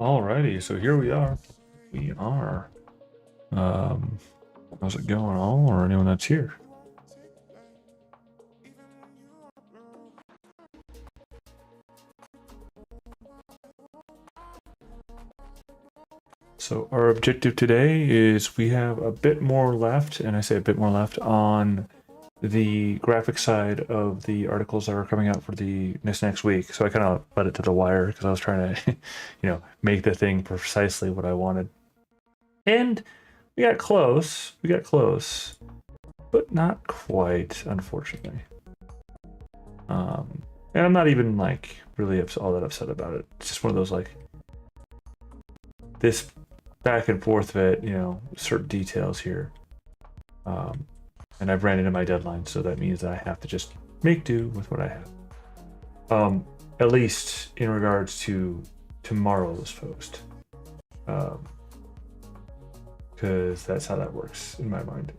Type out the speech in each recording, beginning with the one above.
Alrighty, so here we are. We are. How's it going, all, or anyone that's here? So our objective today is we have a bit more left, and I say a bit more left on the graphic side of the articles that are coming out for this next week. So I kind of led it to the wire because I was trying to, make the thing precisely what I wanted. And we got close. We got close, but not quite, unfortunately. And I'm not even like really all that upset about it. It's just one of those like this back and forth of it, certain details here. And I've ran into my deadline, so that means that I have to just make do with what I have. At least in regards to tomorrow's post. Because that's how that works in my mind.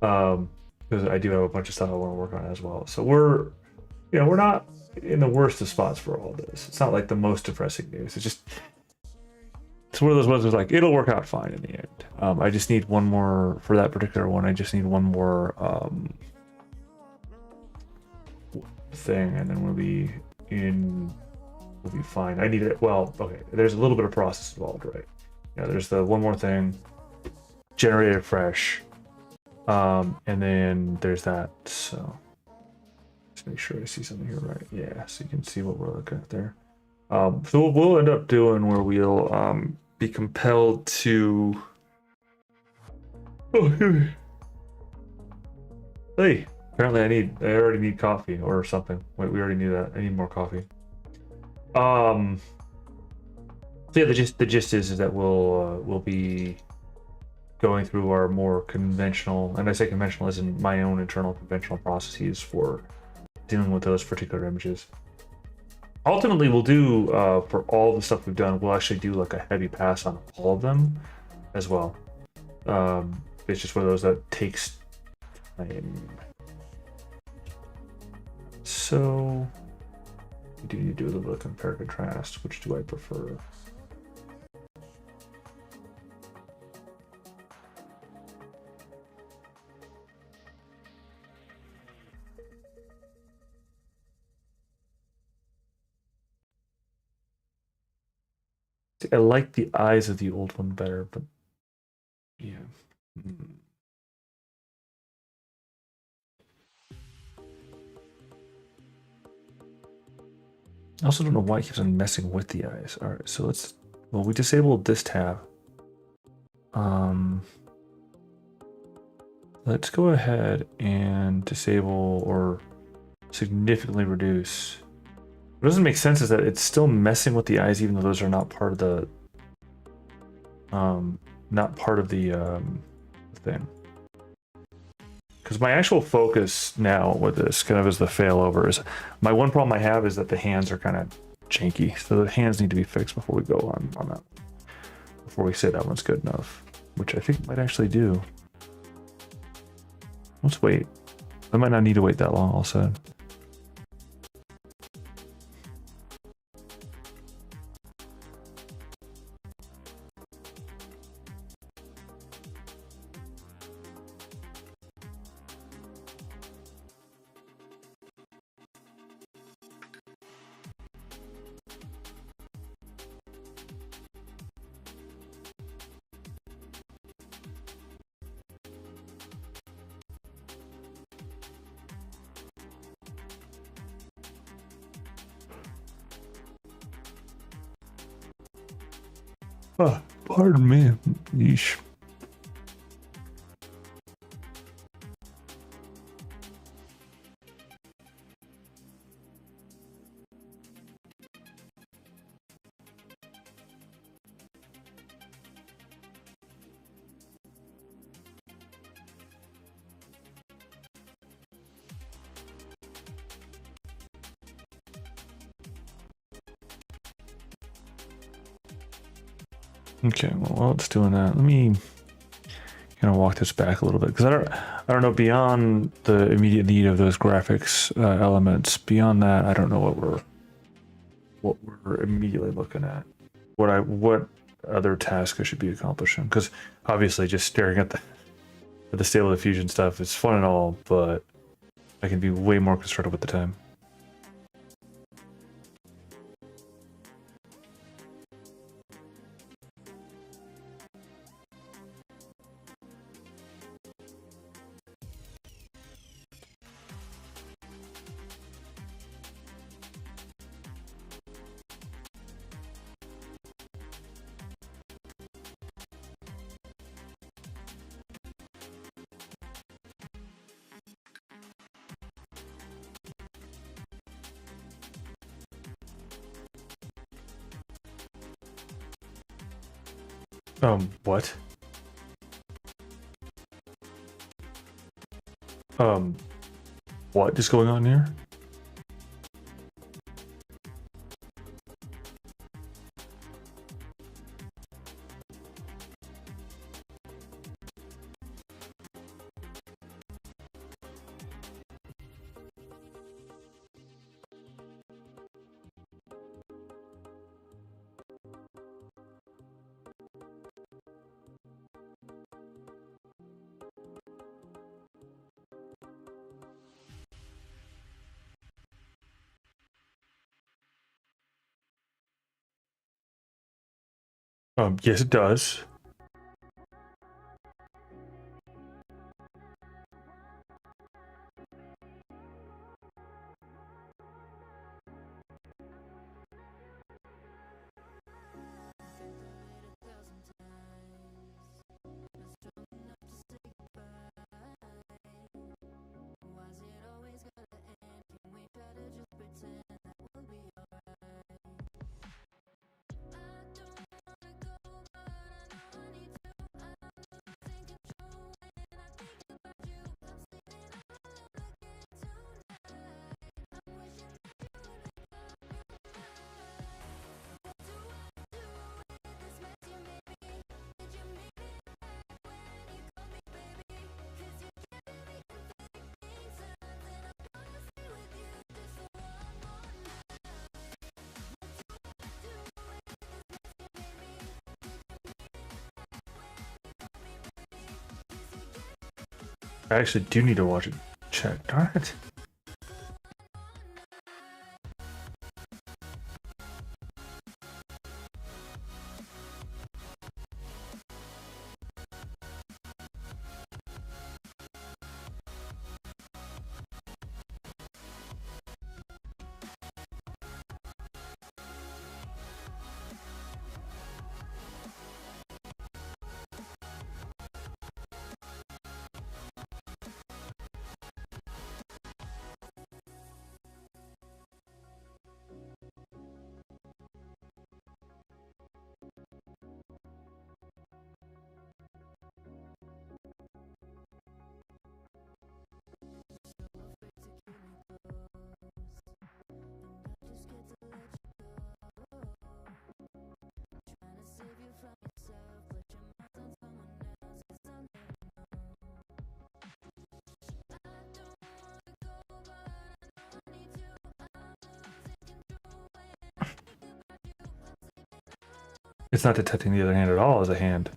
Because I do have a bunch of stuff I want to work on as well. So we're not in the worst of spots for all this. It's not like the most depressing news. It's one of those ones that's like, it'll work out fine in the end. I just need one more, for that particular one, I just need one more thing, and then we'll be fine. I need it, well, okay, there's a little bit of process involved, right? Yeah, there's the one more thing, generate it fresh, and then there's that, so let's make sure I see something here right. Yeah, so you can see what we're looking at there. So we'll end up doing where we'll be compelled to. Oh, hey, apparently I already need coffee or something. Wait, we already knew that. I need more coffee. So yeah, the gist is that we'll be going through our more conventional, and I say conventional as in my own internal conventional processes for dealing with those particular images. Ultimately, we'll do for all the stuff we've done, we'll actually do like a heavy pass on all of them as well. It's just one of those that takes time. So we do need to do a little bit of compare contrast. Which do I prefer? I like the eyes of the old one better, but yeah. I also don't know why it keeps on messing with the eyes. All right, so we disabled this tab. Let's go ahead and disable or significantly reduce. What doesn't make sense is that it's still messing with the eyes, even though those are not part of the thing. Because my actual focus now with this kind of is the failover. Is my one problem I have is that the hands are kind of janky, so the hands need to be fixed before we go on that. Before we say that one's good enough, which I think it might actually do. Let's wait. I might not need to wait that long. Also. Oh, pardon me. Yeesh. Okay, well, while it's doing that, let me kind of walk this back a little bit because I don't know, beyond the immediate need of those graphics elements. Beyond that, I don't know what we're immediately looking at. what other task I should be accomplishing, because obviously just staring at the stable diffusion stuff is fun and all, but I can be way more constructive with the time. What? Um, what is going on here? Yes, it does. I actually do need to watch it. Check. Darn it. It's not detecting the other hand at all as a hand.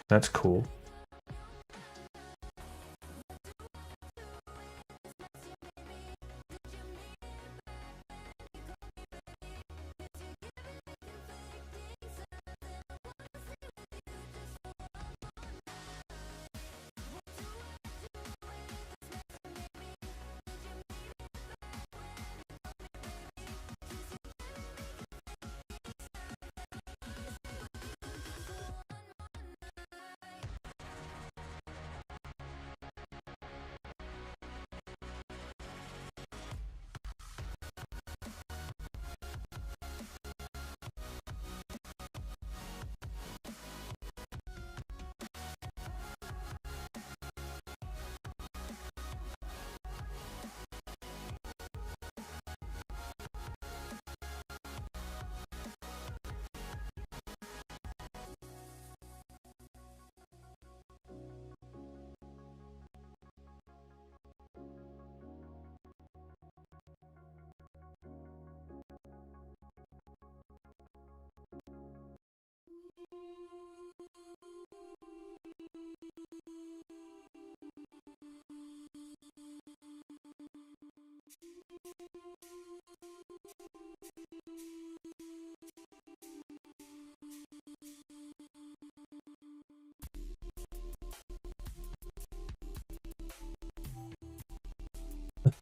That's cool.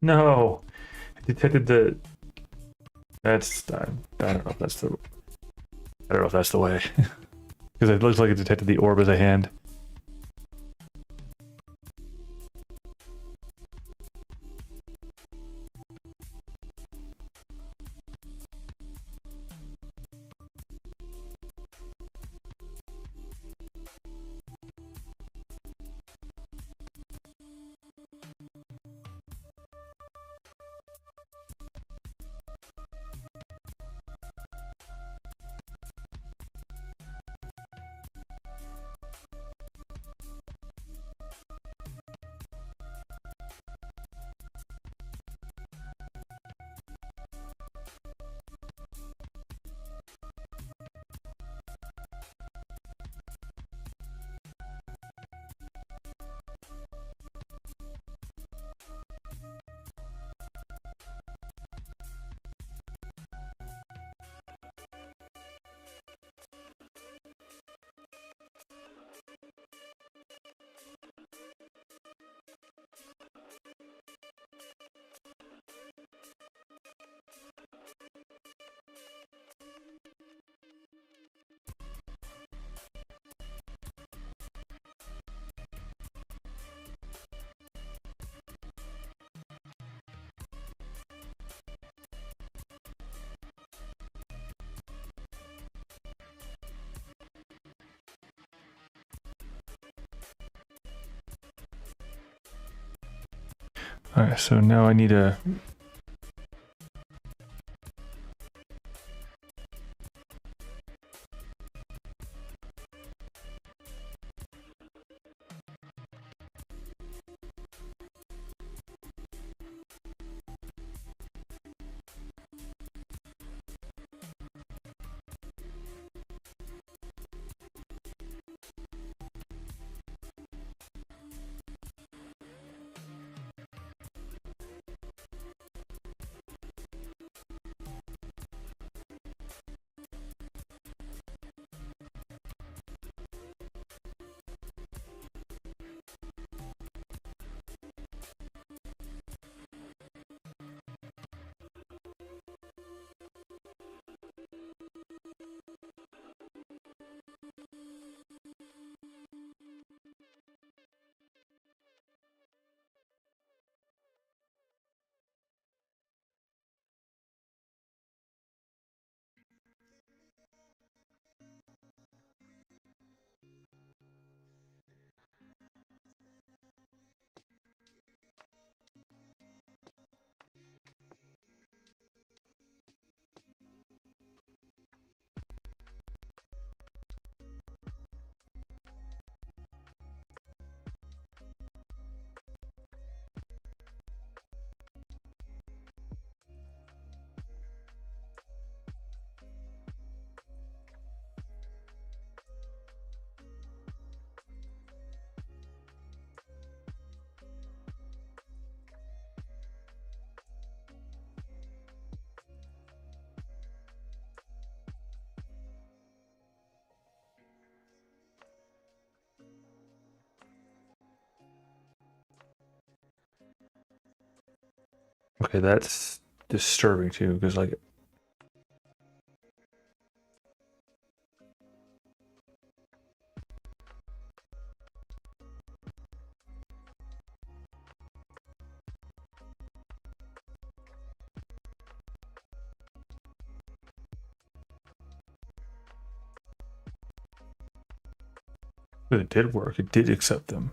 No, it detected the. That's I don't know if that's the. I don't know if that's the way, because it looks like it detected the orb as a hand. All right, so now I need a. Okay, that's disturbing too, because like. It did work. It did accept them.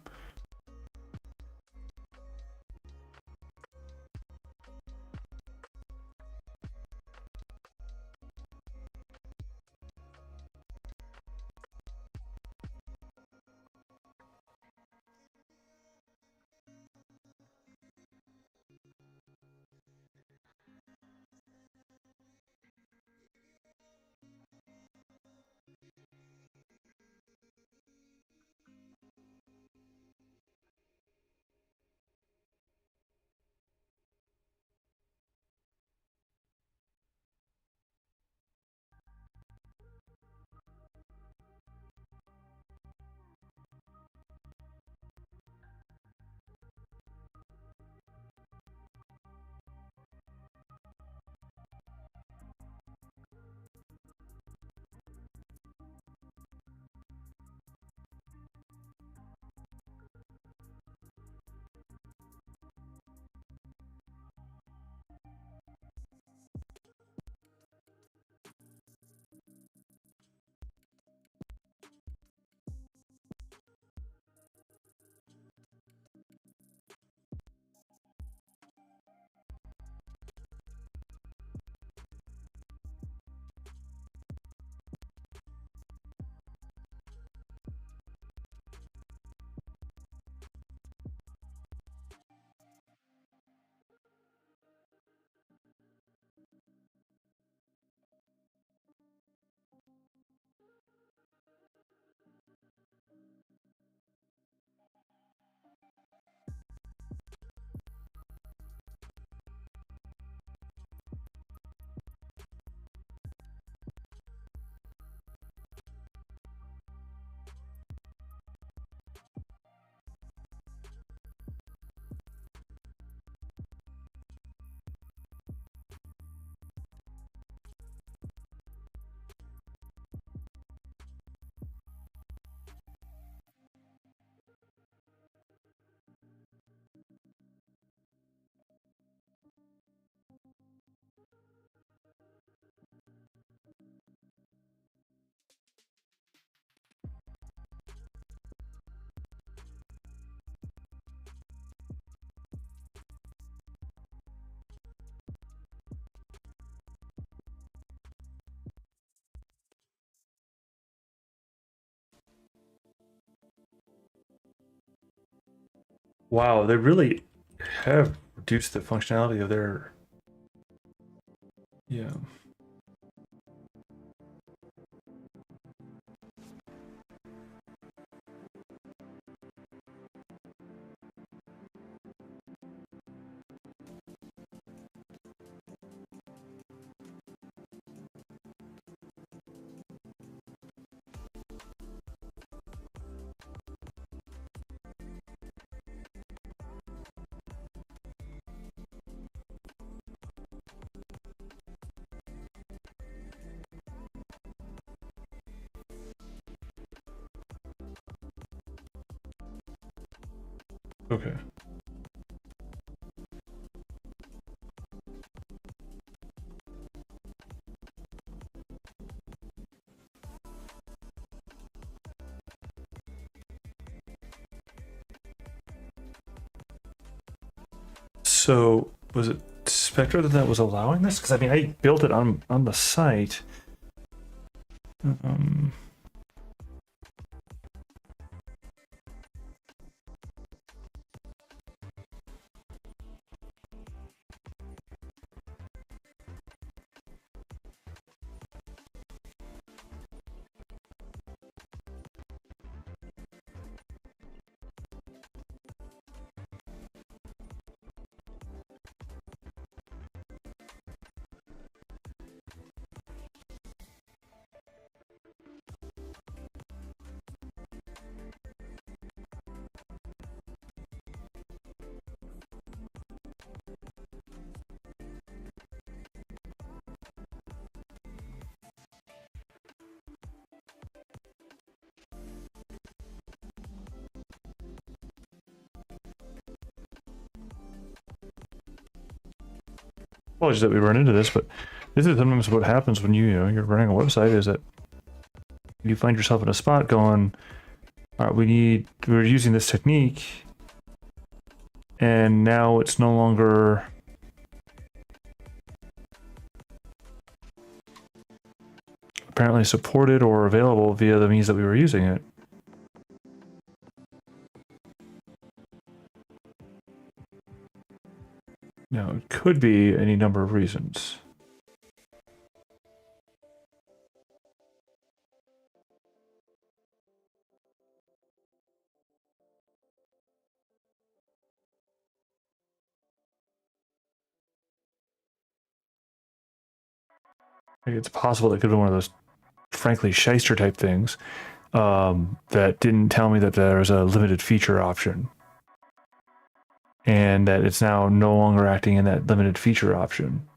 Wow, they really have reduced the functionality of their, yeah. Okay. So was it Spectre that was allowing this? Because I mean, I built it on the site. Um, apologies that we run into this, but this is sometimes what happens when you know you're running a website. Is that you find yourself in a spot going, all right, we're using this technique, and now it's no longer apparently supported or available via the means that we were using it. Now, it could be any number of reasons. It's possible it could be one of those, frankly, shyster type things that didn't tell me that there was a limited feature option. And that it's now no longer acting in that limited feature option.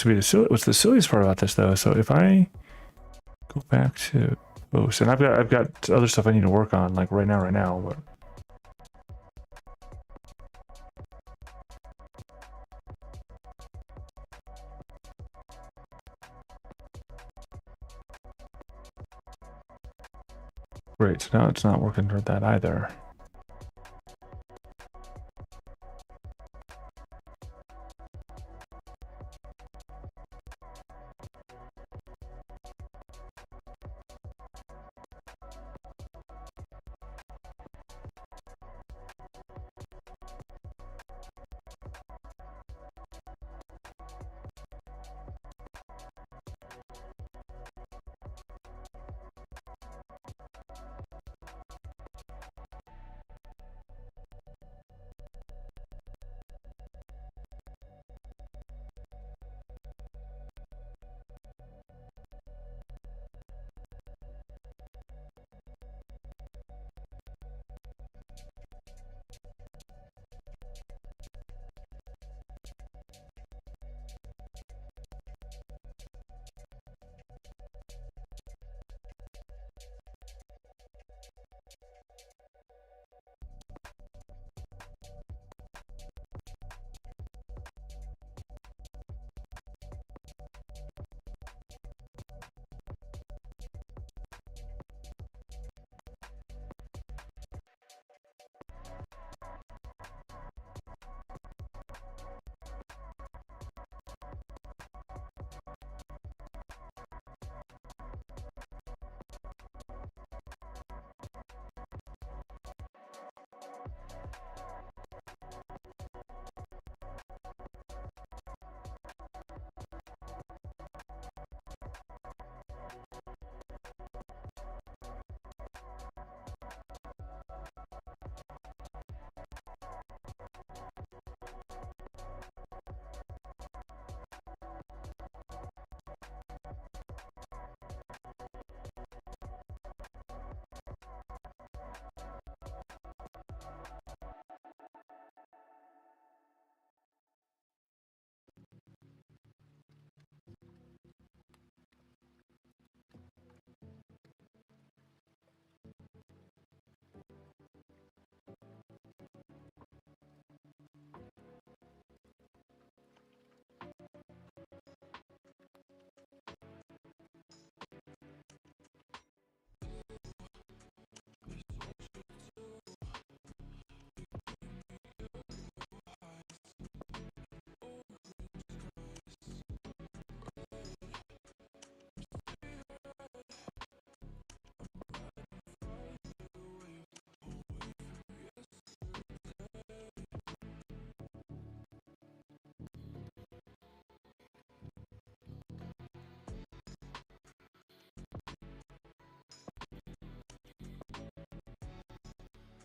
What's the silliest part about this though? So if I go back to post, and I've got other stuff I need to work on, like right now, but great. So now it's not working toward that either.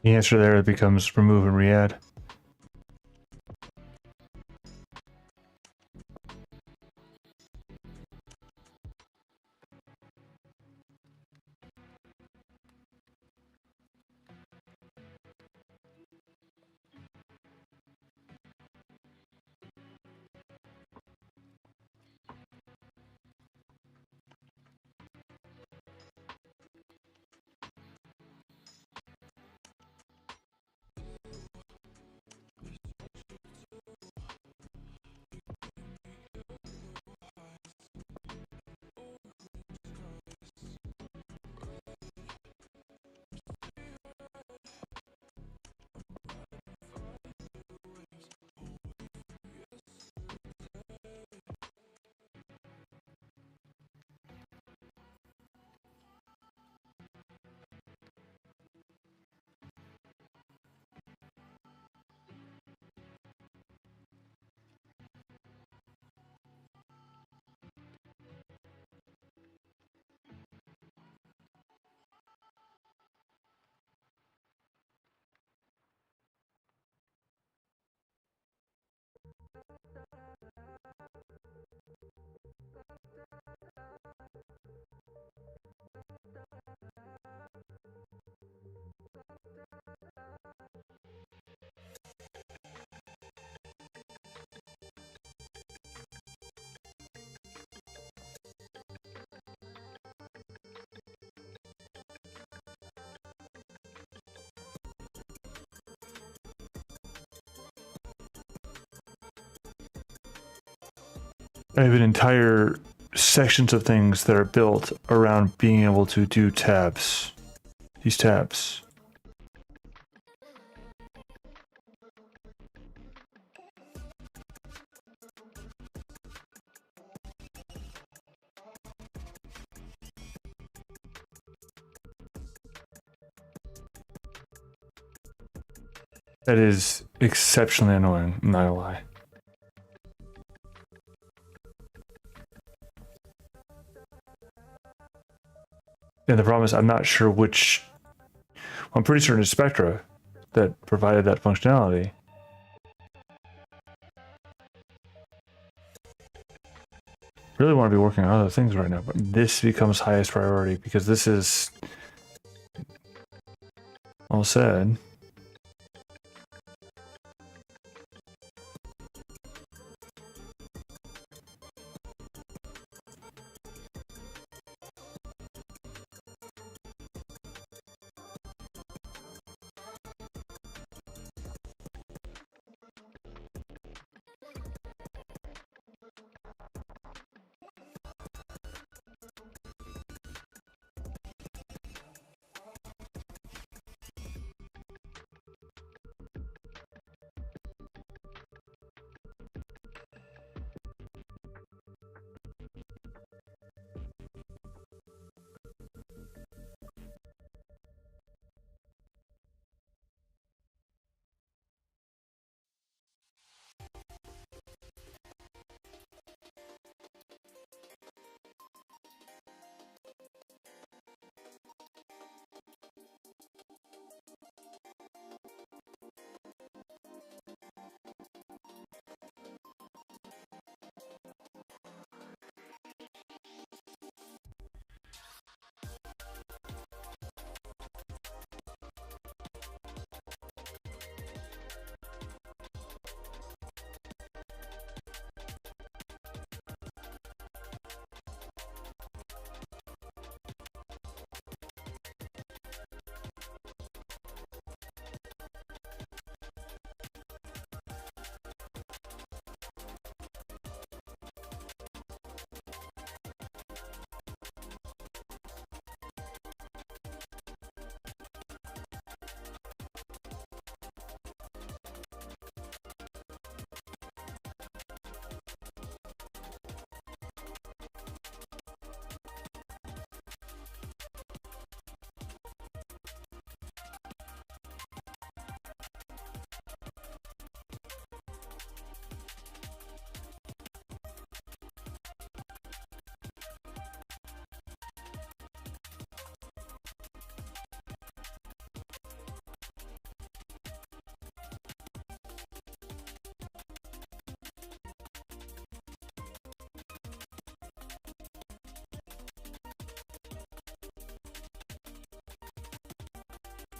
The answer there becomes remove and re-add. I have an entire sections of things that are built around being able to do tabs. These tabs. That is exceptionally annoying, I'm not gonna lie. And the problem is I'm not sure which... I'm pretty certain it's Spectra that provided that functionality. Really want to be working on other things right now, but this becomes highest priority because this is all said.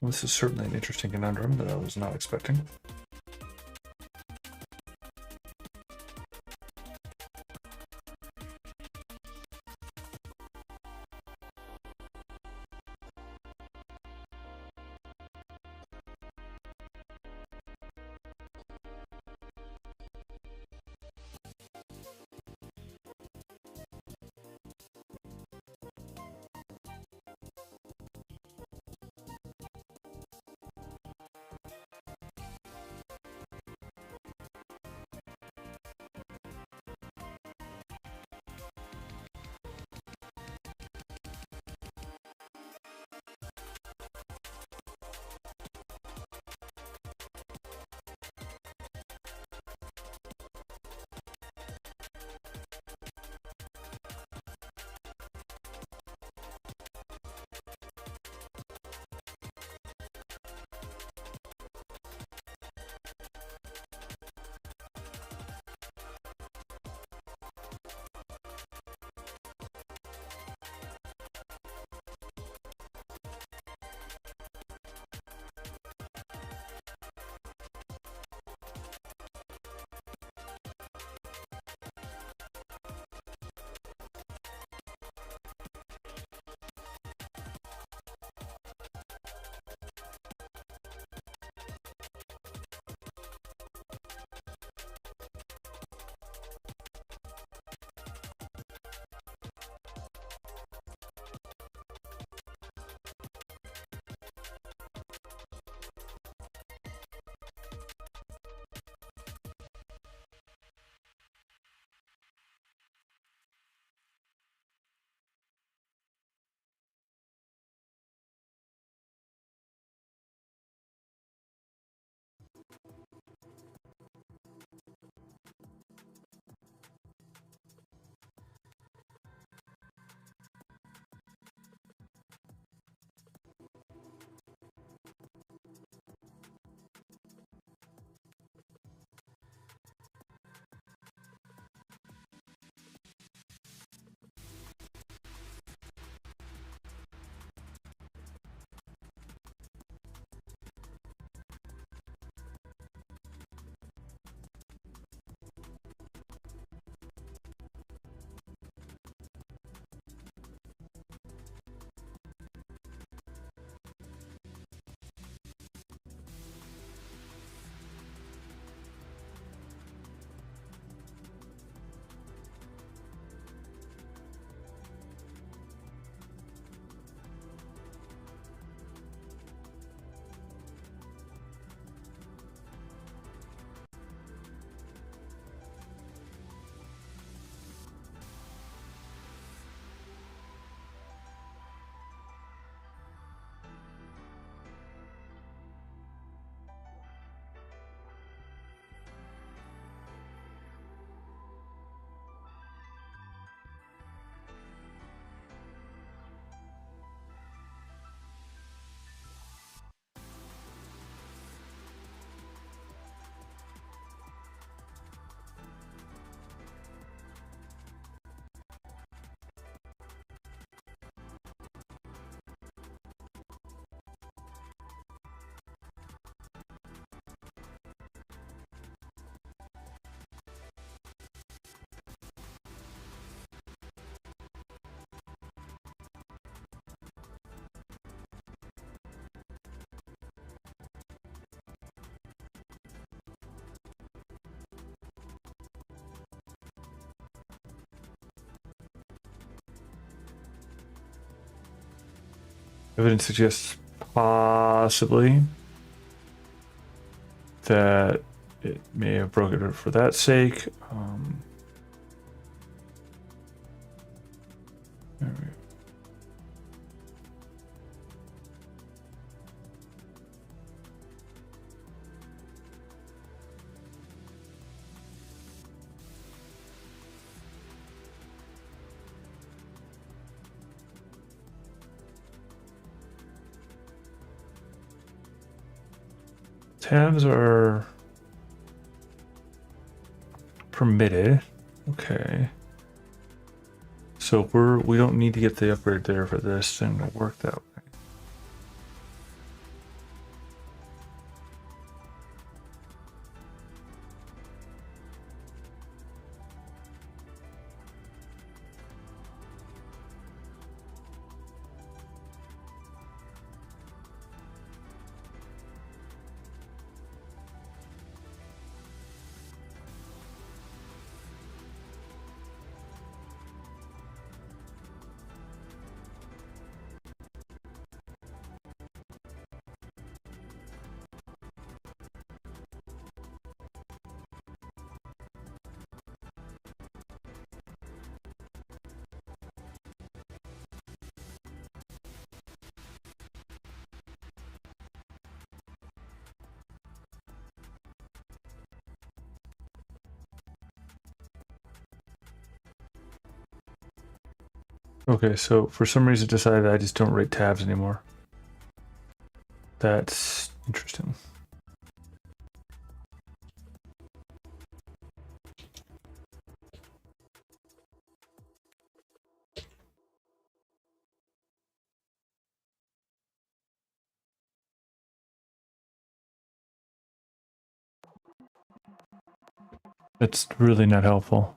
Well, this is certainly an interesting conundrum that I was not expecting. Evidence suggests possibly that it may have broken it for that sake. There we go. Tabs are permitted. Okay. So we don't need to get the upgrade there for this thing to work that way. Okay, so for some reason decided I just don't rate tabs anymore. That's interesting. That's really not helpful.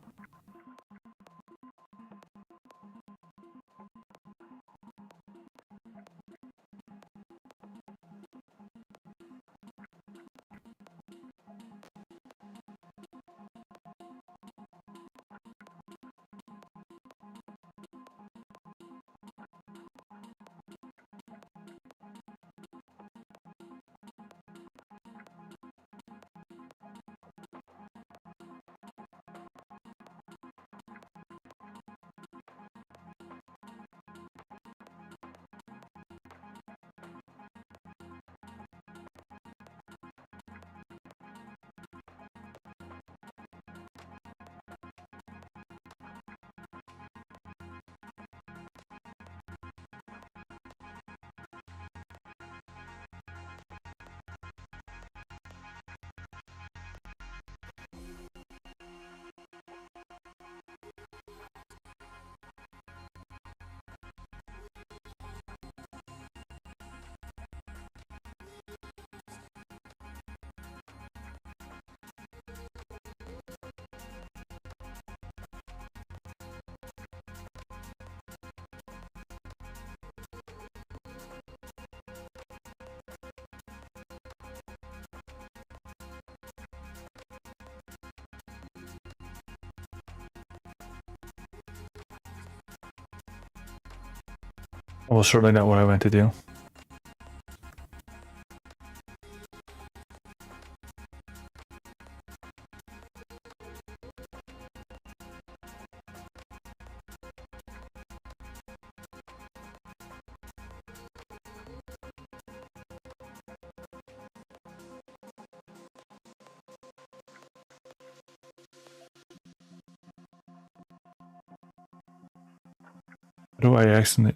Well, certainly not what I meant to do.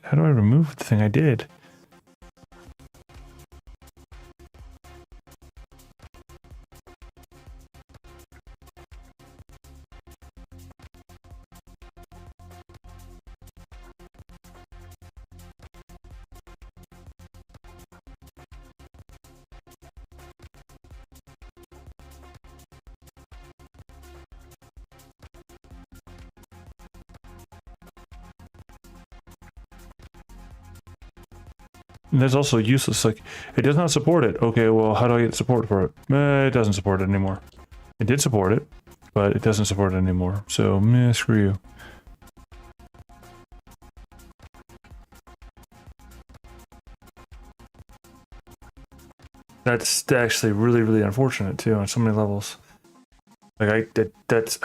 How do I remove the thing I did? And that's also useless. Like, it does not support it. Okay, well, how do I get support for it? It doesn't support it anymore. It did support it, but it doesn't support it anymore. So, screw you. That's actually really, really unfortunate too on so many levels. Like that's.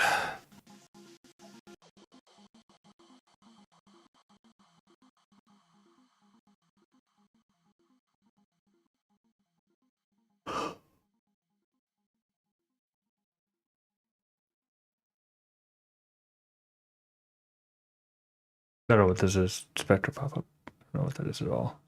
I don't know what this is. Spectre pop-up. I don't know what that is at all.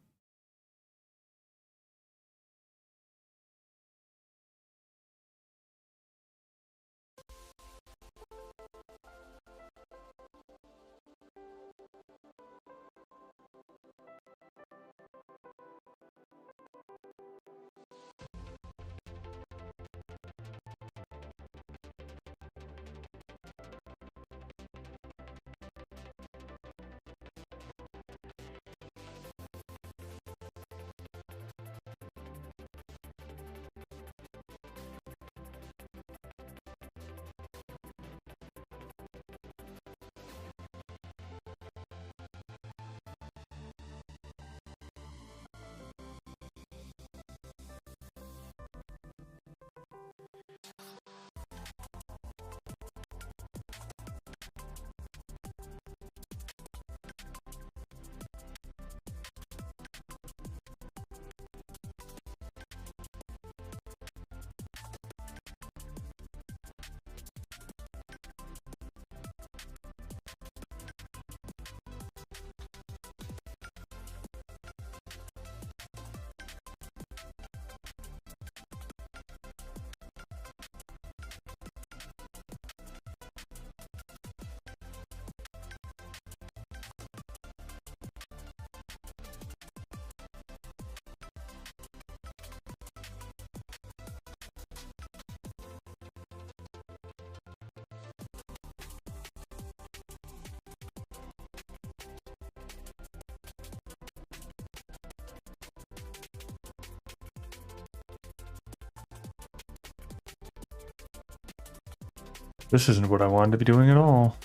This isn't what I wanted to be doing at all.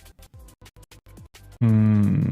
Hmm.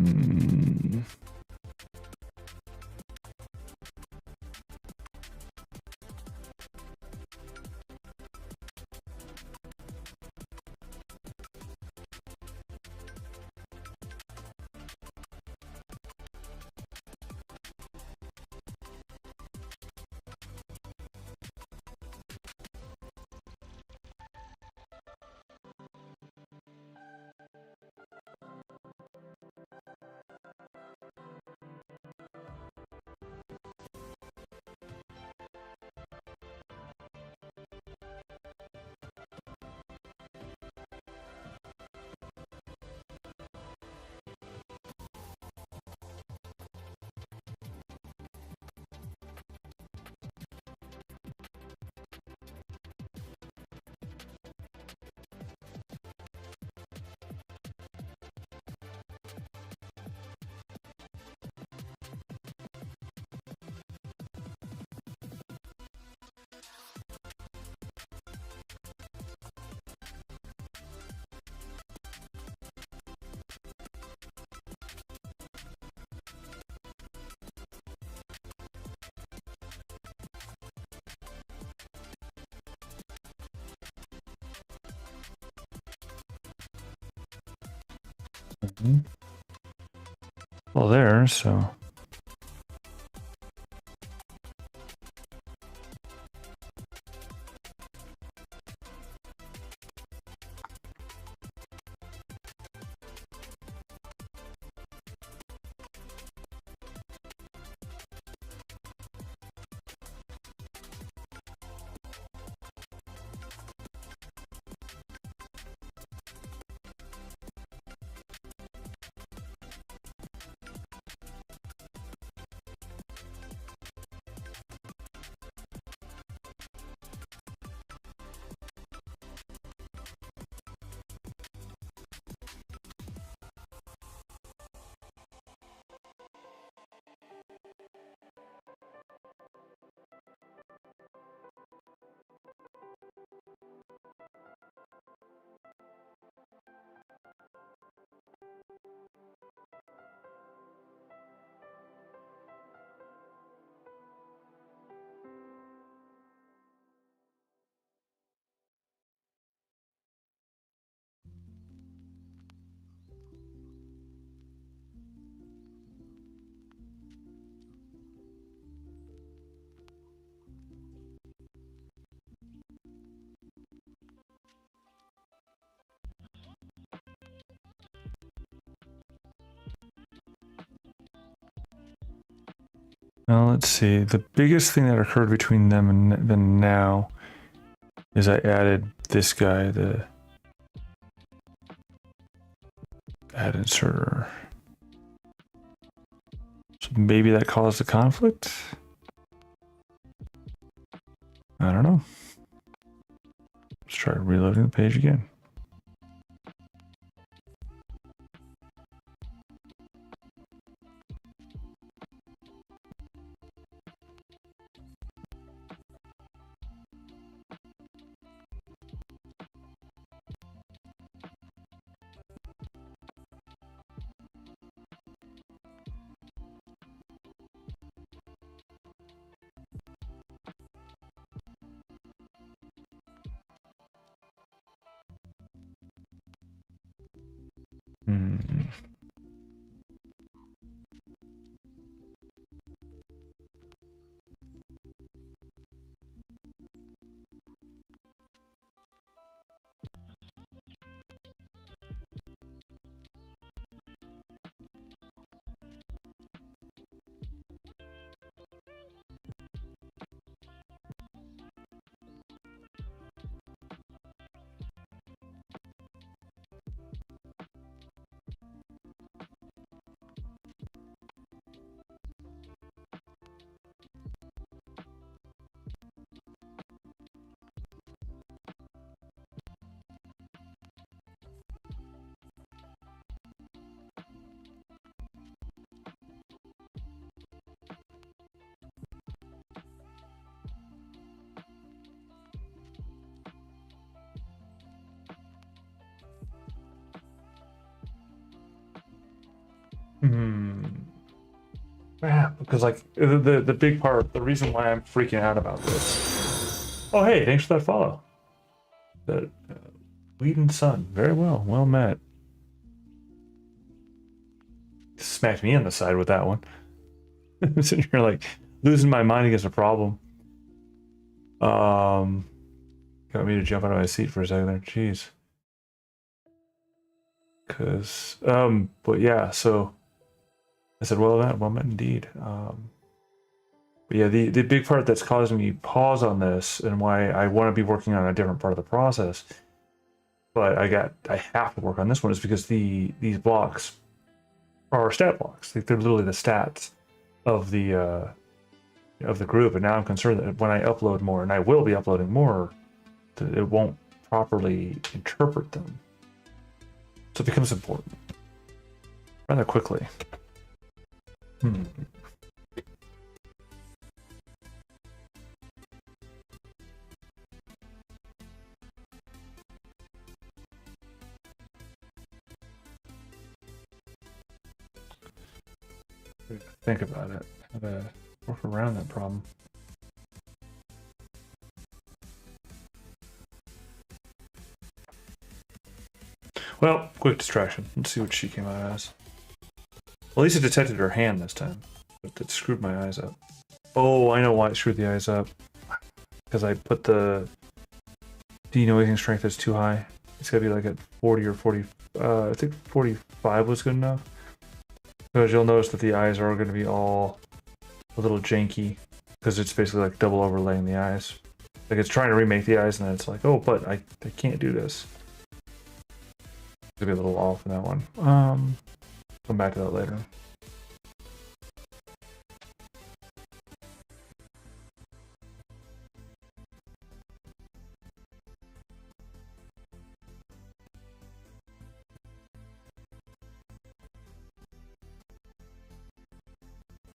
Well, there, so. Now let's see. The biggest thing that occurred between them and then now is I added this guy, the add inserter. So maybe that caused a conflict? I don't know. Let's try reloading the page again. Yeah, because like the big part, the reason why I'm freaking out about this. Oh, hey, thanks for that follow. The Whedon Sun, very well met. Smacked me in the side with that one. Sitting here like losing my mind against a problem. Got me to jump out of my seat for a second there. Jeez. Cause but yeah, so I said, well met indeed. But yeah, the big part that's causing me pause on this and why I want to be working on a different part of the process, but I have to work on this one is because these blocks are stat blocks. Like they're literally the stats of the group, and now I'm concerned that when I upload more, and I will be uploading more, that it won't properly interpret them. So it becomes important rather quickly. Think about it. How to work around that problem. Well, quick distraction. Let's see what she came out as. Well, at least it detected her hand this time, but it screwed my eyes up. Oh, I know why it screwed the eyes up. Because I put the denoising strength as too high. It's gotta be like at 40 or 40. I think 45 was good enough. Because you'll notice that the eyes are going to be all a little janky because it's basically like double overlaying the eyes. Like it's trying to remake the eyes and then it's like, oh, but I can't do this. It's going to be a little off in that one. Come back to that later.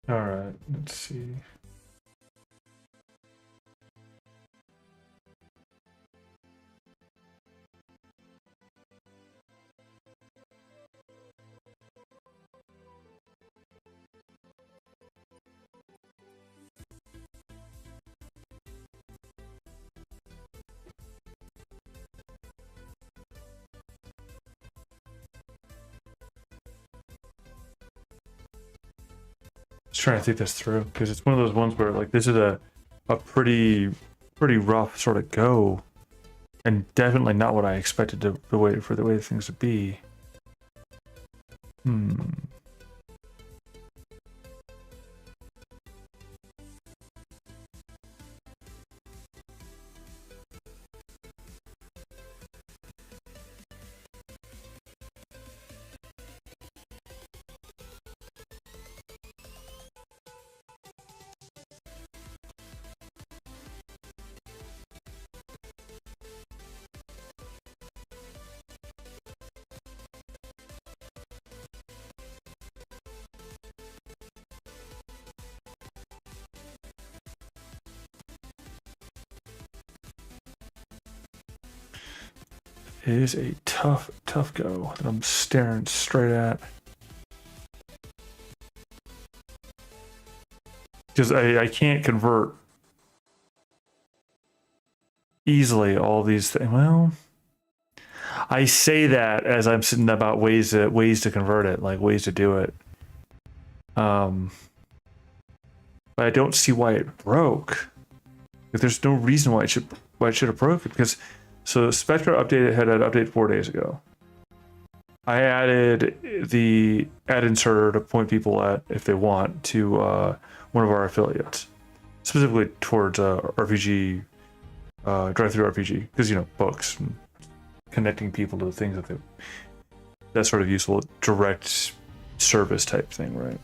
All right, let's see. Just trying to think this through because it's one of those ones where like this is a pretty rough sort of go, and definitely not what I expected the way things to be. It is a tough go that I'm staring straight at. Because I can't convert easily all these things. Well, I say that as I'm sitting about ways to convert it, like ways to do it. But I don't see why it broke. If there's no reason why it should have broken, because so Spectra had an update 4 days ago. I added the add inserter to point people at if they want to one of our affiliates, specifically towards RPG, drive-through RPG, because books, and connecting people to the things that's sort of useful, direct service type thing, right?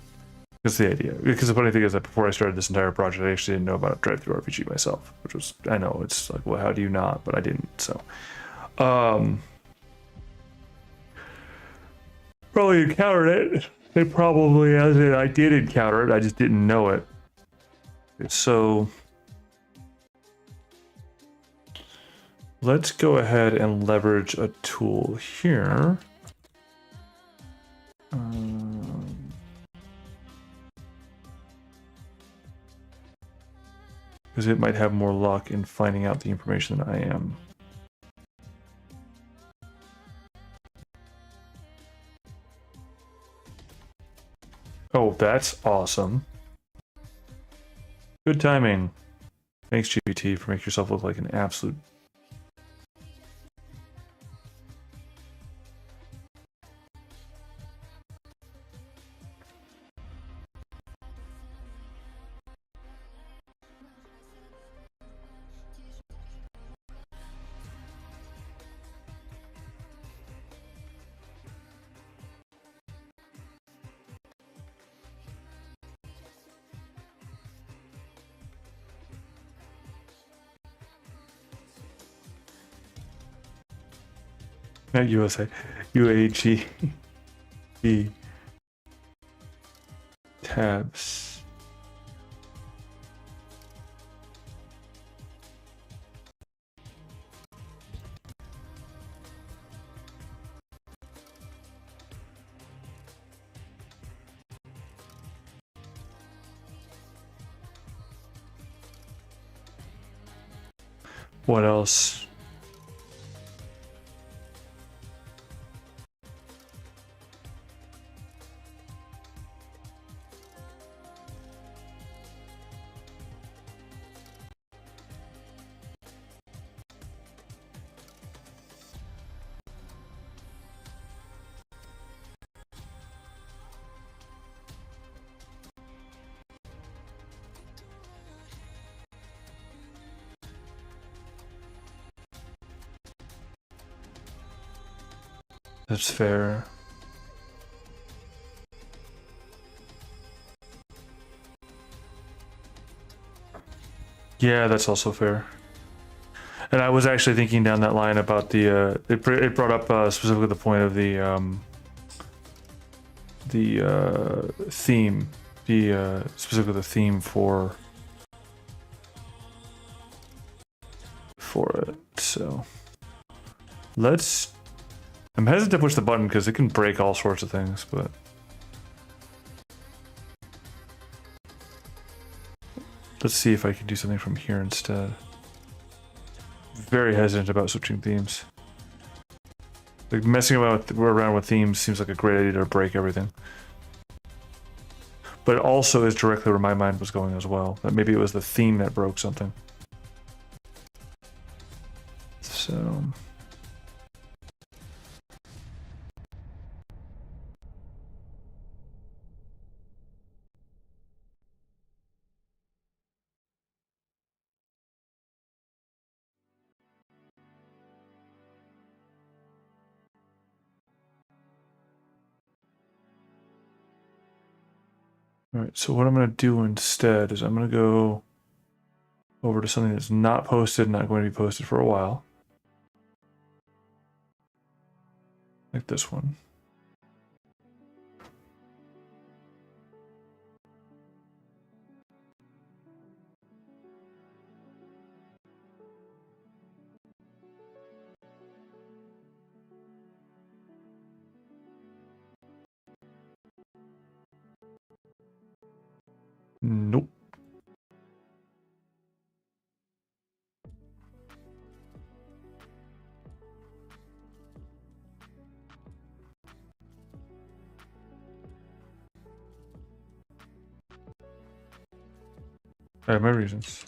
That's the idea. Because the funny thing is that before I started this entire project, I actually didn't know about drive-through RPG myself, which was, I know it's like, well, how do you not? But I didn't. So, probably encountered it. They probably, as in, I did encounter it. I just didn't know it. So, let's go ahead and leverage a tool here. because it might have more luck in finding out the information than I am. Oh, that's awesome. Good timing. Thanks, GPT, for making yourself look like an absolute... Not USA. UAG. The tabs. What else? That's fair. Yeah, that's also fair. And I was actually thinking down that line about the it brought up specifically the point of the theme, specifically the theme for it. So let's. I'm hesitant to push the button because it can break all sorts of things, but let's see if I can do something from here instead. Very hesitant about switching themes. Like messing around with themes seems like a great idea to break everything. But it also is directly where my mind was going as well. That maybe it was the theme that broke something. So... All right, so what I'm going to do instead is I'm going to go over to something that's not posted, not going to be posted for a while. Like this one. Nope. I have my reasons.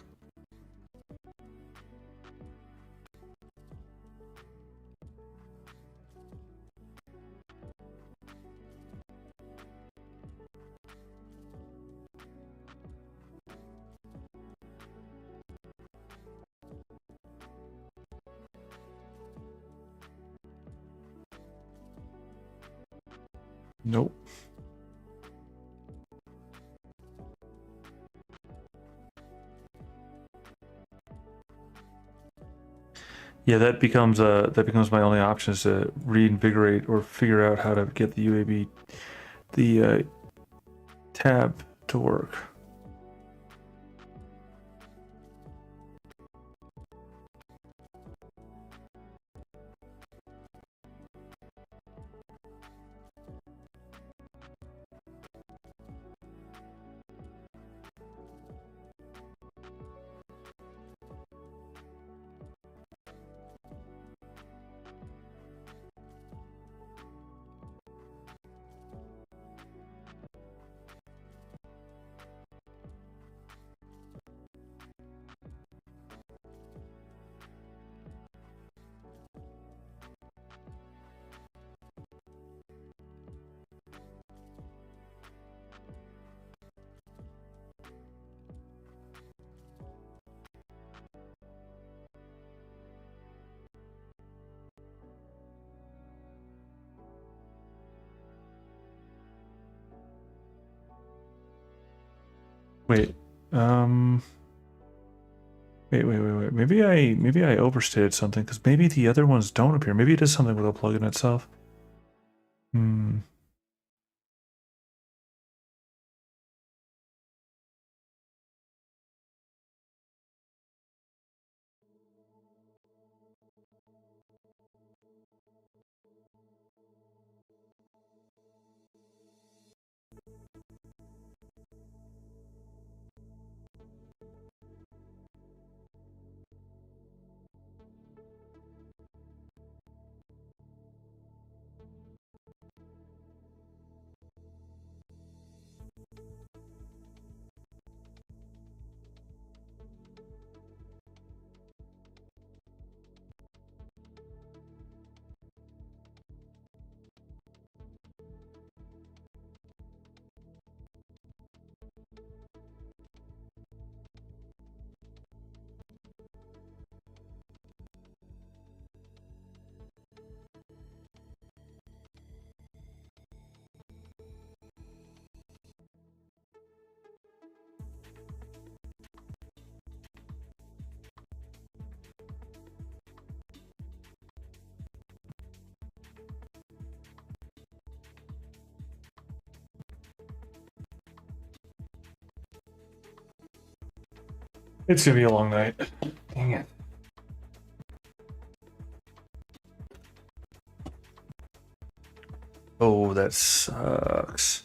Nope. Yeah, that becomes my only option is to reinvigorate or figure out how to get the UAB, the tab to work. Wait. Wait. Maybe I overstated something because maybe the other ones don't appear. Maybe it is something with a plugin itself. Hmm. It's gonna be a long night. Dang it. Oh, that sucks.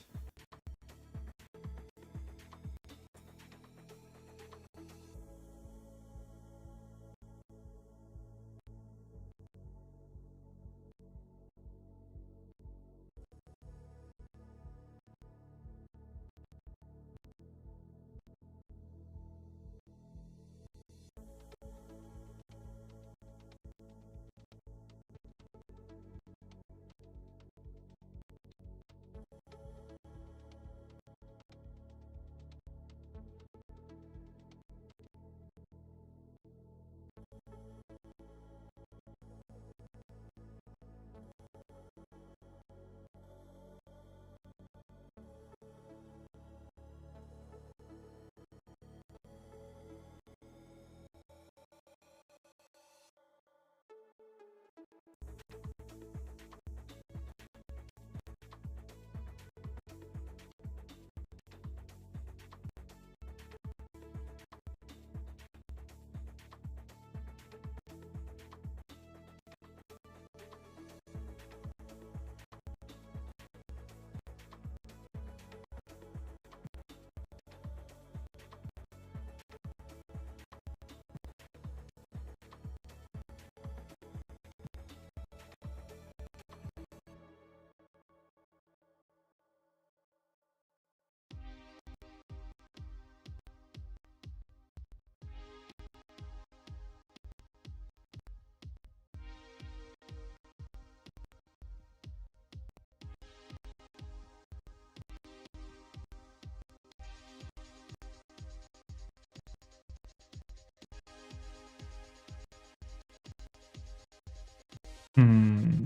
Hmm.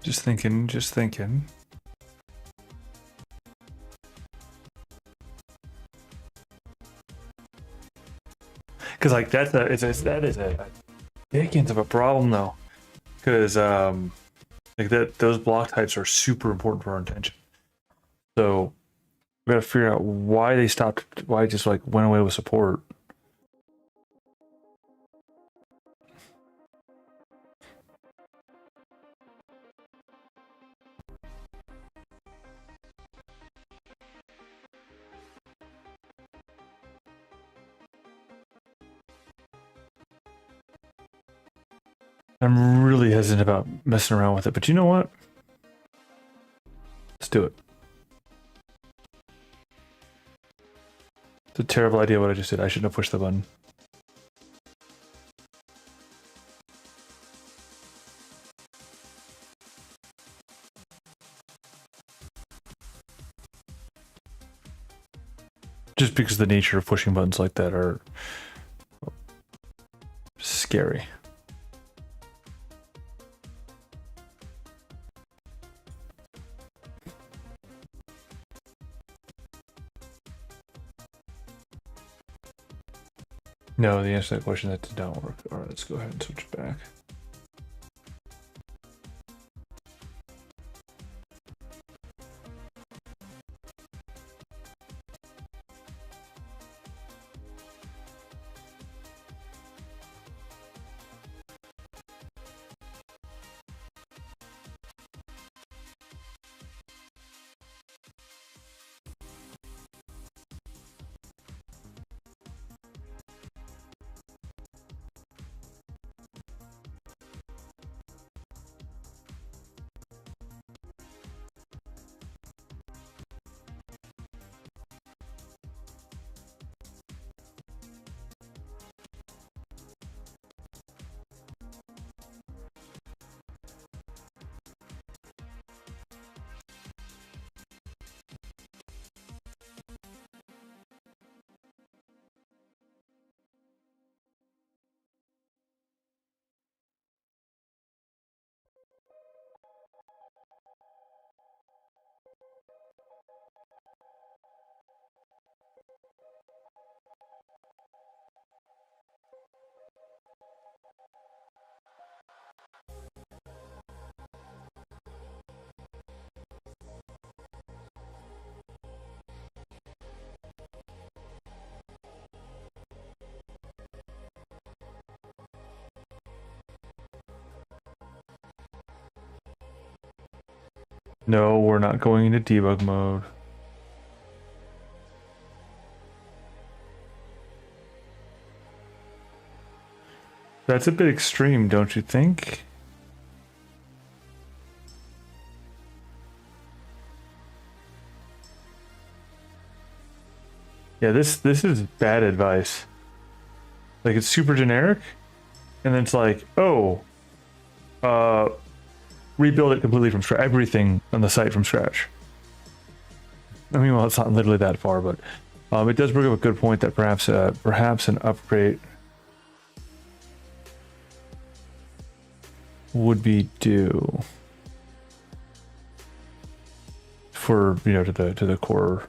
Just thinking, just thinking. Because like that is a dickens of a problem though. Because like those block types are super important for our intention. So we gotta figure out why they stopped, why it just like went away with support. I'm really hesitant about messing around with it, but you know what? Let's do it. It's a terrible idea what I just did. I shouldn't have pushed the button. Just because the nature of pushing buttons like that are scary. No, the answer to that question, that did not work. All right, let's go ahead and switch back. No, we're not going into debug mode. That's a bit extreme, don't you think? Yeah, this is bad advice. Like, it's super generic, and then it's like, oh, rebuild it completely from scratch, everything on the site from scratch. I mean, well, it's not literally that far, but it does bring up a good point that perhaps an upgrade would be due for, you know, to the core,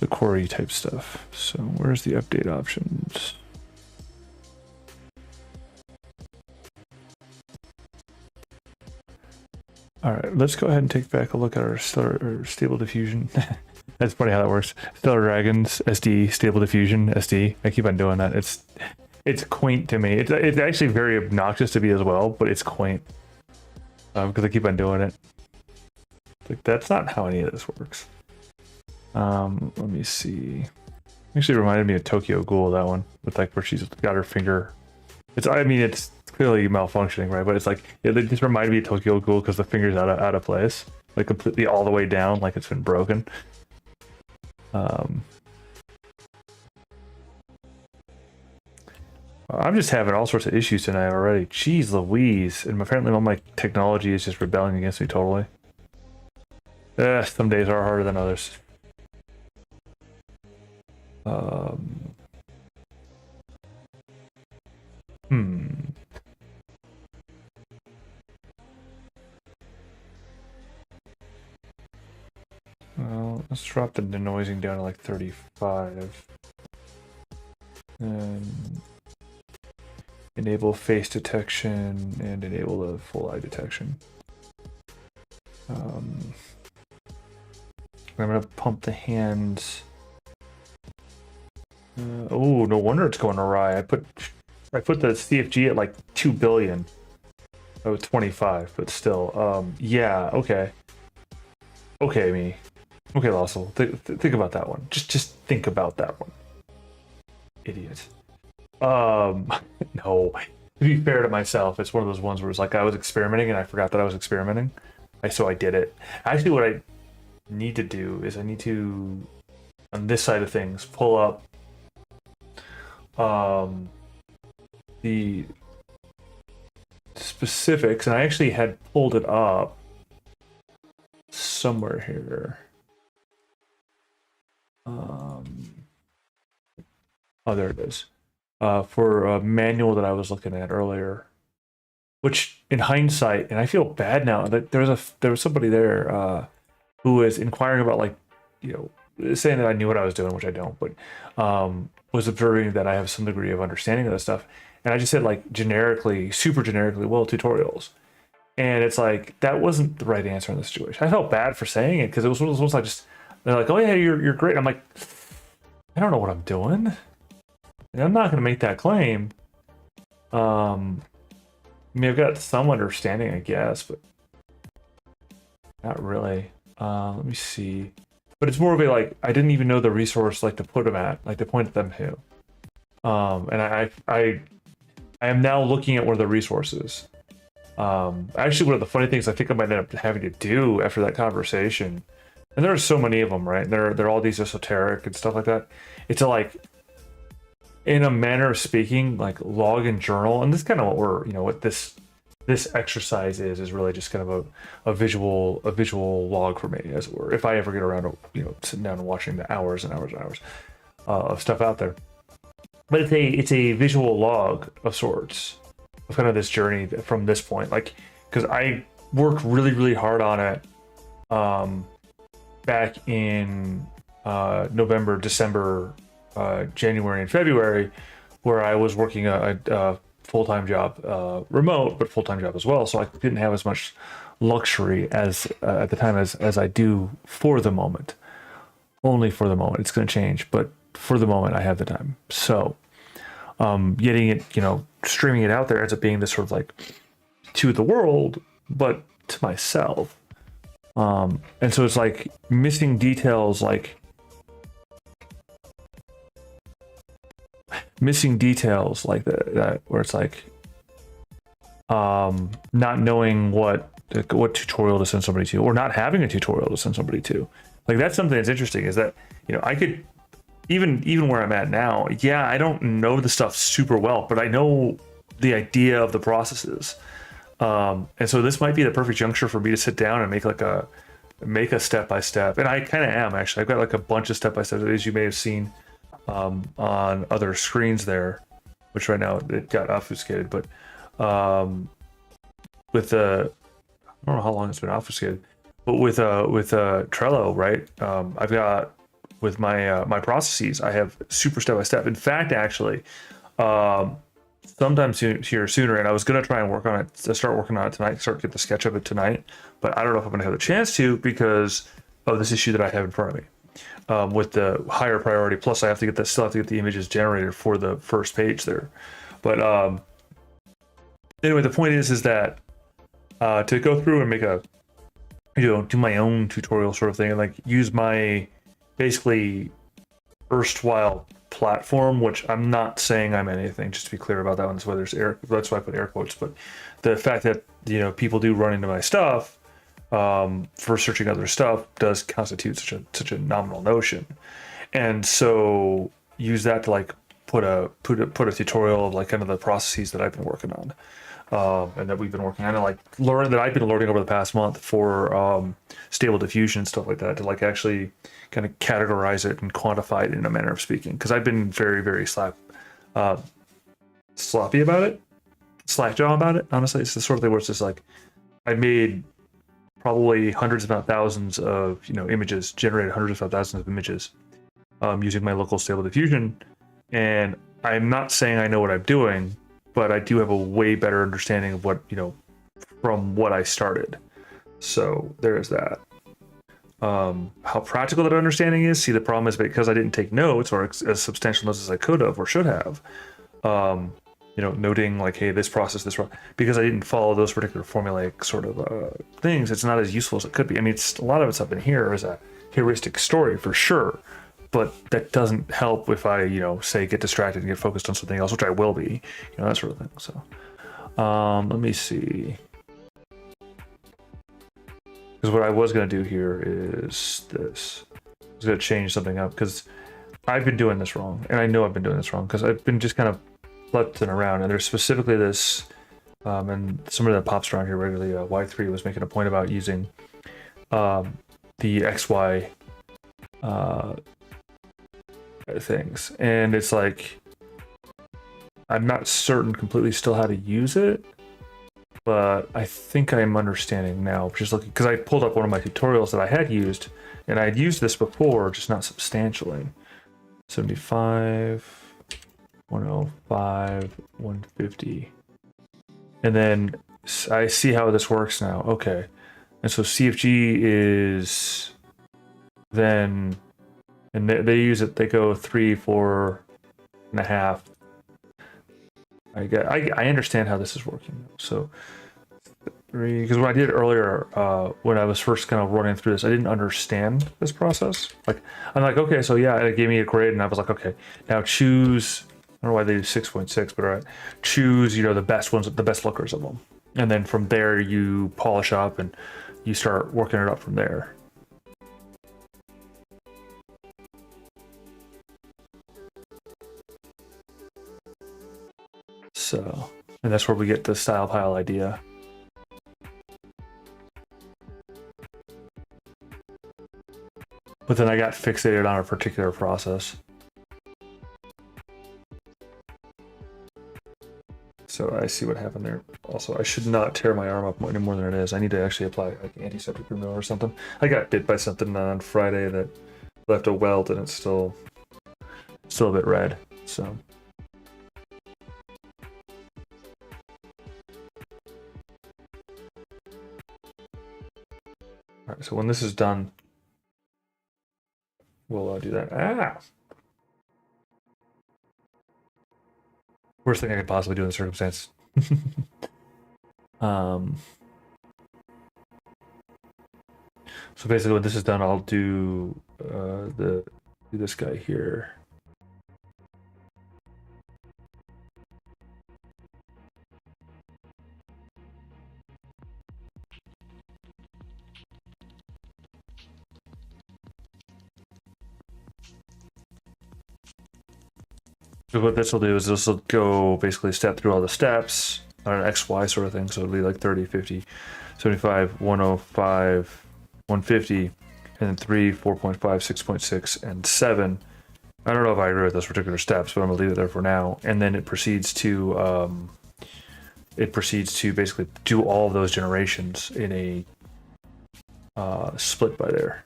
the core type stuff. So where's the update options? All right, let's go ahead and take back a look at our stable diffusion. That's funny how that works. Stellar Dragons SD stable diffusion SD. I keep on doing that. It's quaint to me. It's actually very obnoxious to me as well, but it's quaint because I keep on doing it. Like, that's not how any of this works. Let me see. Actually reminded me of Tokyo Ghoul, that one, with like where she's got her finger. I mean, it's clearly malfunctioning, right? But it's like, it just reminded me of Tokyo Ghoul because the finger's out of place, like completely all the way down, like it's been broken. I'm just having all sorts of issues tonight already. Jeez Louise. And apparently all my technology is just rebelling against me totally. Some days are harder than others. Let's drop the denoising down to like 35. And enable face detection and enable the full eye detection. I'm gonna pump the hands. Oh, no wonder it's going awry. I put the CFG at like 2 billion. Oh, 25, but still. Yeah, okay. Okay, me. Okay, Laucivol. Think about that one. Just think about that one. Idiot. No. To be fair to myself, it's one of those ones where it's like I was experimenting and I forgot that I was experimenting. So I did it. Actually, what I need to do is I need to, on this side of things, pull up the specifics, and I actually had pulled it up somewhere here. Oh, there it is. For a manual that I was looking at earlier, which in hindsight, and I feel bad now that there was somebody there who was inquiring about, like, saying that I knew what I was doing, which I don't, but was observing that I have some degree of understanding of this stuff. And I just said, like, generically, super generically, well, tutorials. And it's like, that wasn't the right answer in this situation. I felt bad for saying it because it was one of those ones they're like, oh yeah, you're great. I'm like, I don't know what I'm doing. And I'm not going to make that claim. I mean, I've got some understanding, I guess, but not really. Let me see. But it's more of a, like, I didn't even know the resource, like, to put them at, like, to point at them to. And I am now looking at one of the resources. Actually, one of the funny things I think I might end up having to do after that conversation, and there are so many of them, right? They're all these esoteric and stuff like that. It's like, in a manner of speaking, like, log and journal, and this is kind of what we're, what this exercise is really just kind of a visual log for me, as it were. If I ever get around to sitting down and watching the hours and hours and hours of stuff out there, but it's a visual log of sorts of kind of this journey from this point, like, because I worked really hard on it back in November, December, January and February, where I was working a full-time job, remote, but full-time job as well. So I didn't have as much luxury as at the time as I do for the moment. Only for the moment. It's going to change, but for the moment, I have the time. So getting it, streaming it out there ends up being this sort of like to the world, but to myself. And so it's like missing details, like that, where it's like not knowing what tutorial to send somebody to, or not having a tutorial to send somebody to. Like, that's something that's interesting, is that I could even where I'm at now, yeah, I don't know the stuff super well, but I know the idea of the processes. And so this might be the perfect juncture for me to sit down and make a step-by-step. And I kind of am, actually. I've got like a bunch of step-by-steps, as you may have seen on other screens there, which right now it got obfuscated, but with I don't know how long it's been obfuscated, but with Trello, right? I've got, with my processes, I have super step-by-step. In fact, actually, sometime sooner, and I was gonna try and work on it, start working on it tonight, get the sketch of it tonight, but I don't know if I'm gonna have the chance to, because of this issue that I have in front of me with the higher priority. Plus, I still have to get the images generated for the first page there. But anyway, the point is that to go through and make do my own tutorial sort of thing, and like use my basically erstwhile platform, which I'm not saying I'm anything, just to be clear about that one. That's why I put air quotes. But the fact that people do run into my stuff for searching other stuff does constitute such a nominal notion, and so use that to like put a tutorial of like kind of the processes that I've been working on. And that we've been working on, and like I've been learning over the past month for stable diffusion and stuff like that, to like actually kind of categorize it and quantify it in a manner of speaking. Because I've been very, very sloppy about it, slackjaw about it. Honestly, it's the sort of thing where it's just like I made probably hundreds if not thousands of images, generated hundreds if not thousands of images using my local stable diffusion. And I'm not saying I know what I'm doing, but I do have a way better understanding of what from what I started. So there is that. How practical that understanding is, see, the problem is because I didn't take notes, or as substantial notes as I could have or should have, noting like, hey, this process, because I didn't follow those particular formulaic sort of things, it's not as useful as it could be. I mean, a lot of it's up in here as a heuristic story for sure, but that doesn't help if I, say, get distracted and get focused on something else, which I will be, that sort of thing. So, let me see. Because what I was going to do here is this. I was going to change something up because I've been doing this wrong. And I know I've been doing this wrong because I've been just kind of flipping around. And there's specifically this, and somebody that pops around here regularly, Y3 was making a point about using the XY things. And it's like, I'm not certain completely still how to use it. But I think I'm understanding now, just looking, because I pulled up one of my tutorials that I had used, and I had used this before, just not substantially. 75, 105, 150. And then I see how this works now. Okay. And so CFG is then, and they use it, they go 3, 4.5. I understand how this is working. So, because what I did earlier, when I was first kind of running through this, I didn't understand this process. Like, I'm like, okay, so yeah, it gave me a grade, and I was like, okay, now choose. I don't know why they do 6.6, but all right, choose the best ones, the best lookers of them, and then from there you polish up and you start working it up from there. So, and that's where we get the style pile idea. But then I got fixated on a particular process. So I see what happened there. Also, I should not tear my arm up any more than it is. I need to actually apply like antiseptic remover or something. I got bit by something on Friday that left a welt, and it's still a bit red. So. All right, so when this is done, we'll do that. Worst thing I could possibly do in the circumstance. So basically, when this is done, I'll do this guy here. So what this will do is this will go basically step through all the steps on an XY sort of thing. So it'll be like 30, 50, 75, 105, 150, and then 3, 4.5, 6.6, and 7. I don't know if I agree with those particular steps, but I'm gonna leave it there for now. And then it proceeds to basically do all of those generations in a split by there.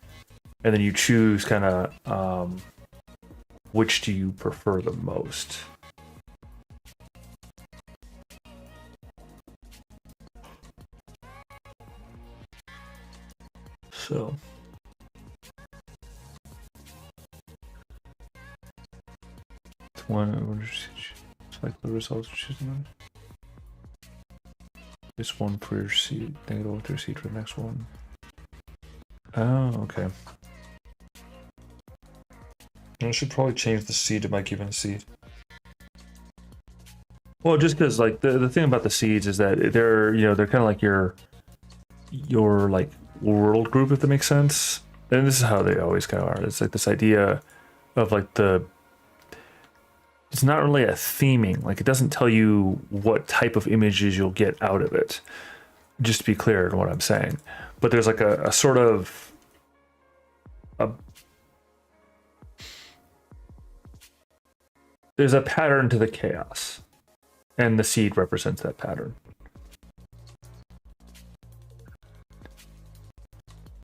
And then you choose kind of which do you prefer the most? So. It's one, select the results, choosing this one for your seed, then go with your seed for the next one. Oh, okay. I should probably change the seed to my given seed. Well, just because like the thing about the seeds is that they're they're kind of like your like world group, if that makes sense. And this is how they always kind of are. It's like this idea of like it's not really a theming. Like it doesn't tell you what type of images you'll get out of it. Just to be clear in what I'm saying, but there's like a sort of there's a pattern to the chaos, and the seed represents that pattern.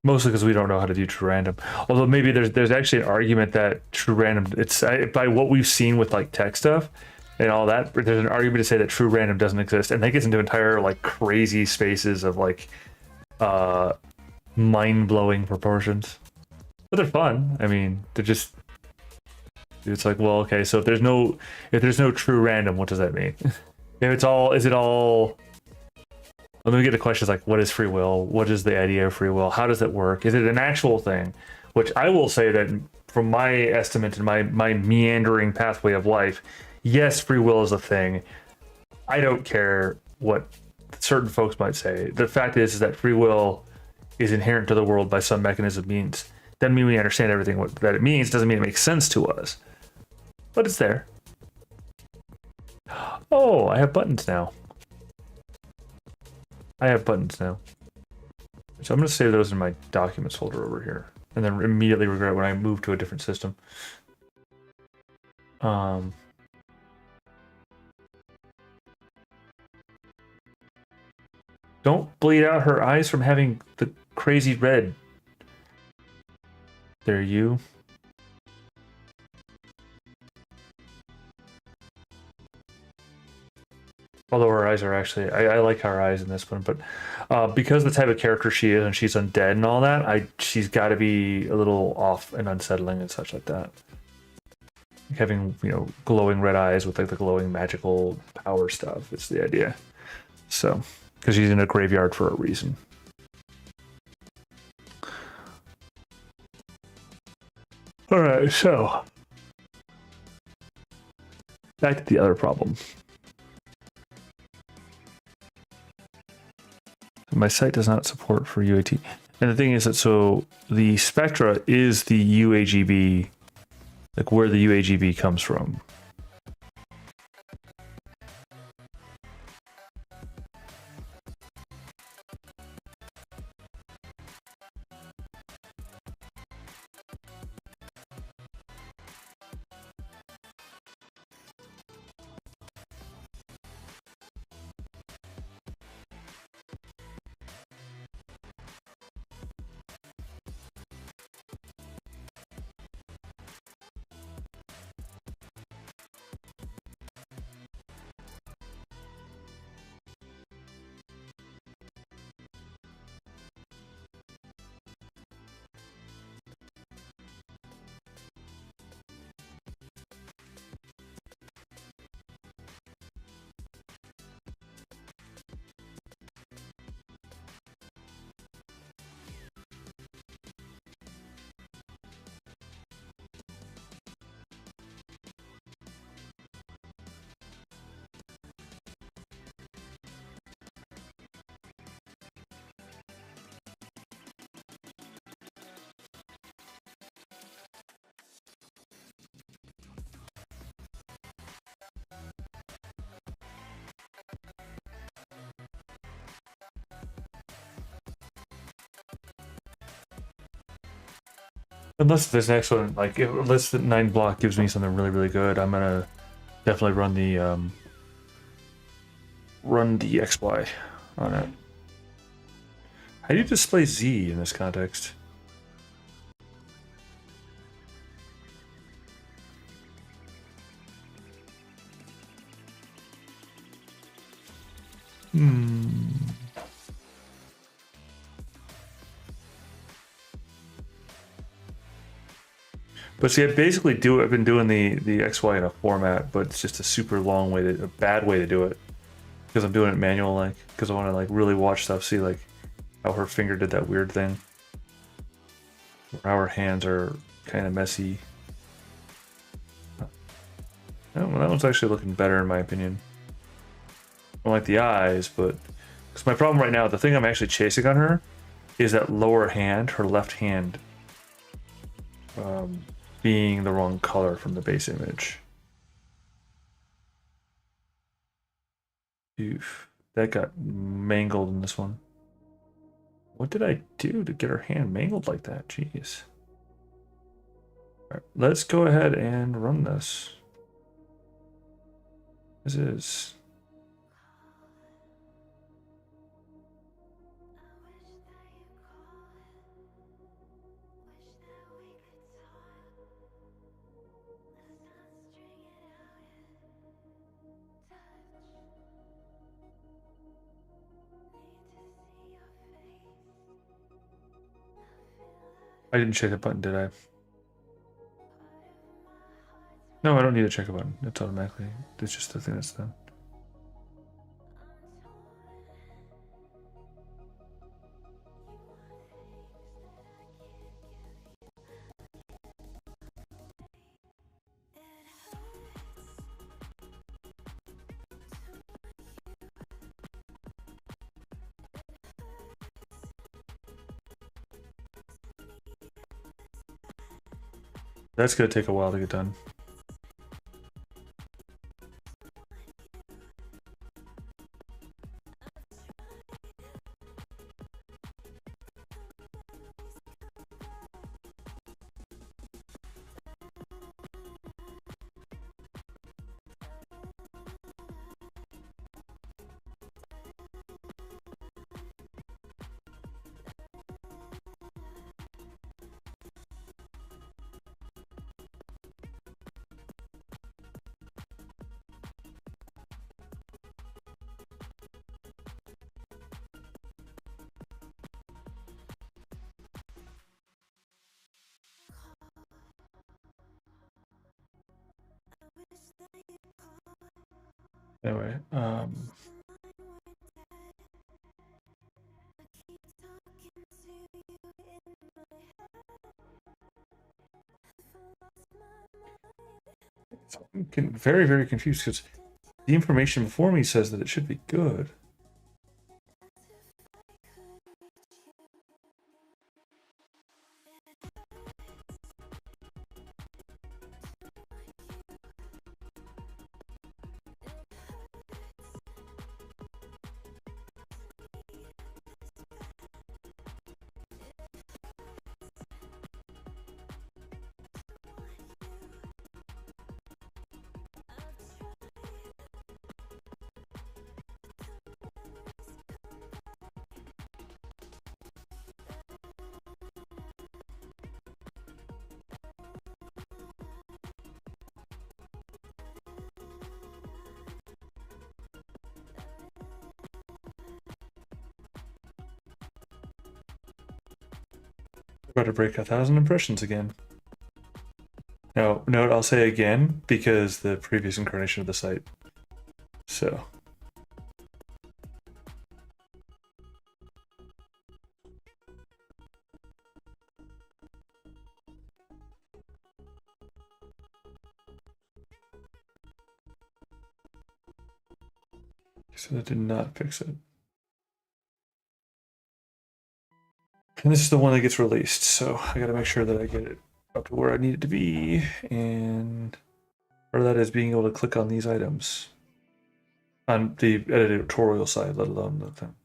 Mostly because we don't know how to do true random. Although maybe there's actually an argument that true random, it's by what we've seen with like tech stuff and all that, there's an argument to say that true random doesn't exist, and that gets into entire like crazy spaces of like mind-blowing proportions. But they're fun. I mean, they're just, it's like, well, okay, so if there's no true random, what does that mean? If it's all, is it all, let me get the questions like, what is free will? What is the idea of free will? How does it work? Is it an actual thing? Which I will say that from my estimate and my meandering pathway of life, yes, free will is a thing. I don't care what certain folks might say. The fact is that free will is inherent to the world by some mechanism means. Doesn't mean we understand everything that it means. Doesn't mean it makes sense to us. But it's there. Oh, I have buttons now. So I'm going to save those in my documents folder over here. And then immediately regret when I move to a different system. Don't bleed out her eyes from having the crazy red. There you. Although her eyes are actually, I like her eyes in this one, but because the type of character she is and she's undead and all that, she's got to be a little off and unsettling and such like that. Like having, you know, glowing red eyes with like the glowing magical power stuff. It's the idea. So, because she's in a graveyard for a reason. All right, so back to the other problem. My site does not support for UAT. And the thing is that, so the spectra is the UAGB, like where the UAGB comes from. Unless this next one, like, unless the 9 block gives me something really, really good, I'm gonna definitely run the XY on it. How do you display Z in this context? But see, I've been doing the XY in a format, but it's just a super long way a bad way to do it. Because I'm doing it manual, like, because I want to like really watch stuff, see like how her finger did that weird thing. Or how her hands are kind of messy. Oh, well, that one's actually looking better in my opinion. I don't like the eyes, but because my problem right now, the thing I'm actually chasing on her is that lower hand, her left hand, being the wrong color from the base image. Oof, that got mangled in this one. What did I do to get her hand mangled like that? Jeez. All right, let's go ahead and run this. This is... I didn't check a button, did I? No, I don't need to check a button. It's automatically. It's just the thing that's done. That's gonna take a while to get done. Anyway, I'm very, very confused because the information before me says that it should be good. About to break 1,000 impressions again. No, note I'll say again because the previous incarnation of the site. So. So that did not fix it. And this is the one that gets released, so I gotta make sure that I get it up to where I need it to be. And part of that is being able to click on these items on the editorial side, let alone the thing.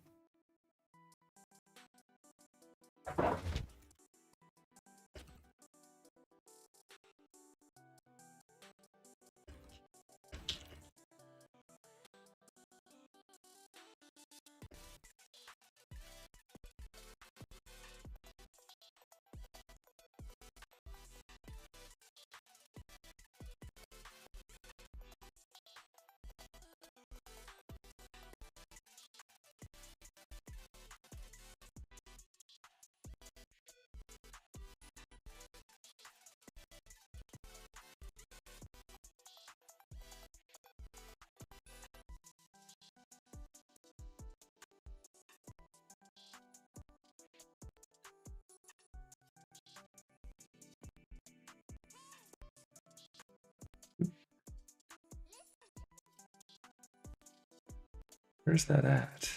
Where's that at?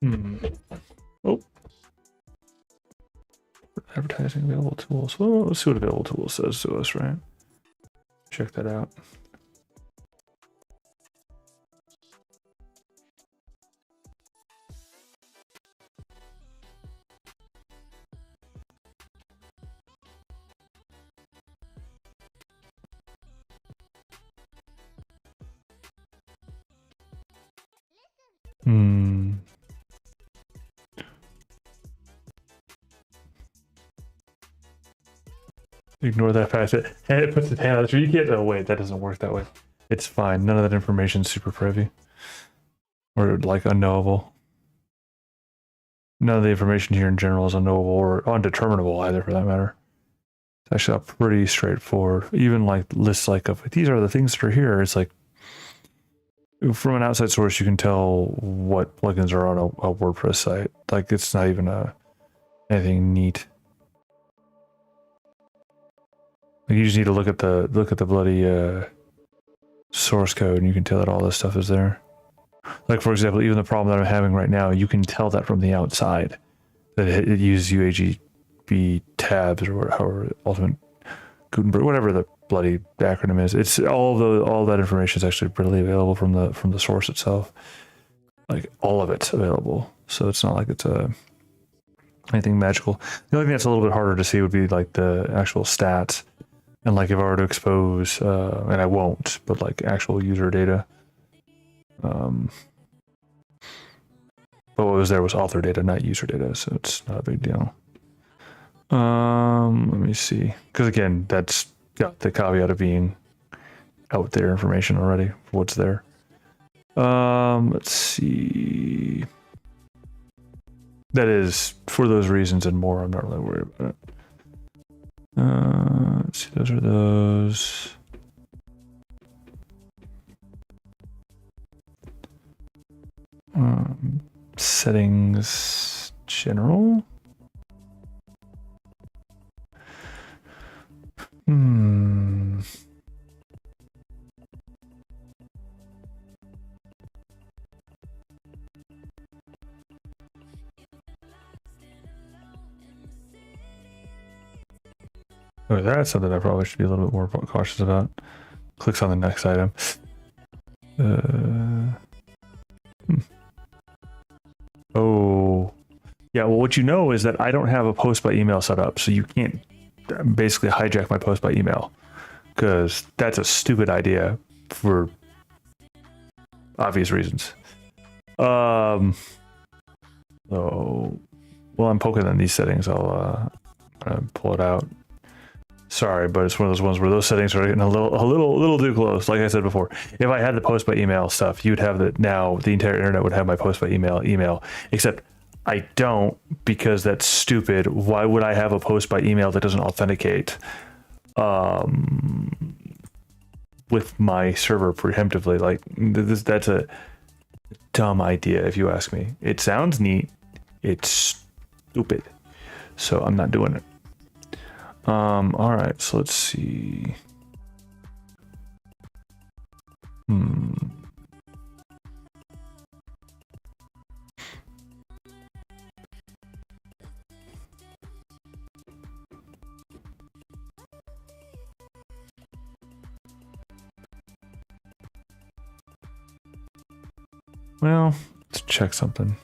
Oh. Advertising available tools. Well, let's see what available tools says to us, right? Check that out. Ignore that fact. And it puts the hand on the tree. You can't. Oh wait, that doesn't work that way. It's fine. None of that information is super privy or like unknowable. None of the information here in general is unknowable or undeterminable either, for that matter. It's actually pretty straightforward. Even like lists like of these are the things that are here. It's like from an outside source, you can tell what plugins are on a WordPress site. Like it's not even anything neat. Like you just need to look at the bloody source code, and you can tell that all this stuff is there. Like for example, even the problem that I'm having right now, you can tell that from the outside that it uses UAGB tabs or however Ultimate Gutenberg, whatever the bloody acronym is. It's all that information is actually readily available from the source itself. Like all of it's available, so it's not like it's anything magical. The only thing that's a little bit harder to see would be like the actual stats. And like if I were to expose, and I won't, but like actual user data. But what was there was author data, not user data, so it's not a big deal. Let me see, because again, that's got the caveat of being out there information already for what's there. Let's see. That is for those reasons and more. I'm not really worried about it. Let's see, those are those. Settings general. Oh, that's something I probably should be a little bit more cautious about. Clicks on the next item. Oh, yeah. Well, what you know is that I don't have a post by email set up, so you can't basically hijack my post by email, because that's a stupid idea for obvious reasons. Oh, well, I'm poking on these settings. I'll pull it out. Sorry, but it's one of those ones where those settings are getting a little too close. Like I said before, if I had the post by email stuff, you'd have that. Now the entire internet would have my post by email, except I don't, because that's stupid. Why would I have a post by email that doesn't authenticate with my server preemptively? Like that's a dumb idea, if you ask me. It sounds neat. It's stupid. So I'm not doing it. All right, so let's see. Well, let's check something.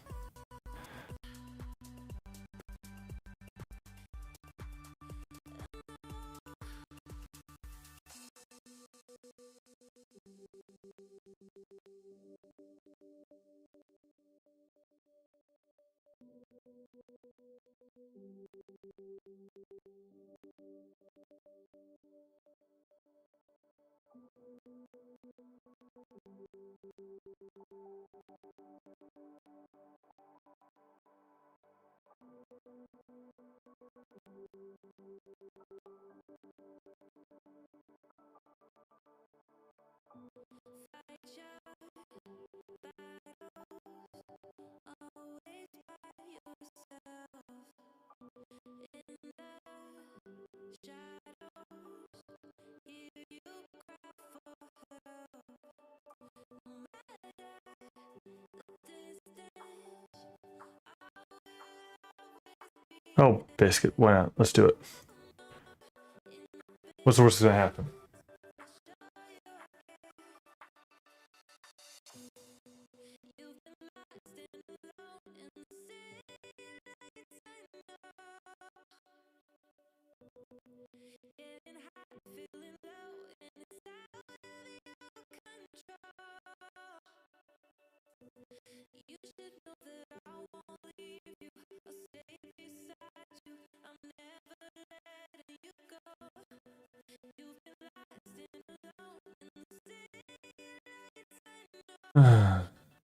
Oh, biscuit. Why not? Let's do it. What's the worst that's gonna happen?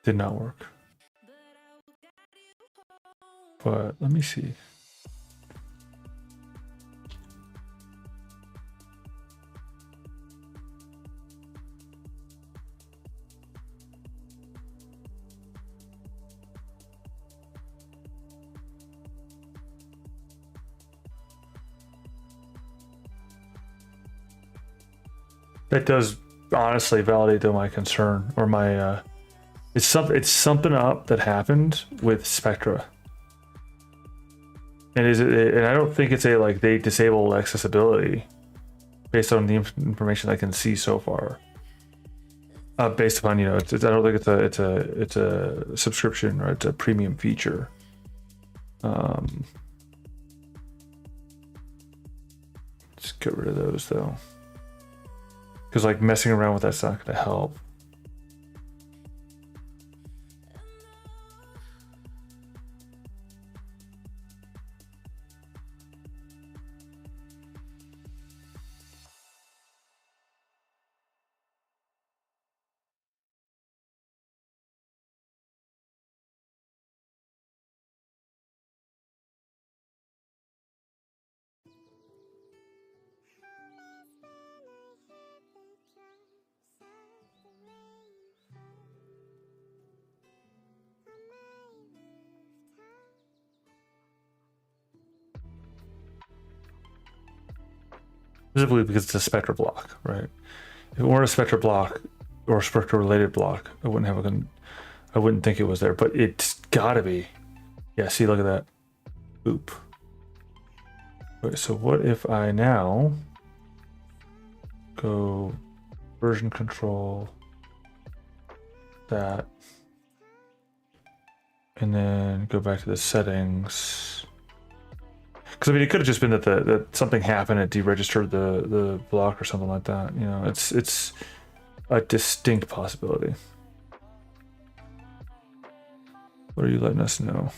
Did not work. But let me see. That does honestly validate though my concern or my it's something up that happened with Spectra. And and I don't think it's a like they disable accessibility based on the information I can see so far. Based upon, you know, I don't think it's a subscription or it's a premium feature. Just get rid of those though. Because like messing around with that's not going to help. Specifically because it's a Spectra block, right? If it weren't a Spectra block or a Spectra related block, I wouldn't think it was there, but it's gotta be. Yeah, see, look at that. Oop. Wait, so what if I now go version control that and then go back to the settings? Because I mean, it could have just been that something happened, it deregistered the block or something like that. You know, it's a distinct possibility. What are you letting us know?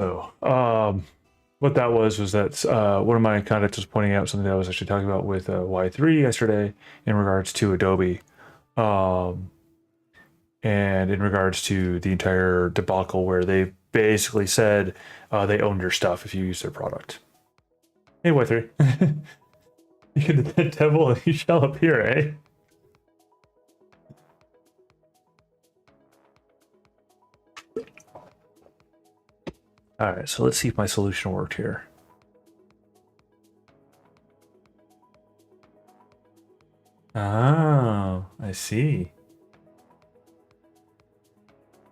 So, what that was that one of my contacts was pointing out something that I was actually talking about with Y3 yesterday in regards to Adobe, and in regards to the entire debacle where they basically said they owned your stuff if you use their product. Hey, Y3, the devil you shall appear, eh? All right, so let's see if my solution worked here. Oh, I see.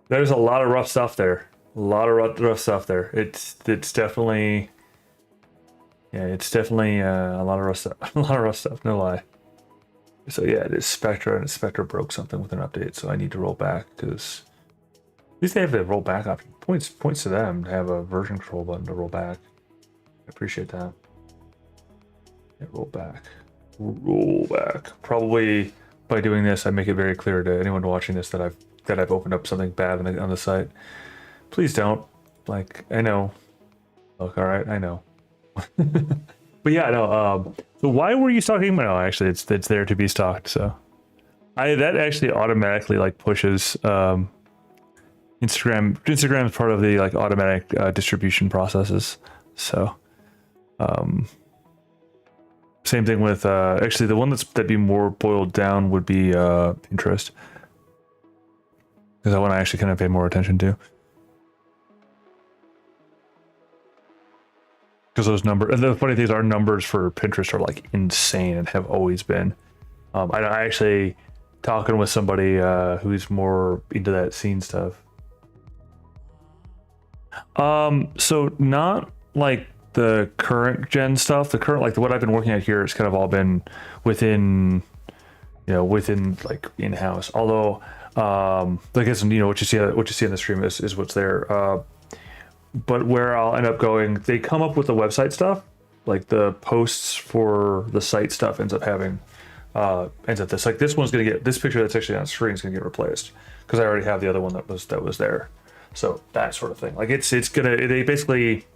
There's a lot of rough stuff there. A lot of rough stuff there. It's definitely, yeah, it's definitely a lot of rough stuff. A lot of rough stuff. No lie. So yeah, it is Spectre, and Spectre broke something with an update, so I need to roll back because at least they have the roll back option. Points to them to have a version control button to roll back. I appreciate that. Yeah, roll back. Roll back. Probably by doing this, I make it very clear to anyone watching this that I've opened up something bad on the site. Please don't. Like, I know. Look, all right, I know. But yeah, no. So why were you stalking? No, actually, it's there to be stalked. So, that actually automatically like pushes Instagram. Instagram's part of the like automatic distribution processes. So, same thing with actually the one that'd be more boiled down would be Pinterest, because that one I actually kind of pay more attention to. Because those numbers, and the funny thing is, our numbers for Pinterest are like insane and have always been. I actually talking with somebody who's more into that scene stuff. So not like the current gen stuff. The current, like what I've been working at here, has kind of all been within, within like in-house. Although, I guess what you see on the stream is what's there. But where I'll end up going, they come up with the website stuff, like the posts for the site stuff ends up this, like this one's gonna get, this picture that's actually on screen is gonna get replaced because I already have the other one that was there. So that sort of thing, like they basically,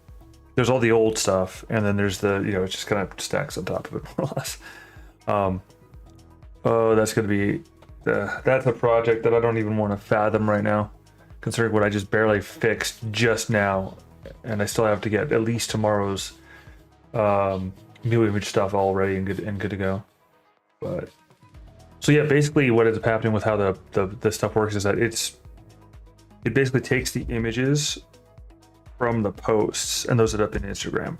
there's all the old stuff and then there's the, it just kind of stacks on top of it more or less. Oh, that's gonna be that's a project that I don't even want to fathom right now, considering what I just barely fixed just now, and I still have to get at least tomorrow's new image stuff all ready and good to go. But so yeah, basically what ends up happening with how the stuff works is that it basically takes the images from the posts and those end up in Instagram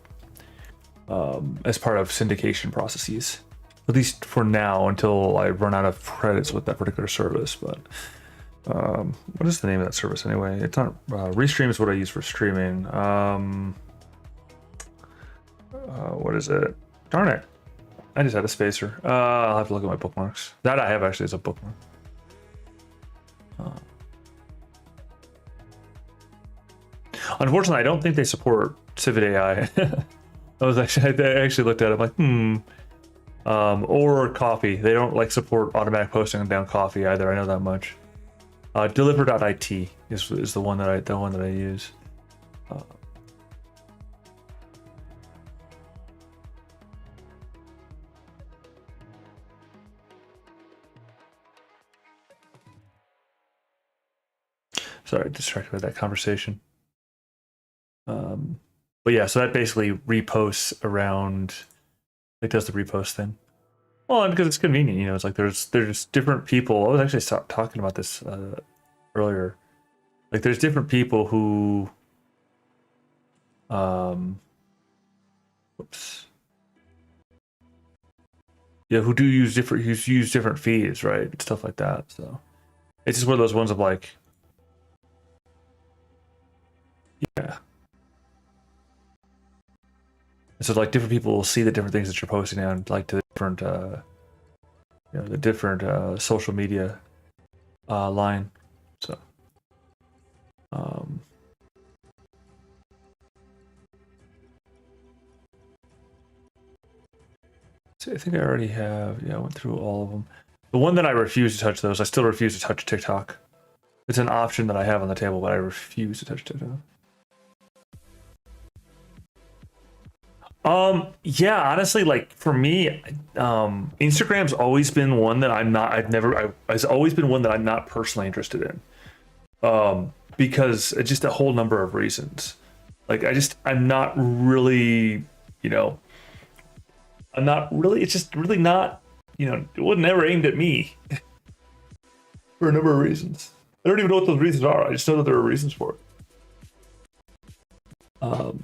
as part of syndication processes, at least for now, until I run out of credits with that particular service. But what is the name of that service anyway? It's not Restream is what I use for streaming. What is it? Darn it, I just had a spacer. I'll have to look at my bookmarks. That I have actually as a bookmark. Unfortunately, I don't think they support Civet AI. I actually looked at it, I'm like, or Coffee. They don't like support automatic posting down Coffee either. I know that much. Deliver.it is the one that I use. Sorry, distracted by that conversation. But yeah, so that basically reposts around, like does the repost thing. Well, and because it's convenient, it's like there's different people. I was actually talking about this earlier. Like there's different people who, whoops, yeah, who use different feeds, right? Stuff like that. So it's just one of those ones of like, yeah. So like different people will see the different things that you're posting on, like to the different social media line. So I think I already have. Yeah, I went through all of them. The one that I refuse to touch, those I still refuse to touch TikTok. It's an option that I have on the table, but I refuse to touch TikTok. Yeah, honestly, like for me, Instagram's always been one that it's always been one that I'm not personally interested in. Because it's just a whole number of reasons. Like I'm not really, it's just really not, it wasn't ever aimed at me for a number of reasons. I don't even know what those reasons are. I just know that there are reasons for it.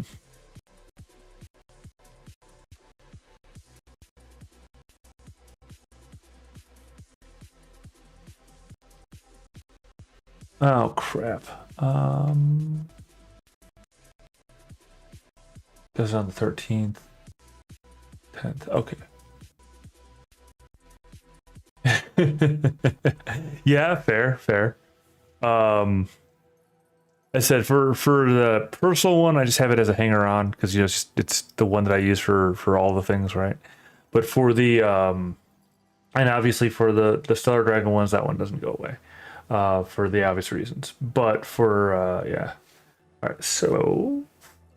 Oh crap. Does it on the 13th, 10th. Okay. Yeah, fair. Um, I said for the personal one, I just have it as a hanger on because it's the one that I use for all the things, right? But for the and obviously for the Stellar Dragon ones, that one doesn't go away, for the obvious reasons. But for yeah, all right. So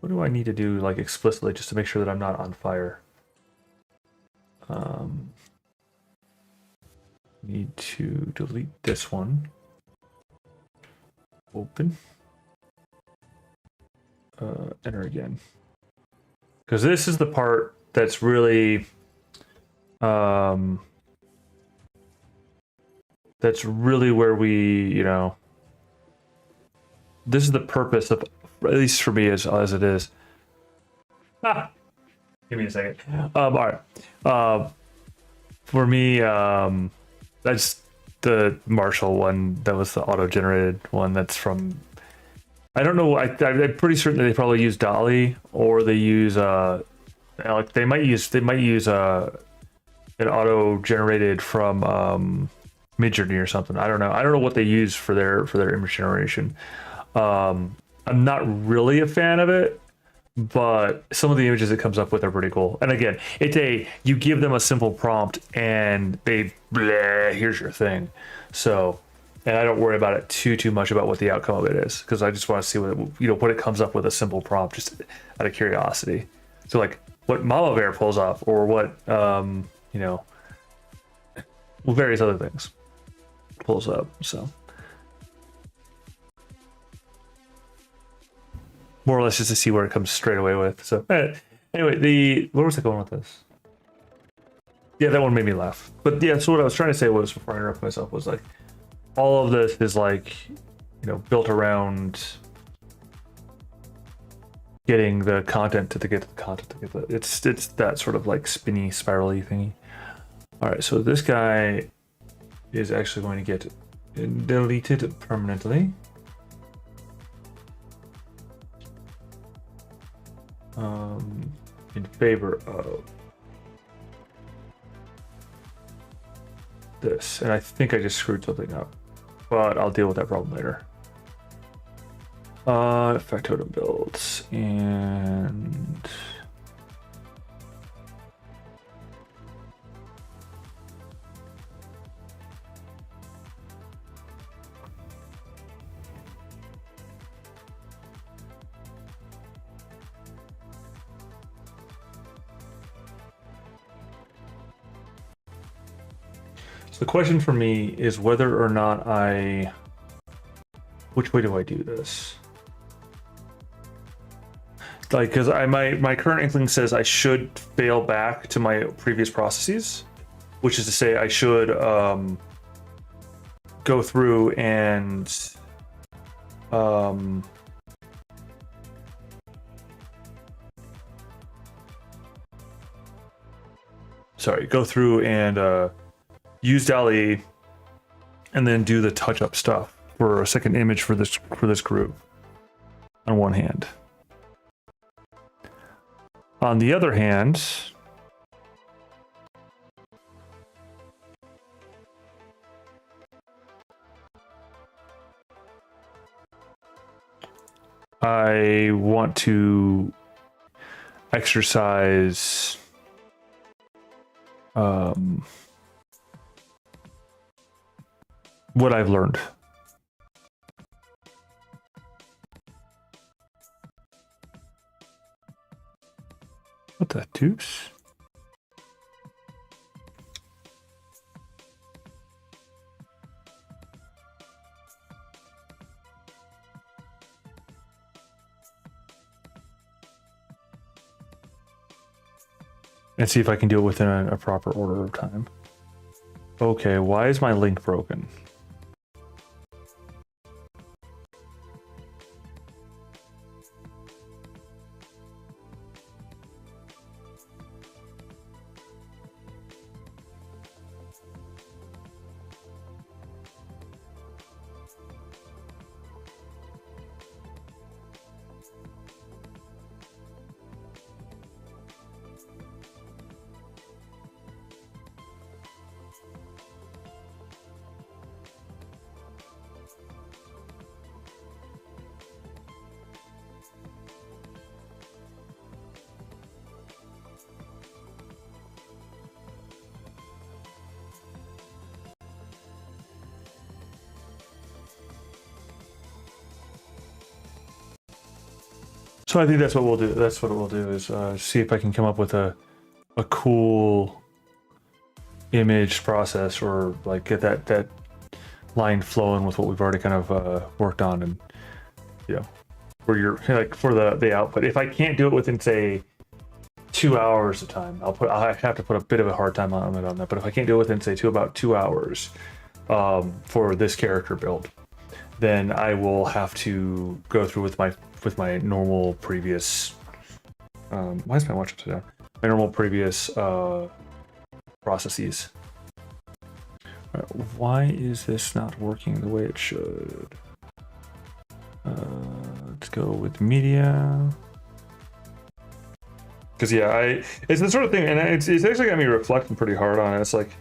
what do I need to do like explicitly just to make sure that I'm not on fire? Need to delete this one. Open. Enter again. Because this is the part that's really that's really where we, this is the purpose of, at least for me as it is. Ah, give me a second. All right. For me, that's the Marshall one. That was the auto-generated one. That's from. I don't know. I'm pretty certain that they probably use Dolly or they use like they might use an auto-generated from Midjourney or something. I don't know. I don't know what they use for their image generation. I'm not really a fan of it, but some of the images it comes up with are pretty cool. And again, you give them a simple prompt and they here's your thing. So, and I don't worry about it too much about what the outcome of it is because I just want to see what it comes up with a simple prompt just out of curiosity. So like what Mama Bear pulls off or what various other things pulls up. So more or less just to see where it comes straight away with. So anyway, where was I going with this? Yeah, that one made me laugh. But yeah, so what I was trying to say was, before I interrupt myself, was like all of this is like, built around getting the content to get the content to get the, it's that sort of like spinny, spirally thingy. All right, so this guy is actually going to get deleted permanently. In favor of this, and I think I just screwed something up, but I'll deal with that problem later. Factotum builds and the question for me is whether or not which way do I do this? Like, because my current inkling says I should fail back to my previous processes, which is to say I should go through and go through and use DALL-E and then do the touch-up stuff for a second image for this group on one hand. On the other hand, I want to exercise what I've learned. What the deuce? And see if I can do it within a proper order of time. Okay, why is my link broken? So I think that's what we'll do. That's what we'll do is see if I can come up with a cool image process, or like get that line flowing with what we've already kind of worked on, and you know, for your like for the output. If I can't do it within say 2 hours of time, I have to put a bit of a hard time on it on that. But if I can't do it within say about 2 hours for this character build, then I will have to go through with my normal previous. Why is my watch upside down? My normal previous processes. Why is this not working the way it should? Let's go with media. Because yeah, it's the sort of thing, and it's actually got me reflecting pretty hard on it. It's like,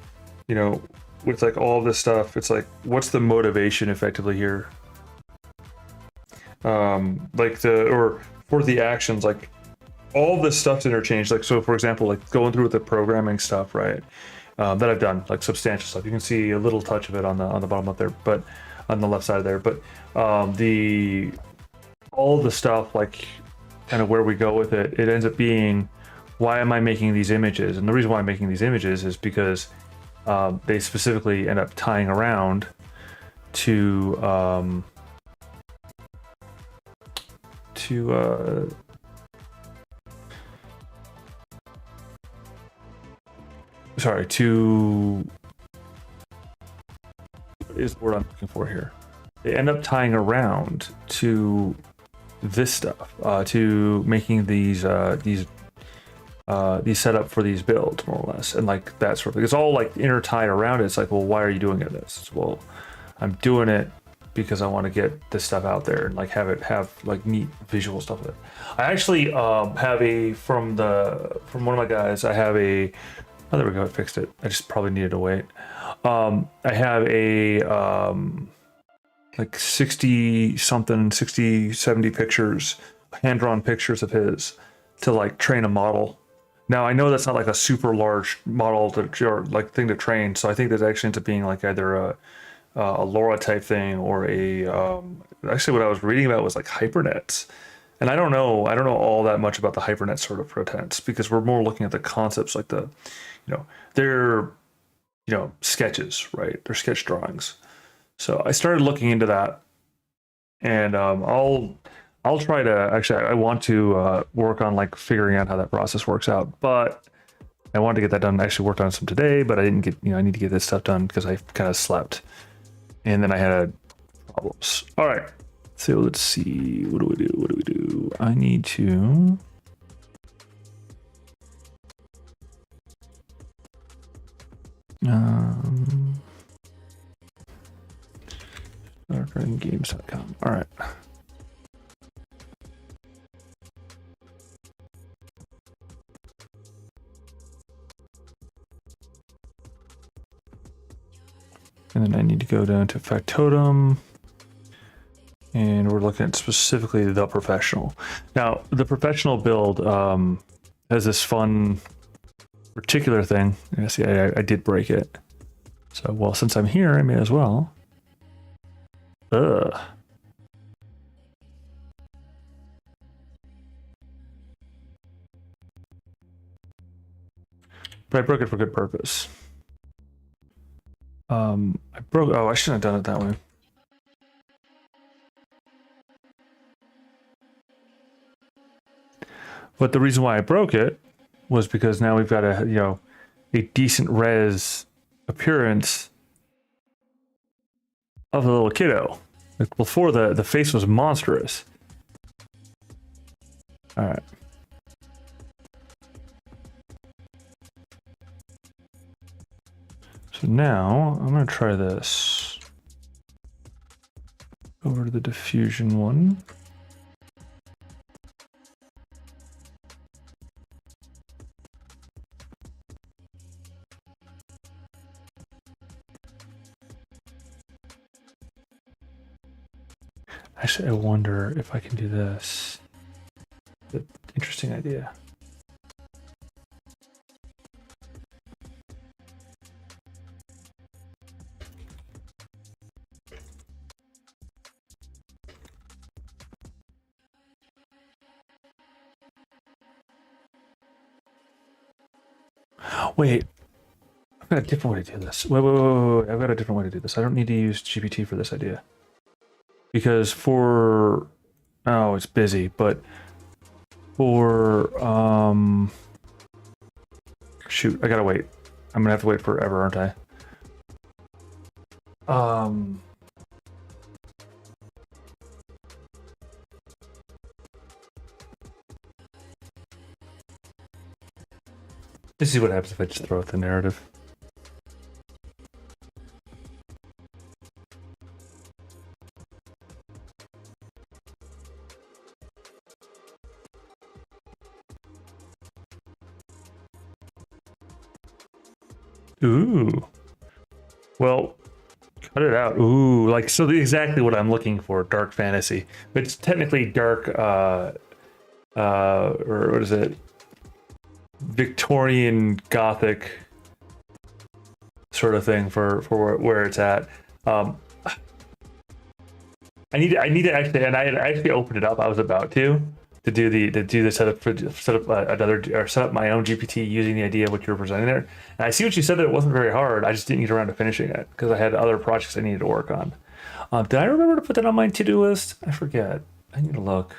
you know, with like all this stuff, it's like, what's the motivation effectively here? Like for the actions, like all this stuff's interchanged. Like, so for example, like going through with the programming stuff, right? That I've done, like substantial stuff. You can see a little touch of it on the bottom up there, but on the left side there. But all the stuff, like kind of where we go with it, it ends up being, why am I making these images? And the reason why I'm making these images is because they specifically end up tying around to what is the word I'm looking for here? They end up tying around to this stuff, to making these set up for these builds, more or less, and like that sort of thing. It's all like intertied around it. It's like, well, why are you doing it this? Well, I'm doing it because I want to get this stuff out there and like have like neat visual stuff with it. I actually have from one of my guys, I have a, oh, there we go, I fixed it. I just probably needed to wait. I have a like 60 something, 60, 70 pictures, hand-drawn pictures of his to like train a model. Now I know that's not like a super large model or like thing to train, so I think that actually ends up being like either a LoRa type thing or a actually what I was reading about was like hypernets. And I don't know all that much about the hypernet sort of pretense, because we're more looking at the concepts, like the, you know, they're, you know, sketches, right? They're sketch drawings. So I started looking into that, and I'll try to, actually I want to work on like figuring out how that process works out, but I wanted to get that done. I actually worked on some today, but I didn't get, you know, I need to get this stuff done because I kind of slept and then I had problems. All right, so let's see, what do we do? I need to games.com. All right. And then I need to go down to Factotum, and we're looking at specifically the professional. Now, the professional build has this fun particular thing. Yeah, see, I did break it. So, well, since I'm here, I may as well. But I broke it for good purpose. I shouldn't have done it that way. But the reason why I broke it was because now we've got a, you know, a decent res appearance of the little kiddo. Like before, the face was monstrous. All right. So now I'm going to try this. Over to the diffusion one. Actually, I wonder if I can do this. Interesting idea. Wait, I've got a different way to do this. Wait. I've got a different way to do this. I don't need to use GPT for this idea. Because for... Oh, it's busy, but for... Shoot, I gotta wait. I'm gonna have to wait forever, aren't I? Let's see what happens if I just throw out the narrative. Ooh. Well, cut it out. Ooh, like, so exactly what I'm looking for, dark fantasy. But it's technically dark, or what is it? Victorian Gothic sort of thing for where it's at. I need to actually, and I actually opened it up. I was about to do the set up my own GPT using the idea of what you were presenting there. And I see what you said, that it wasn't very hard. I just didn't get around to finishing it because I had other projects I needed to work on. Did I remember to put that on my to-do list? I forget. I need to look.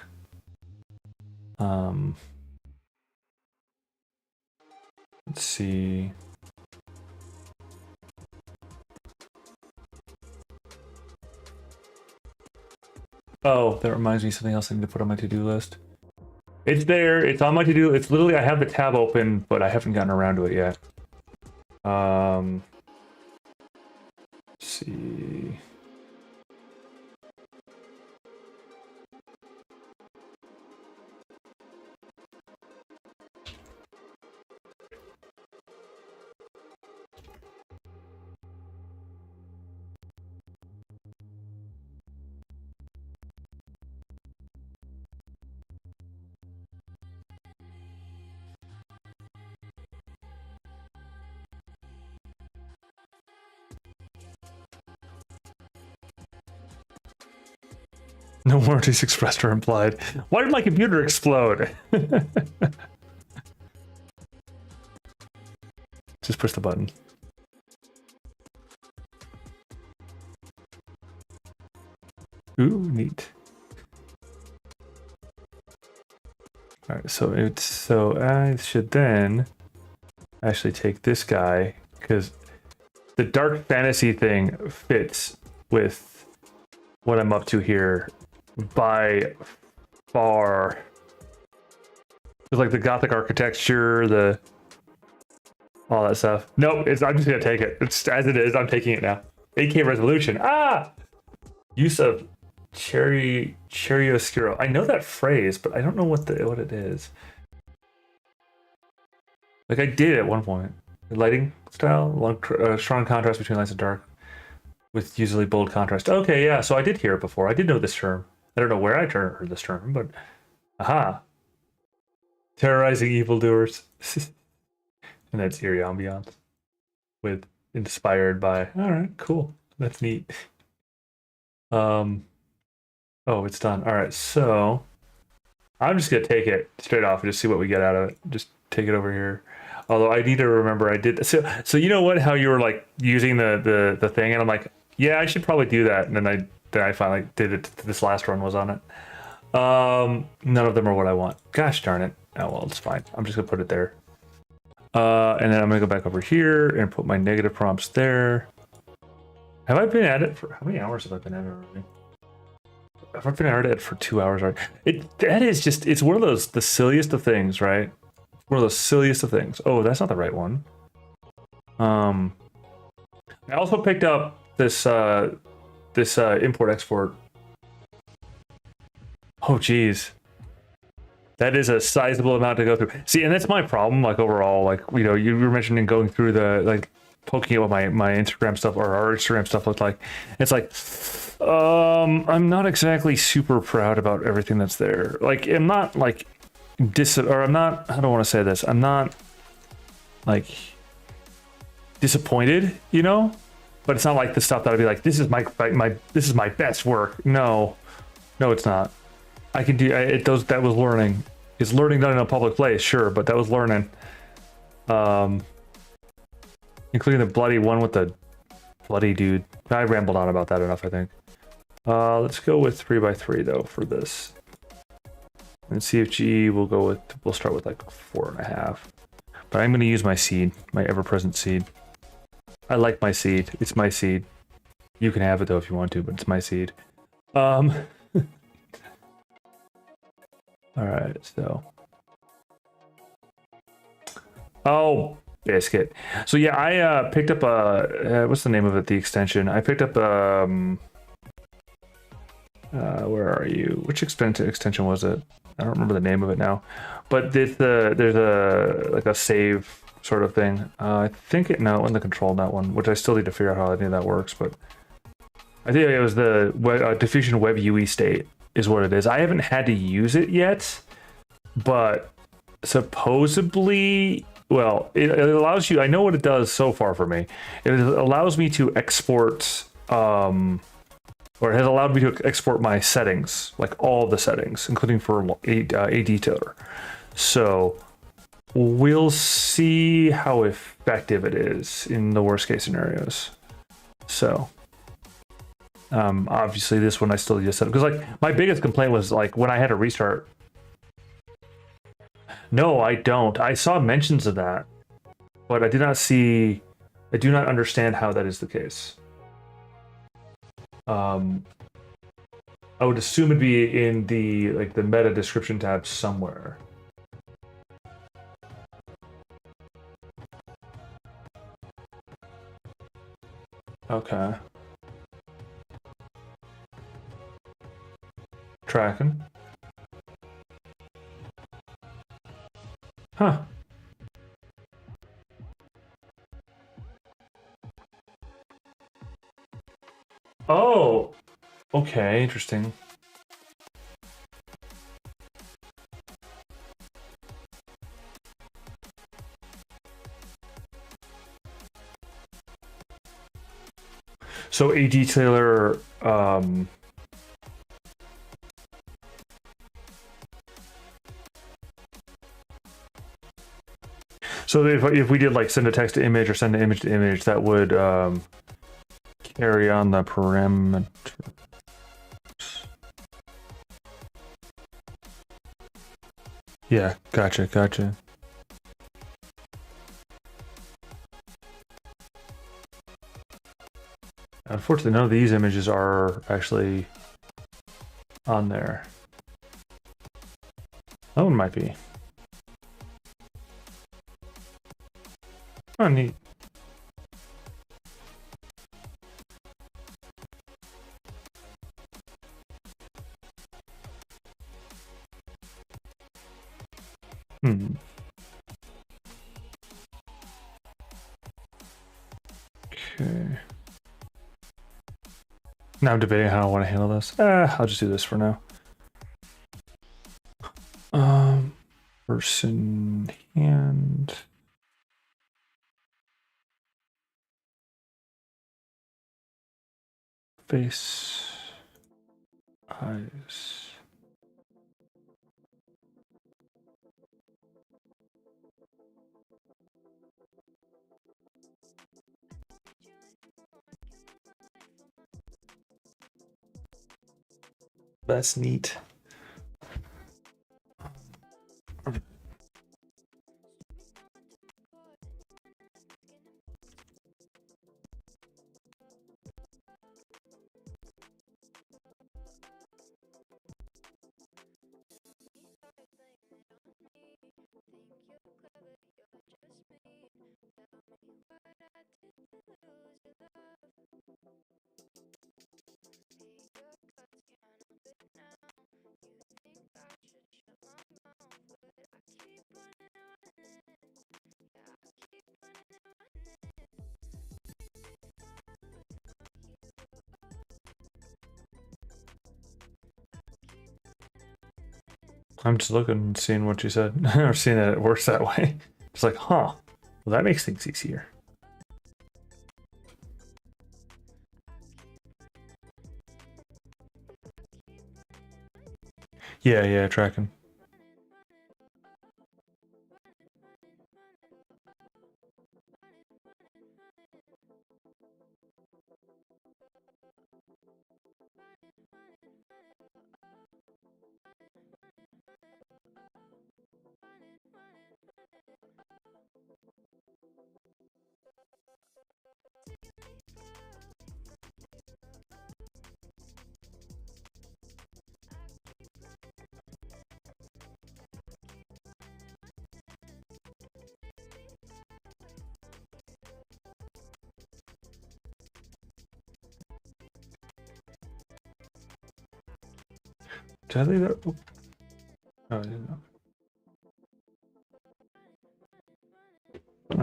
Let's see. Oh, that reminds me of something else I need to put on my to-do list. It's there. It's on my to-do. It's literally, I have the tab open, but I haven't gotten around to it yet. Let's see. No warranties expressed or implied. Why did my computer explode? Just push the button. Ooh, neat. All right, so I should then actually take this guy because the dark fantasy thing fits with what I'm up to here by far. It's like the Gothic architecture, all that stuff. Nope, I'm just gonna take it. It's as it is. I'm taking it now. 8K resolution. Use of chiaroscuro. I know that phrase, but I don't know what it is. Like I did at one point. The lighting style, strong contrast between lights and dark, with usually bold contrast. Okay, yeah. So I did hear it before. I did know this term. I don't know where I heard this term, but aha. Terrorizing evildoers. And that's eerie ambiance with inspired by. All right, cool. That's neat. Oh, it's done. All right, so I'm just gonna take it straight off and just see what we get out of it. Just take it over here. Although I need to remember I did so you know what, how you were like using the thing, and I'm like, yeah, I should probably do that. And then I finally did it. This last one was on it. None of them are what I want. Gosh darn it. Oh well, it's fine. I'm just gonna put it there. And then I'm gonna go back over here and put my negative prompts there. Have I been at it for how many hours have I been at it already? Have I been at it for 2 hours already? It's one of those, the silliest of things, right? One of those silliest of things. Oh, that's not the right one. I also picked up this import export. Oh geez. That is a sizable amount to go through. See, and that's my problem, like overall, like, you know, you were mentioning going through the, like, poking at what my Instagram stuff or our Instagram stuff looked like. It's like, I'm not exactly super proud about everything that's there. Like, I'm not like I don't want to say this. I'm not like disappointed, you know, but it's not like the stuff that I'd be like, this is my best work. No, it's not. I can do it. That was learning. Is learning done in a public place? Sure, but that was learning. including the bloody one with the bloody dude. I rambled on about that enough, I think. Let's go with 3x3 though for this. And CFG we'll start with like 4.5. But I'm gonna use my seed, my ever-present seed. I like my seed. It's my seed. You can have it though if you want to, but it's my seed. All right, so. Oh, biscuit. So yeah, I picked up a what's the name of it? The extension. I picked up where are you? Which extension was it? I don't remember the name of it now. But there's a like a save sort of thing. I think it in the control net one, which I still need to figure out how any of that works. But I think it was the Diffusion Web UE state is what it is. I haven't had to use it yet, but supposedly, well, it allows you. I know what it does so far for me. It allows me to export. Or it has allowed me to export my settings, like all the settings, including for a detailer. So we'll see how effective it is in the worst case scenarios. So obviously this one I still need to set up because like my biggest complaint was like when I had to restart. No, I don't. I saw mentions of that, but I do not understand how that is the case. I would assume it'd be in the meta description tab somewhere. Okay. Tracking. Huh. Oh, okay, interesting. So a detailer, so if we did like send a text to image or send an image to image, that would carry on the parameter. Yeah, gotcha. Unfortunately, none of these images are actually on there. That one might be. Oh, neat. Okay. Now I'm debating how I want to handle this. I'll just do this for now. Person hand. Face. Eyes. That's neat. I'm just looking and seeing what you said, or seeing that it works that way. It's like, huh, well, that makes things easier. Yeah, tracking. Did I leave that? Oh, I didn't know.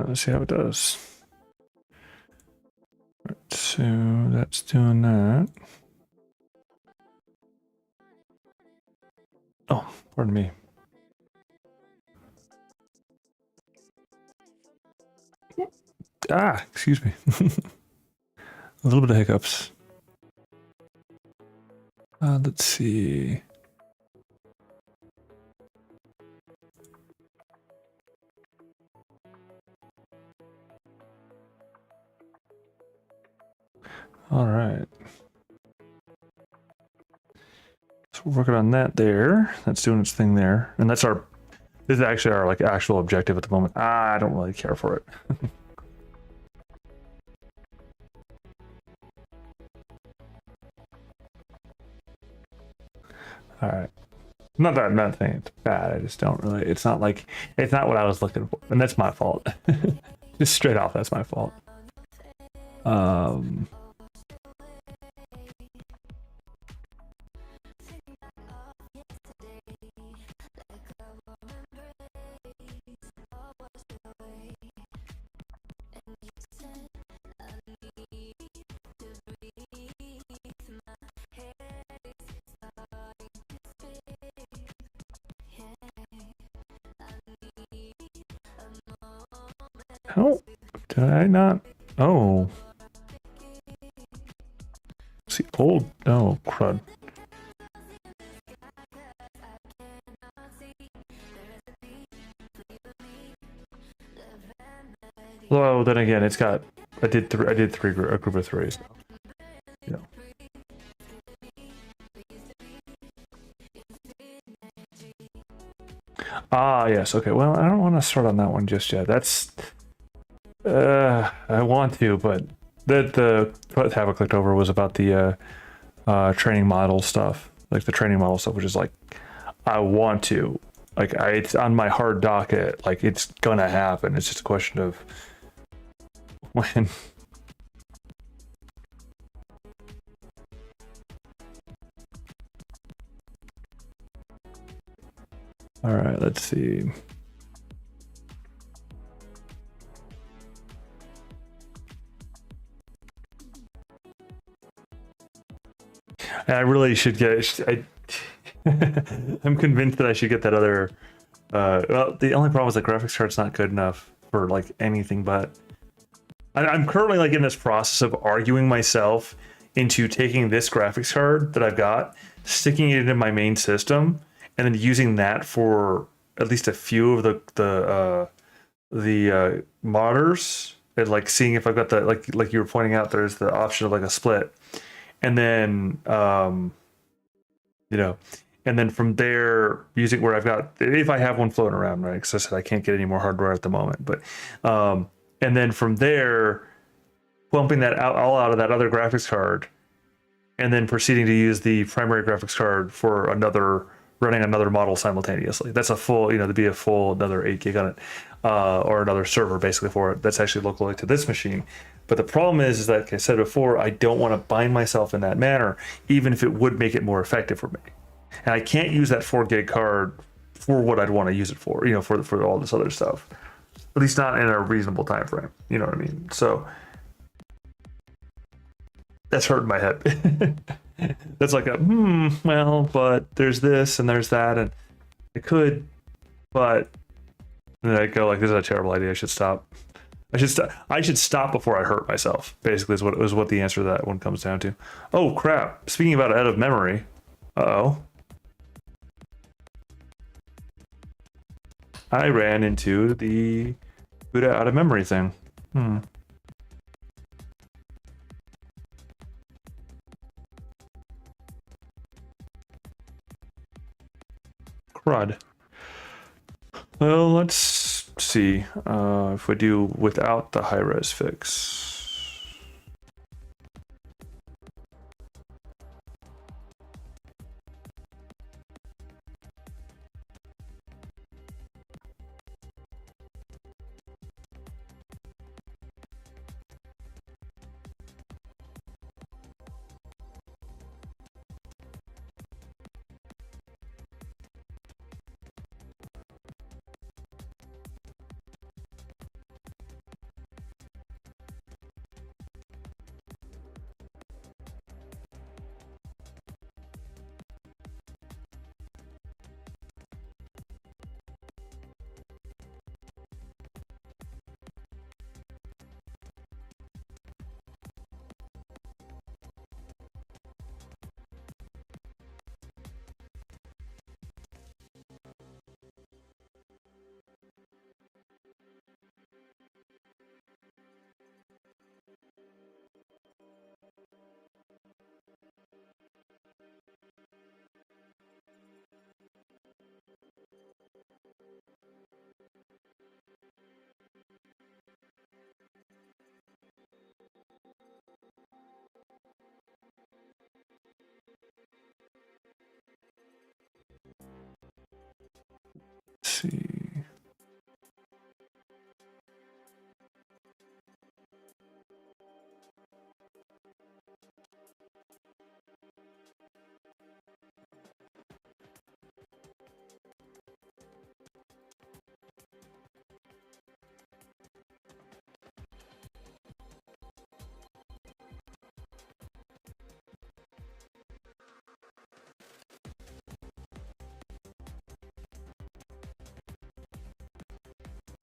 Let's see how it does. Right, so that's doing that. Oh, pardon me. Ah, excuse me. A little bit of hiccups. Let's see. All right. So we're working on that there. That's doing its thing there. And that's our, this is actually our like actual objective at the moment. I don't really care for it. All right. Not that I'm not saying it's bad. I just don't really, it's not like, it's not what I was looking for. And that's my fault. Just straight off, that's my fault. Oh, did I not? Oh. See, old, no, crud. Well, then again, it's got, I did three, a group of three, so, you know. Ah, yes, okay, well, I don't want to start on that one just yet. That's, I want to, but the tab I clicked over was about the training model stuff, like the training model stuff, which is like, I want to, like, it's on my hard docket, like, it's gonna happen. It's just a question of when. All right, let's see. I really should get. I'm convinced that I should get that other. Well, the only problem is the graphics card's not good enough for like anything but. I'm currently like in this process of arguing myself into taking this graphics card that I've got, sticking it into my main system, and then using that for at least a few of the modders, and like seeing if I've got the like you were pointing out, there's the option of like a split, and then you know, and then from there using where I've got, if I have one floating around, right? Because I said I can't get any more hardware at the moment, but and then from there pumping that out all out of that other graphics card, and then proceeding to use the primary graphics card for another, running another model simultaneously. That's a full, you know, to be a full another 8 gig on it, or another server basically for it. That's actually locally to this machine. But the problem is that, like I said before, I don't want to bind myself in that manner, even if it would make it more effective for me. And I can't use that 4 gig card for what I'd want to use it for, you know, for all this other stuff. At least not in a reasonable time frame. You know what I mean? So that's hurting my head. That's like a well, but there's this and there's that, and I could, but then I go like, this is a terrible idea. I should stop. I should stop before I hurt myself. Basically, is what the answer to that one comes down to. Oh crap! Speaking about out of memory, uh-oh, I ran into the Buddha out of memory thing. Crud. Well, let's see if we do without the high-res fix. see.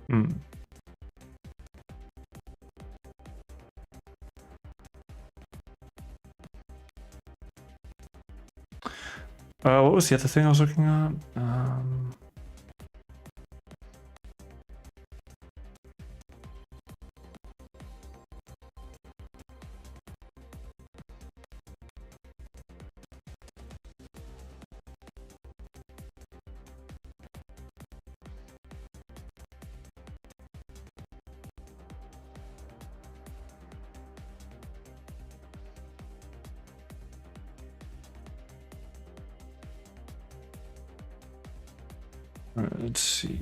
Hmm. What was the other thing I was looking at? All right, let's see.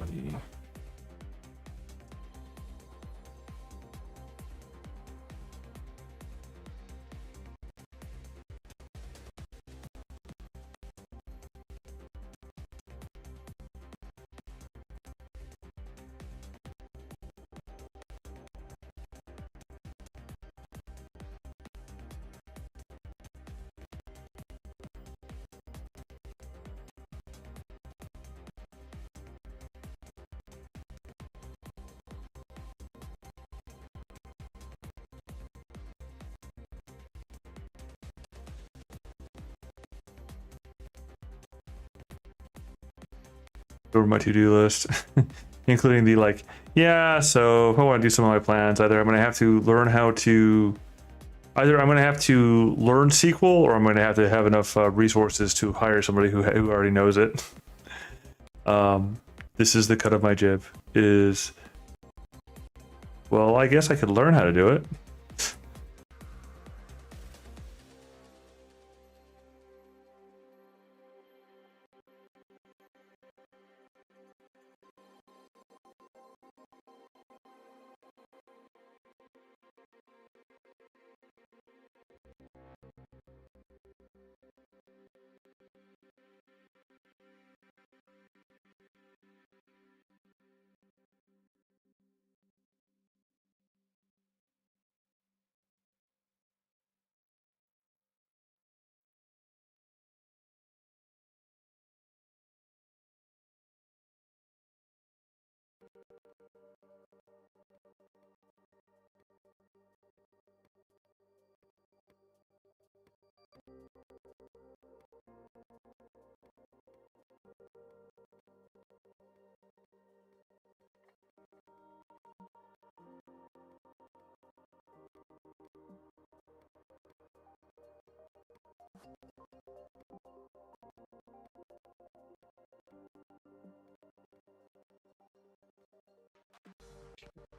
Over my to-do list, including the like, yeah, so if I want to do some of my plans, either I'm going to have to learn SQL, or I'm going to have enough resources to hire somebody who already knows it. This is the cut of my jib is, well, I guess I could learn how to do it.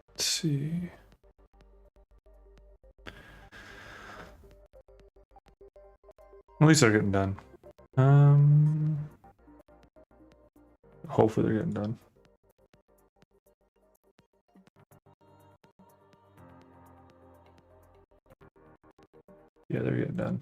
Let's see. At least they're getting done. Hopefully they're getting done. Yeah, they're getting done.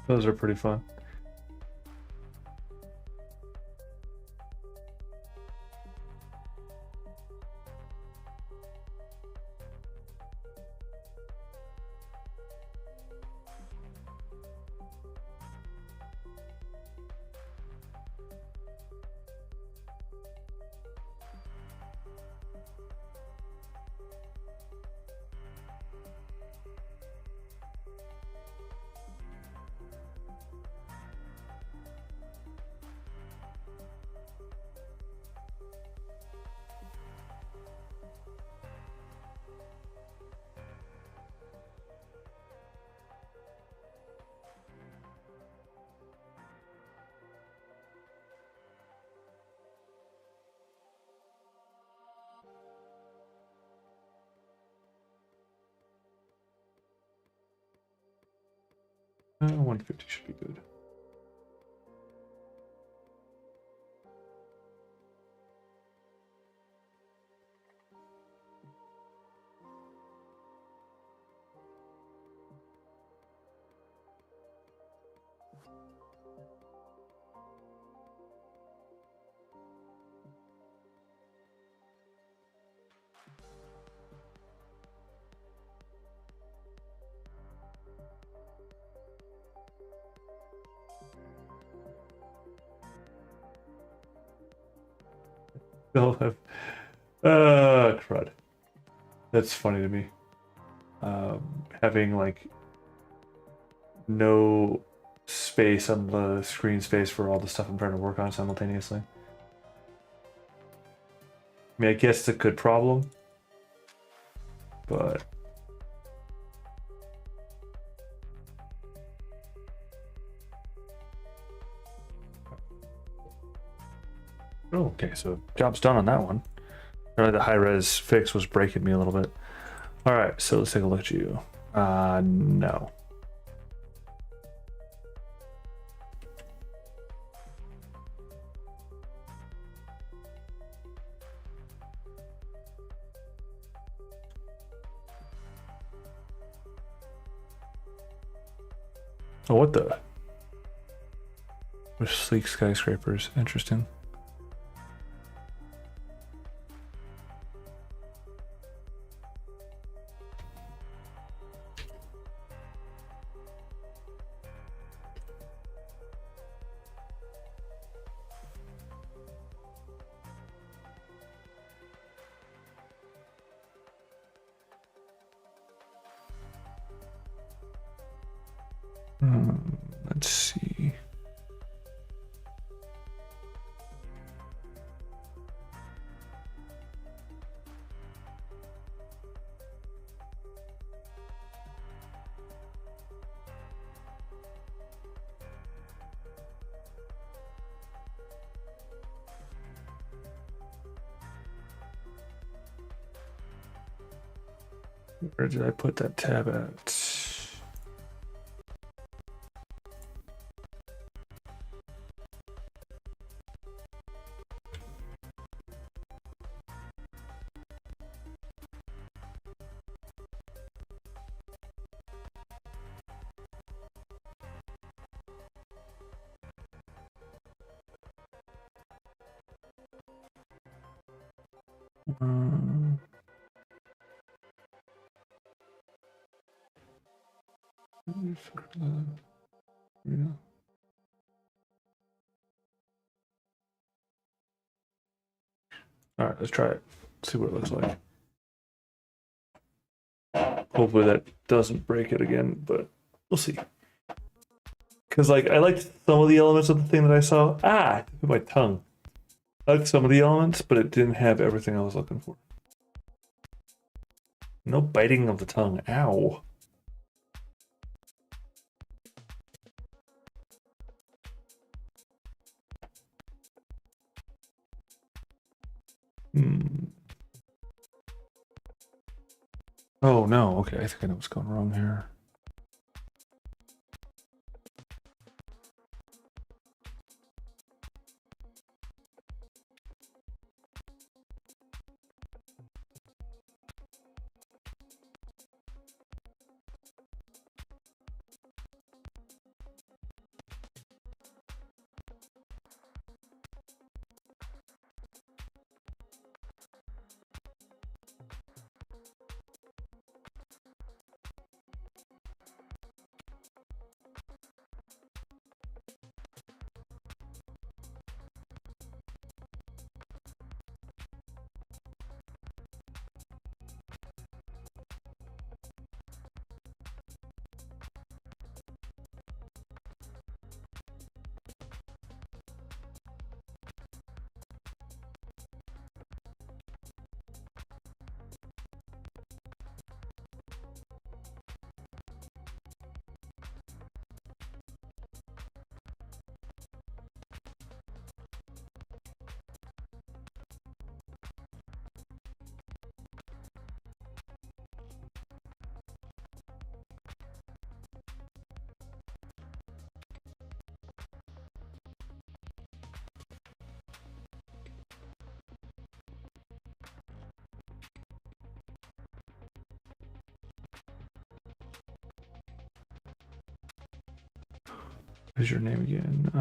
Those are pretty fun. 150 should be good. They'll have crud. That's funny to me. Having like no space on the screen space for all the stuff I'm trying to work on simultaneously. I mean, I guess it's a good problem, but oh, okay, so job's done on that one. The high res fix was breaking me a little bit. All right, so let's take a look at you. No. Oh, what the? With sleek skyscrapers, interesting. Let's see. Where did I put that tab at? Yeah. All right, let's try it. See what it looks like. Hopefully that doesn't break it again, but we'll see. Because like I liked some of the elements of the thing that I saw. I hit my tongue. I liked some of the elements, but it didn't have everything I was looking for. No biting of the tongue. Ow. Oh no, okay, I think I know what's going wrong here. What's your name again?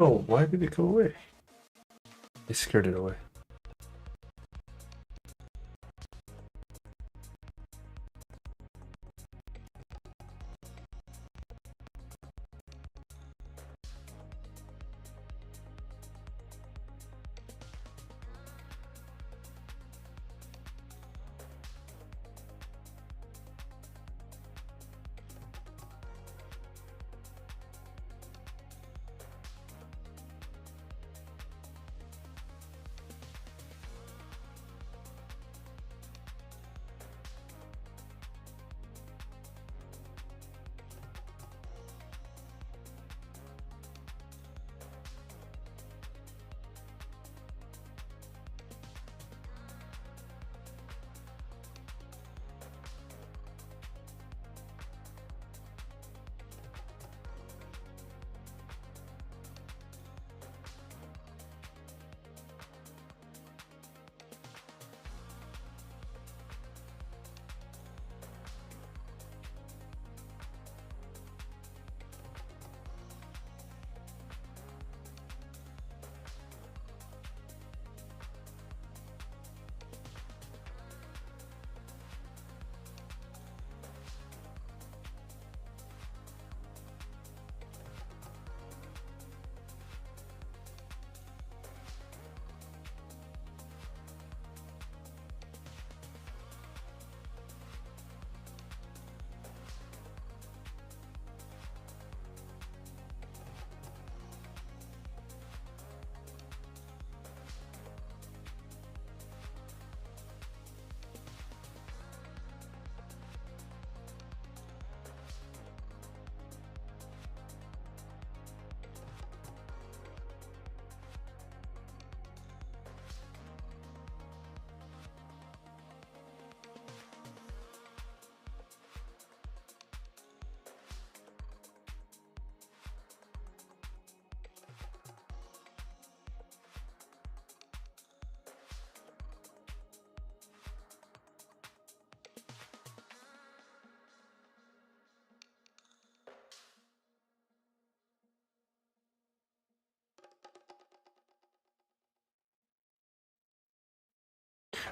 Oh, why did it go away? I scared it away.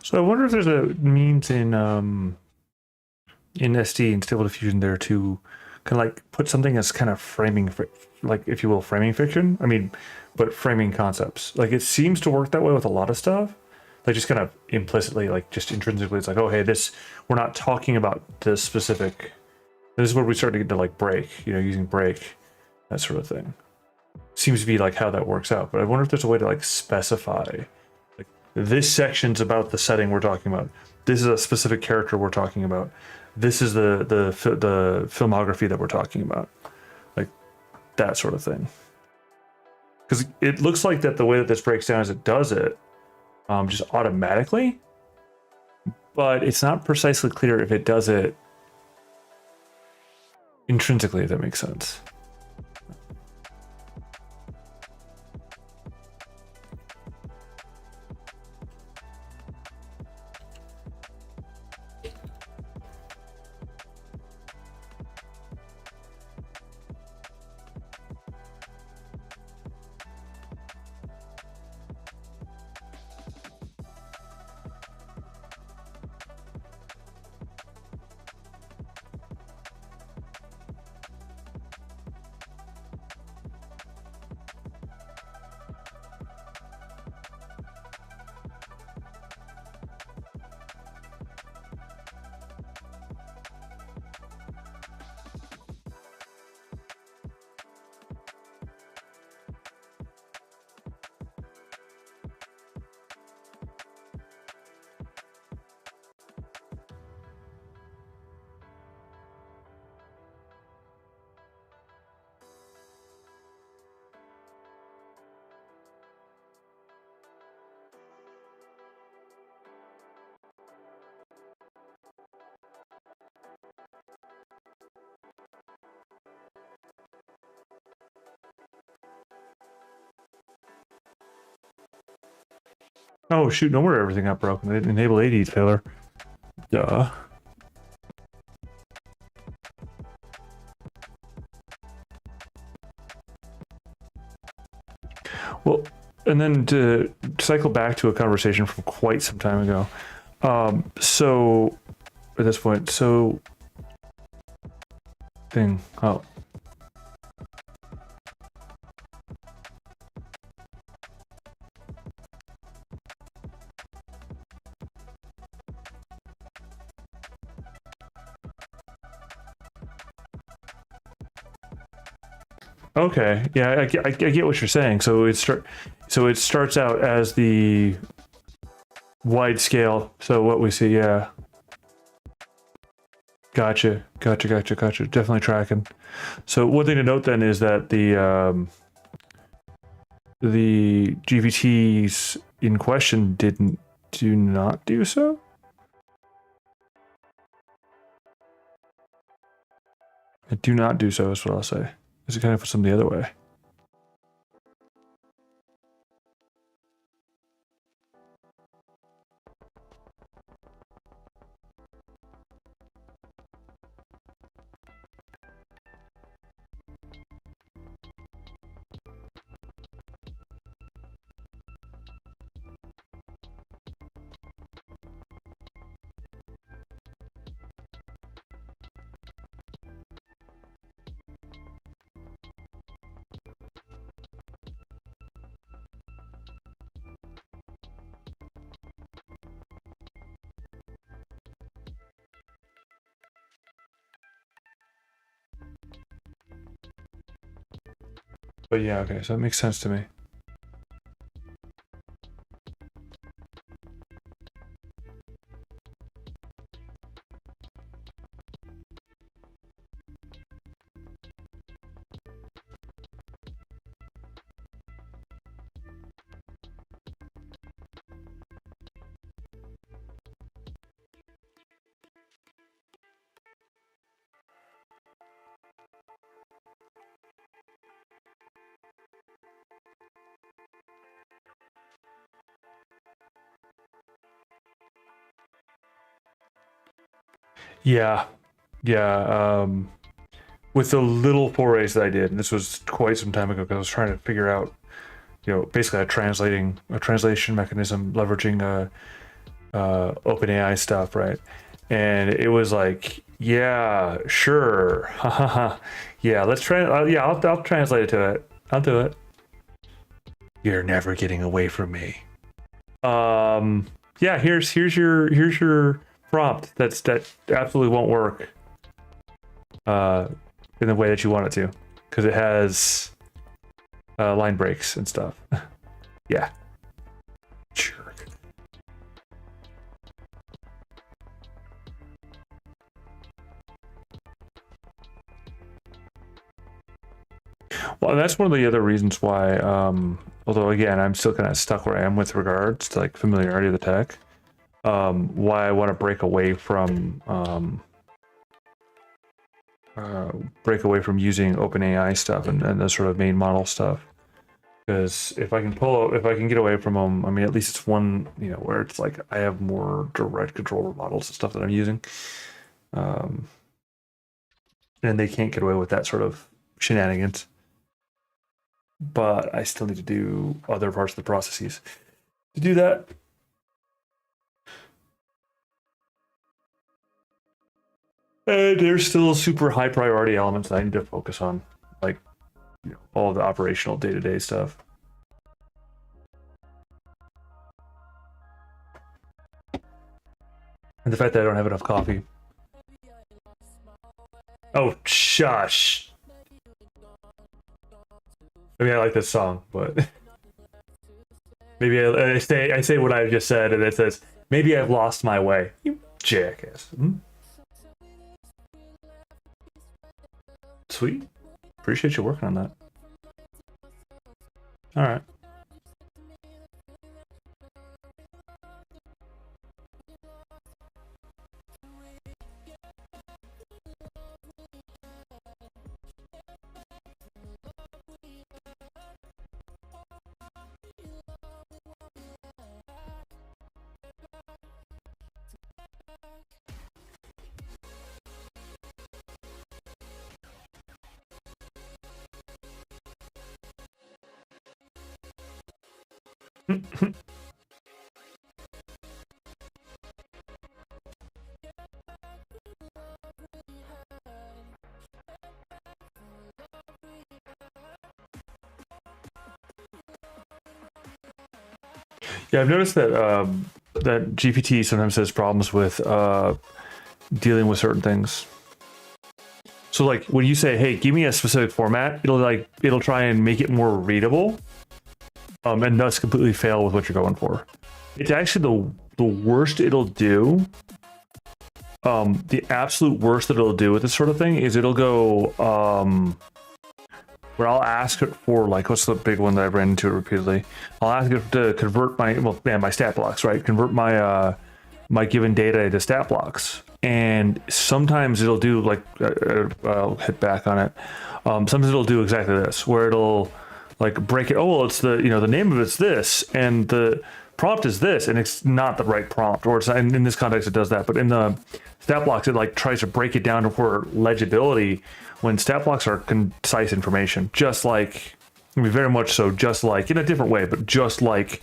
So I wonder if there's a means in SD and Stable Diffusion there to kind of like put something as kind of framing, like if you will, framing fiction. I mean, but framing concepts. Like it seems to work that way with a lot of stuff, like just kind of implicitly, like just intrinsically, it's like, oh, hey, this, we're not talking about this specific. This is where we start to get to like break, using break, that sort of thing. Seems to be like how that works out. But I wonder if there's a way to like specify, like this section's about the setting we're talking about. This is a specific character we're talking about. This is the filmography that we're talking about, like that sort of thing. Because it looks like that the way that this breaks down is it does it just automatically, but it's not precisely clear if it does it intrinsically, if that makes sense. Oh shoot, no wonder everything got broken. They didn't enable AD failure. Duh. Well, and then to cycle back to a conversation from quite some time ago. So at this point, oh. Okay, yeah, I get what you're saying. So it starts out as the wide scale. So what we see, yeah. Gotcha. Definitely tracking. So one thing to note then is that the GPTs in question do not do so. I do not do so is what I'll say. Is it kind of puts them the other way? But yeah, okay, so that makes sense to me. Yeah, with the little forays that I did, and this was quite some time ago because I was trying to figure out, basically a translation mechanism leveraging OpenAI stuff, right? And it was like, yeah, sure, yeah, let's try. Yeah, I'll translate it to it. I'll do it. You're never getting away from me. Yeah, here's your prompt. That absolutely won't work in the way that you want it to, because it has line breaks and stuff. Yeah. Jerk. Well, that's one of the other reasons why, although again, I'm still kind of stuck where I am with regards to like familiarity of the tech, why I want to break away from using OpenAI stuff and the sort of main model stuff. Because if I can get away from them, I mean, at least it's one, where it's like I have more direct control over models and stuff that I'm using, and they can't get away with that sort of shenanigans. But I still need to do other parts of the processes to do that. And there's still super high priority elements that I need to focus on, like all the operational day-to-day stuff. And the fact that I don't have enough coffee. Oh, shush. I mean, I like this song, but maybe I say what I just said, and it says, maybe I've lost my way. You jackass. Sweet. Appreciate you working on that. All right. Yeah, I've noticed that that GPT sometimes has problems with dealing with certain things. So like when you say, "Hey, give me a specific format," it'll try and make it more readable, and thus completely fail with what you're going for. It's actually the worst it'll do. The absolute worst that it'll do with this sort of thing is it'll go where I'll ask it for, like, what's the big one that I've ran into repeatedly? I'll ask it to convert my stat blocks, right? Convert my my given data into stat blocks. And sometimes it'll do, like, I'll hit back on it. Sometimes it'll do exactly this, where it'll like break it. Oh, well, it's the name of it's this, and the prompt is this, and it's not the right prompt, or it's not, in this context it does that, but in the stat blocks it like tries to break it down for legibility, when stat blocks are concise information, just like, I mean, very much so, just like, in a different way, but just like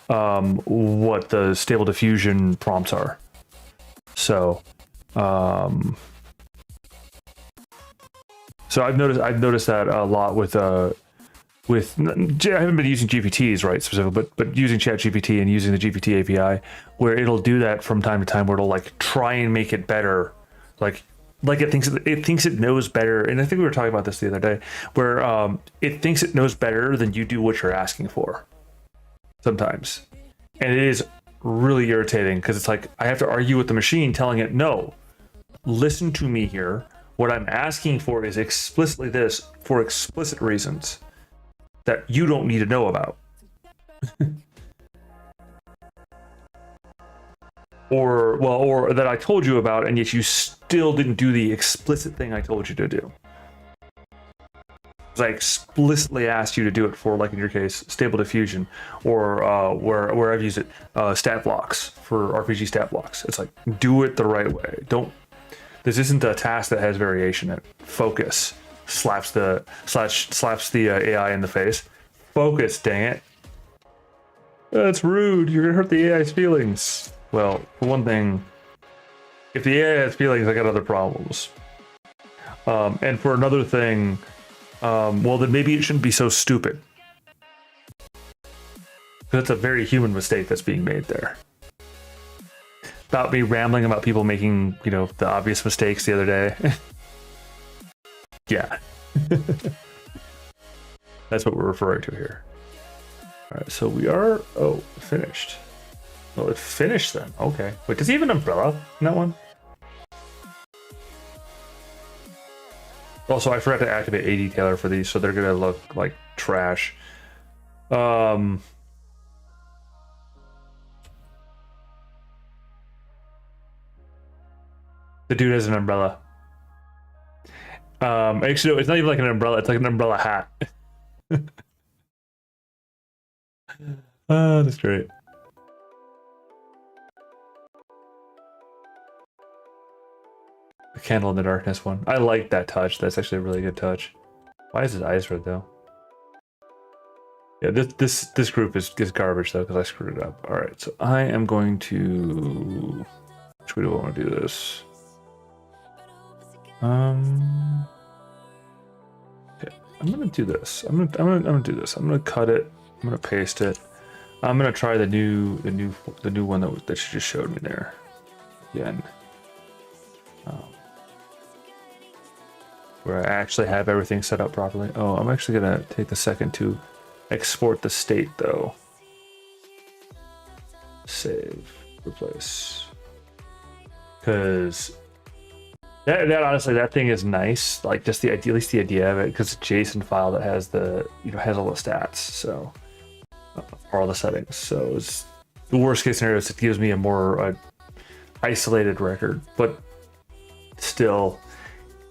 what the stable diffusion prompts are. So so I've noticed that a lot with I haven't been using GPTs, right, specifically, but using ChatGPT and using the GPT API, where it'll do that from time to time, where it'll like try and make it better, like it thinks it knows better. And I think we were talking about this the other day, where it thinks it knows better than you do what you're asking for sometimes, and it is really irritating, because it's like I have to argue with the machine, telling it, no, listen to me here. What I'm asking for is explicitly this, for explicit reasons that you don't need to know about. or that I told you about, and yet you still didn't do the explicit thing I told you to do. Because I explicitly asked you to do it for, like in your case, stable diffusion, or where I've used it, stat blocks, for RPG stat blocks. It's like, do it the right way. This isn't a task that has variation in it. Focus. Slaps the AI in the face. Focus, dang it. That's rude. You're gonna hurt the AI's feelings. Well, for one thing, if the AI has feelings, I got other problems. And for another thing, well, then maybe it shouldn't be so stupid. That's a very human mistake that's being made there. About me rambling about people making, you know, the obvious mistakes the other day. Yeah. That's what we're referring to here. All right, so we are, finished. Well, it finished then. Okay. Wait, does he have an umbrella in that one? Also, I forgot to activate a detailer for these, so they're gonna look like trash. The dude has an umbrella. Actually, no, it's not even like an umbrella. It's like an umbrella hat. That's great. The candle in the darkness one. I like that touch. That's actually a really good touch. Why is his eyes red though? Yeah, this group is garbage though because I screwed it up. All right, so I am going to. Which way do I want to do this? Okay, I'm gonna do this. I'm gonna do this. I'm gonna cut it. I'm gonna paste it. I'm gonna try the new one that she just showed me there. Again, where I actually have everything set up properly. Oh, I'm actually gonna take a second to export the state though. Save, replace. Because that honestly, that thing is nice. Like just the idea, at least the idea of it, because it's a JSON file that has the has all the stats, so or all the settings. So it's the worst case scenario is it gives me a more isolated record, but still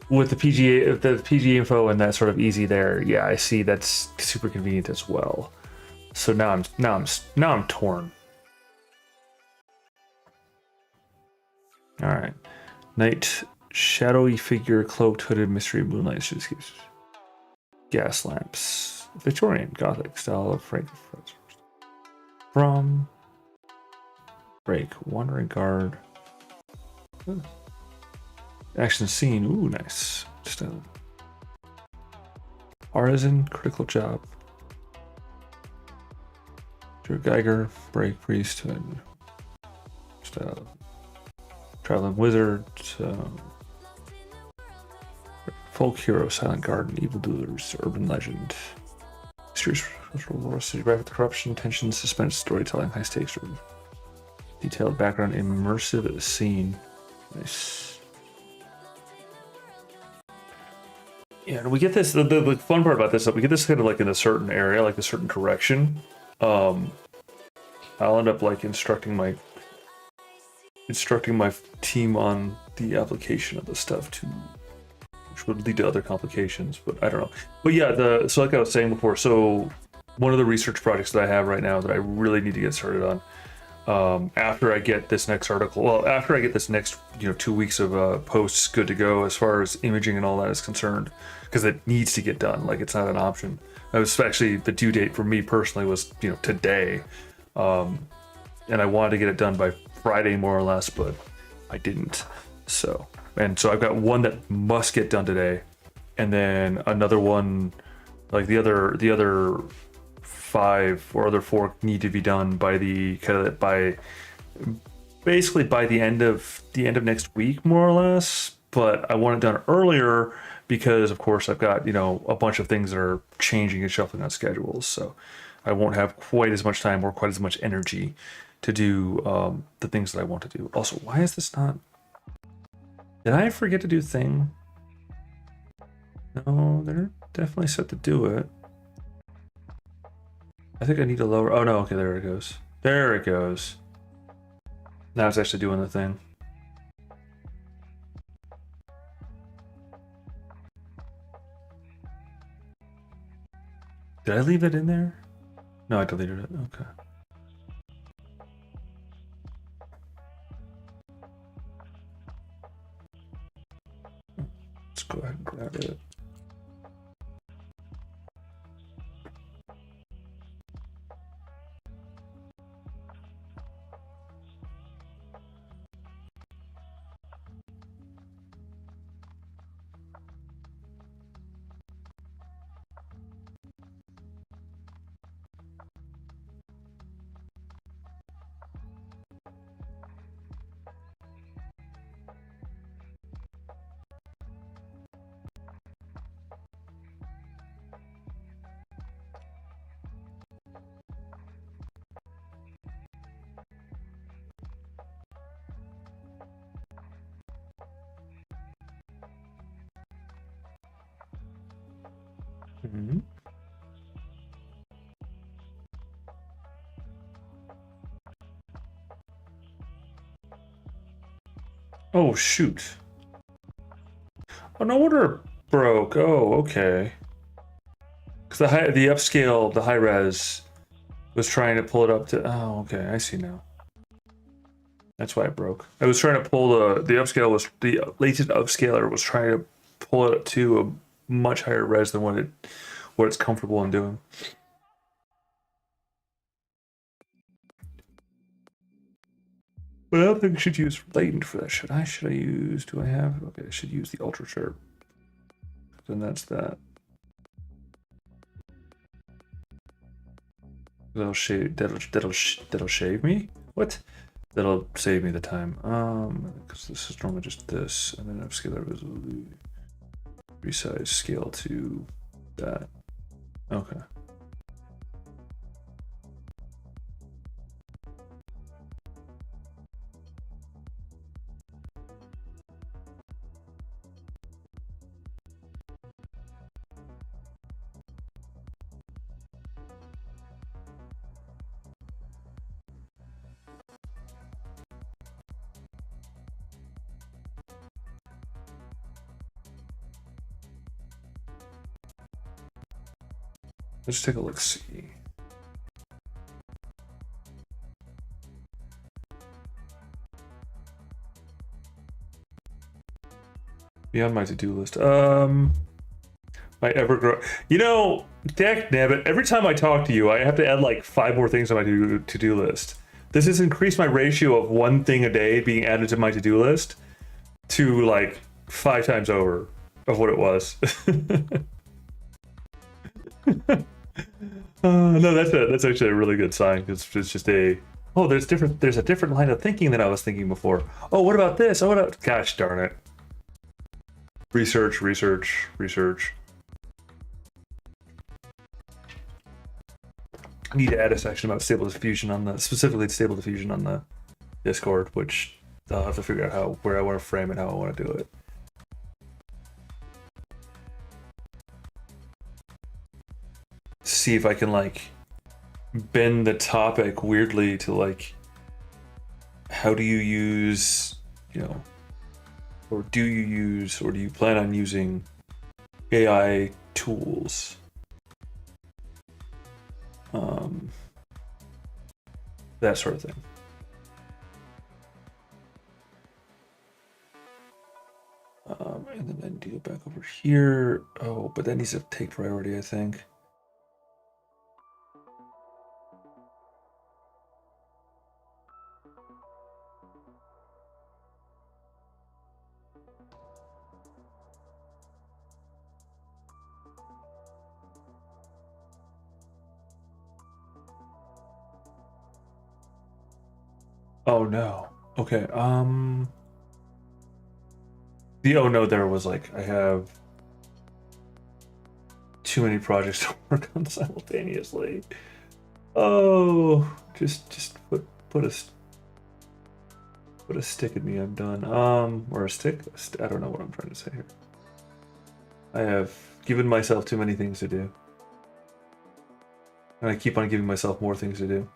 with the PGA info and that sort of easy there. Yeah, I see that's super convenient as well. So now I'm torn. All right. Night, shadowy figure, cloaked, hooded, mystery, moonlight, streetscapes, gas lamps, Victorian, Gothic style of Frank. From break, wandering guard, action scene. Ooh, nice. Just a artisan, critical job. Drew Geiger, break, priesthood. Just a traveling wizard, folk hero, silent garden, evildoers, urban legend, mysterious city, rife with corruption, tension, suspense, storytelling, high stakes, detailed background, immersive scene. Nice. Yeah, and we get this. The fun part about this, we get this kind of like in a certain area, like a certain direction. I'll end up like instructing my team on the application of the stuff too, which would lead to other complications, but I don't know. But yeah, so like I was saying before, so one of the research projects that I have right now that I really need to get started on, after I get this next article, well, after I get this next 2 weeks of posts good to go as far as imaging and all that is concerned, because it needs to get done. Like it's not an option. I was actually, the due date for me personally was today, and I wanted to get it done by Friday more or less, but I didn't. So I've got one that must get done today, and then another one, like the other 5 or other 4 need to be done by basically by the end of next week more or less. But I want it done earlier because of course I've got a bunch of things that are changing and shuffling on schedules, so I won't have quite as much time or quite as much energy to do the things that I want to do. Also, why is this not? Did I forget to do thing? No, they're definitely set to do it. I think I need to lower. Oh no, okay, there it goes. There it goes. Now it's actually doing the thing. Did I leave it in there? No, I deleted it. Okay. Let's go ahead and grab it. Mhm. Oh shoot. Oh, no wonder it broke. Oh, okay. Because the upscale, the high res was trying to pull it up to. Oh, okay. I see now. That's why it broke. I was trying to pull the upscale was the latest upscaler was trying to pull it up to a much higher res than what it's comfortable in doing. But I don't think I should use latent for that. Should I? Should I use? Do I have? Okay, I should use the ultra sharp. Then that's that. That'll shave. That'll shave me. What? That'll save me the time. Because this is normally just this, and then upscaler visibility, resize scale to that. Okay. Let's take a look. See. Beyond my to-do list. My ever-grow. You know, Dak Nabbit, every time I talk to you, I have to add like 5 more things on my to-do list. This has increased my ratio of 1 thing a day being added to my to-do list to like 5 times over of what it was. No, that's actually a really good sign. It's just there's a different line of thinking than I was thinking before. Oh, what about this? Oh, what about, gosh darn it. Research. I need to add a section about stable diffusion specifically stable diffusion on the Discord, which I'll have to figure out where I want to frame it, how I want to do it. See if I can like bend the topic weirdly to like, how do you use, or do you plan on using AI tools? That sort of thing. And then I need to go back over here. Oh, but that needs to take priority, I think. Oh no. Okay. The oh no there was like, I have too many projects to work on simultaneously. Oh, just put a stick in me. I'm done. Or a stick. I don't know what I'm trying to say here. I have given myself too many things to do, and I keep on giving myself more things to do.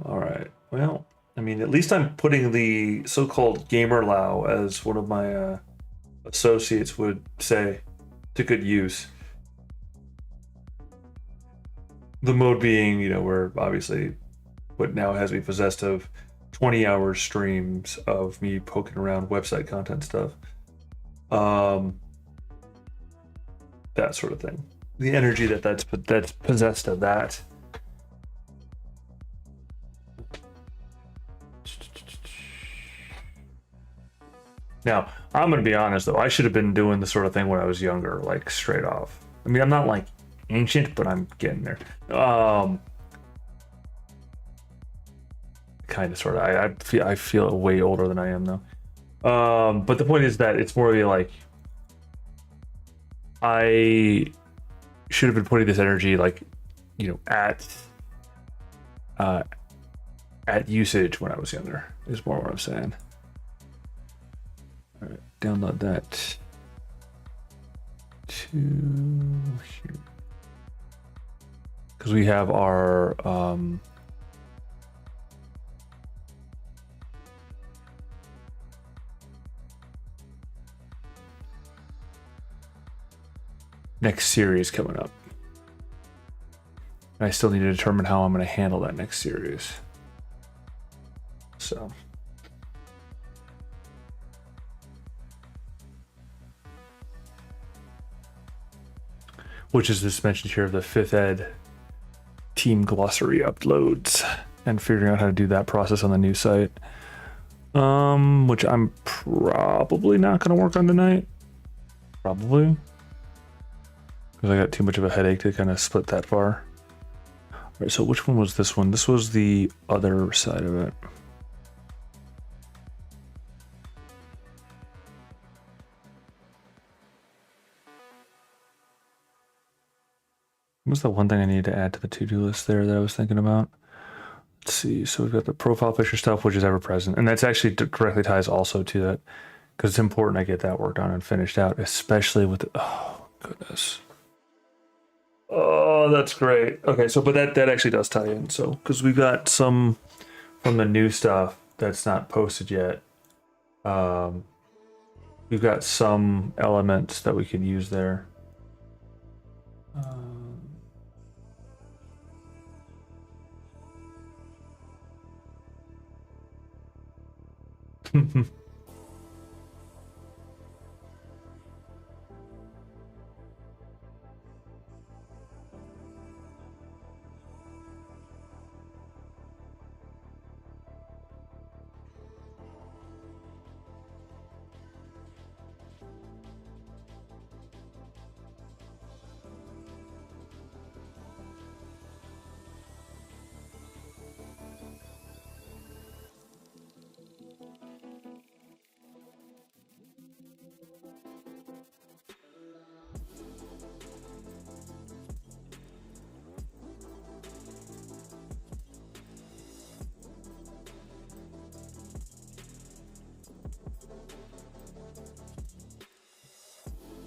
All right. Well, I mean, at least I'm putting the so-called gamer Lao, as one of my associates would say, to good use. The mode being, where obviously what now has me possessed of 20-hour streams of me poking around website content stuff. That sort of thing. The energy that's possessed of that. Now, I'm going to be honest, though. I should have been doing the sort of thing when I was younger, like straight off. I mean, I'm not like ancient, but I'm getting there. Kind of, sort of. I feel way older than I am, though. But the point is that it's more of a like, I should have been putting this energy, like, at usage when I was younger, is more what I'm saying. All right, download that to here. Because we have our next series coming up. I still need to determine how I'm going to handle that next series. So. Which is this mentioned here of the 5th ed team glossary uploads and figuring out how to do that process on the new site. Which I'm probably not going to work on tonight. Probably. Because I got too much of a headache to kind of split that far. All right, so which one was this one? This was the other side of it. What was the one thing I needed to add to the to-do list there that I was thinking about? Let's see. So we've got the profile picture stuff, which is ever present. And that's actually directly ties also to that, because it's important I get that worked on and finished out, especially with the, oh, goodness. Oh, that's great. Okay, so but that actually does tie in. So because we've got some from the new stuff that's not posted yet. We've got some elements that we could use there.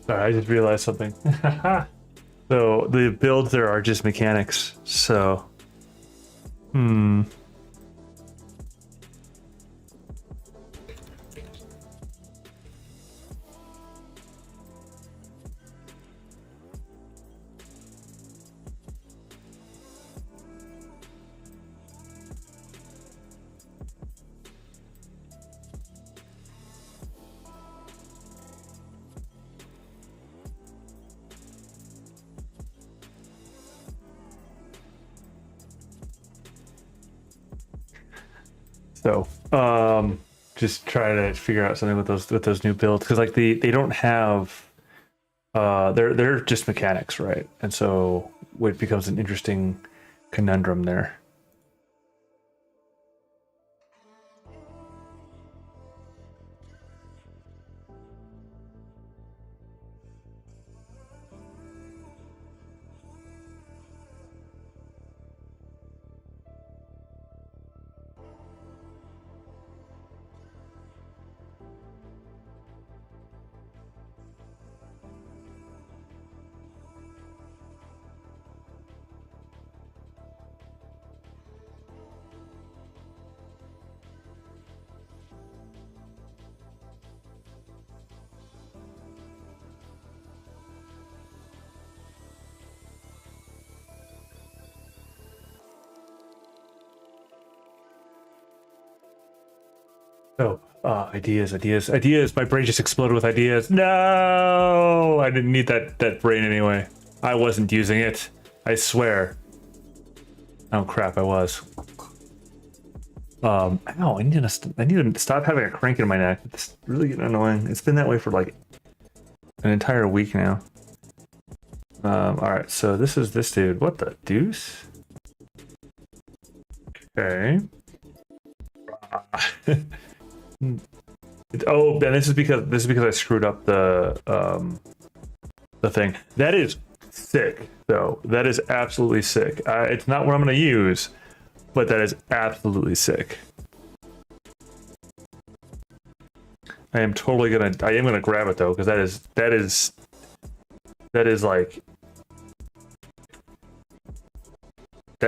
Sorry, I just realized something. So the builds there are just mechanics. So, just try to figure out something with those new builds, because like they don't have they're just mechanics, right? And so it becomes an interesting conundrum there. Oh, ideas. My brain just exploded with ideas. No, I didn't need that brain anyway. I wasn't using it. I swear. Oh crap, I was. Ow, I need to stop having a crank in my neck. It's really getting annoying. It's been that way for like an entire week now. All right, so this is this dude. What the deuce? Okay. Oh, and this is because I screwed up the thing. That is sick, though. That is absolutely sick. It's not what I'm going to use, but that is absolutely sick. I am gonna grab it though, because that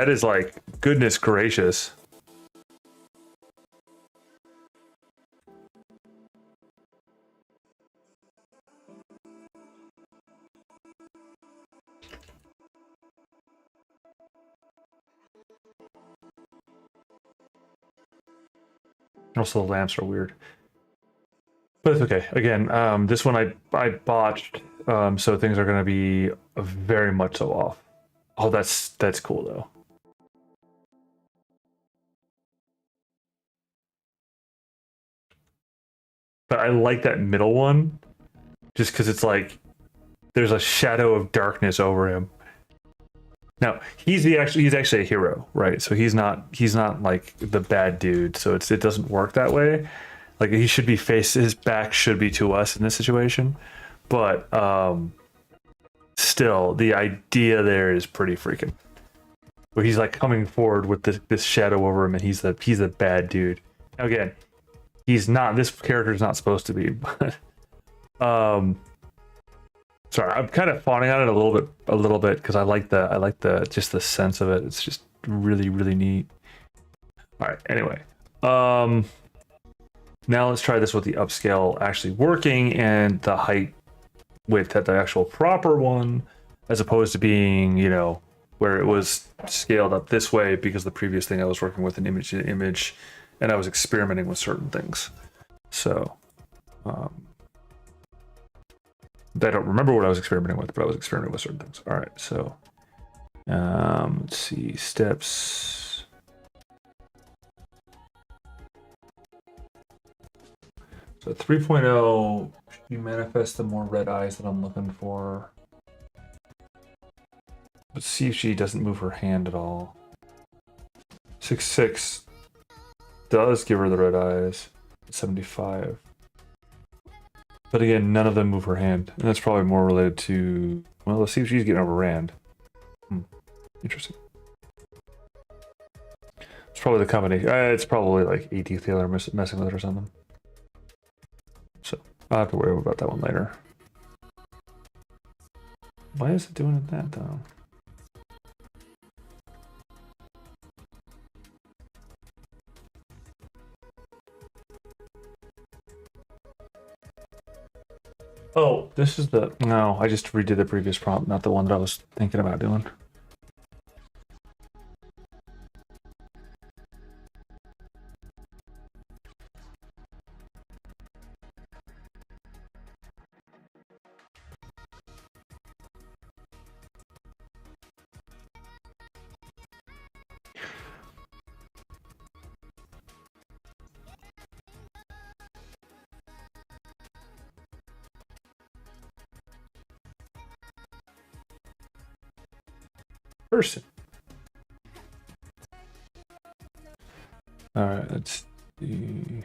is like goodness gracious. Also, the lamps are weird, but it's okay. Again, this one I botched, so things are gonna be very much so off. Oh, that's cool though. But I like that middle one, just because it's like there's a shadow of darkness over him. Now he's actually a hero, right? So he's not like the bad dude. So it doesn't work that way. Like he should be his back should be to us in this situation, but still the idea there is pretty freaking. Where he's like coming forward with this shadow over him, and he's the bad dude. Now, again, he's not. This character's not supposed to be, but sorry, I'm kind of fawning on it a little bit because I like the just the sense of it. It's just really neat. All right. Anyway, now let's try this with the upscale actually working and the height width at the actual proper one, as opposed to being, you know, where it was scaled up this way because the previous thing I was working with an image to image, and I was experimenting with certain things. So I don't remember what I was experimenting with, but I was experimenting with certain things. All right, so let's see, steps. So 3.0, should manifest the more red eyes that I'm looking for. Let's see if she doesn't move her hand at all. 6.6 does give her the red eyes. 75. But again, none of them move her hand. And that's probably more related to... Well, let's see if she's getting overran. Interesting. It's probably the company. It's probably like AT Taylor messing with it or something. So, I'll have to worry about that one later. Why is it doing that, though? Oh, this is the... No, I just redid the previous prompt, not the one that I was thinking about doing. Person. All right, let's see.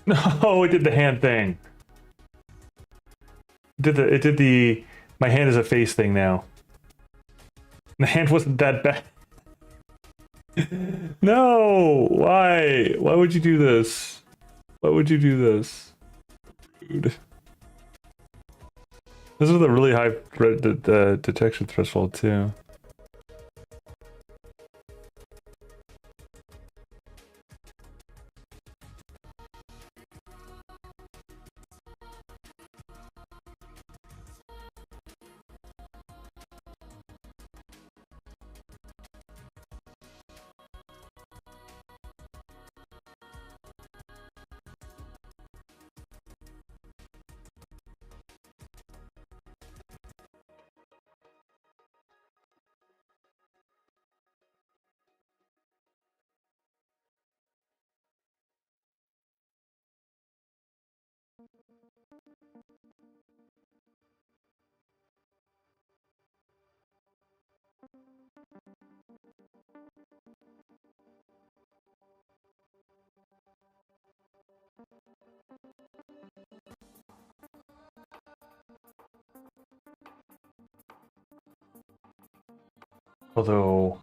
No, it did the hand thing. It did the my hand is a face thing now. The hand wasn't that bad. No, why? Why would you do this? Why would you do this? Dude. This is a really high detection threshold too. Although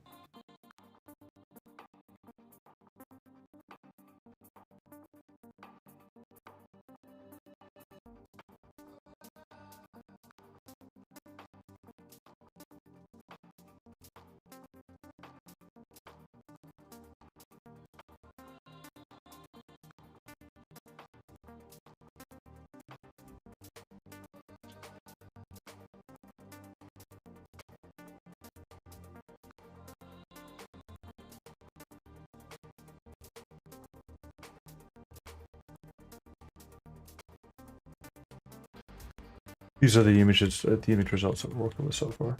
these are the images, the image results that we're working with so far.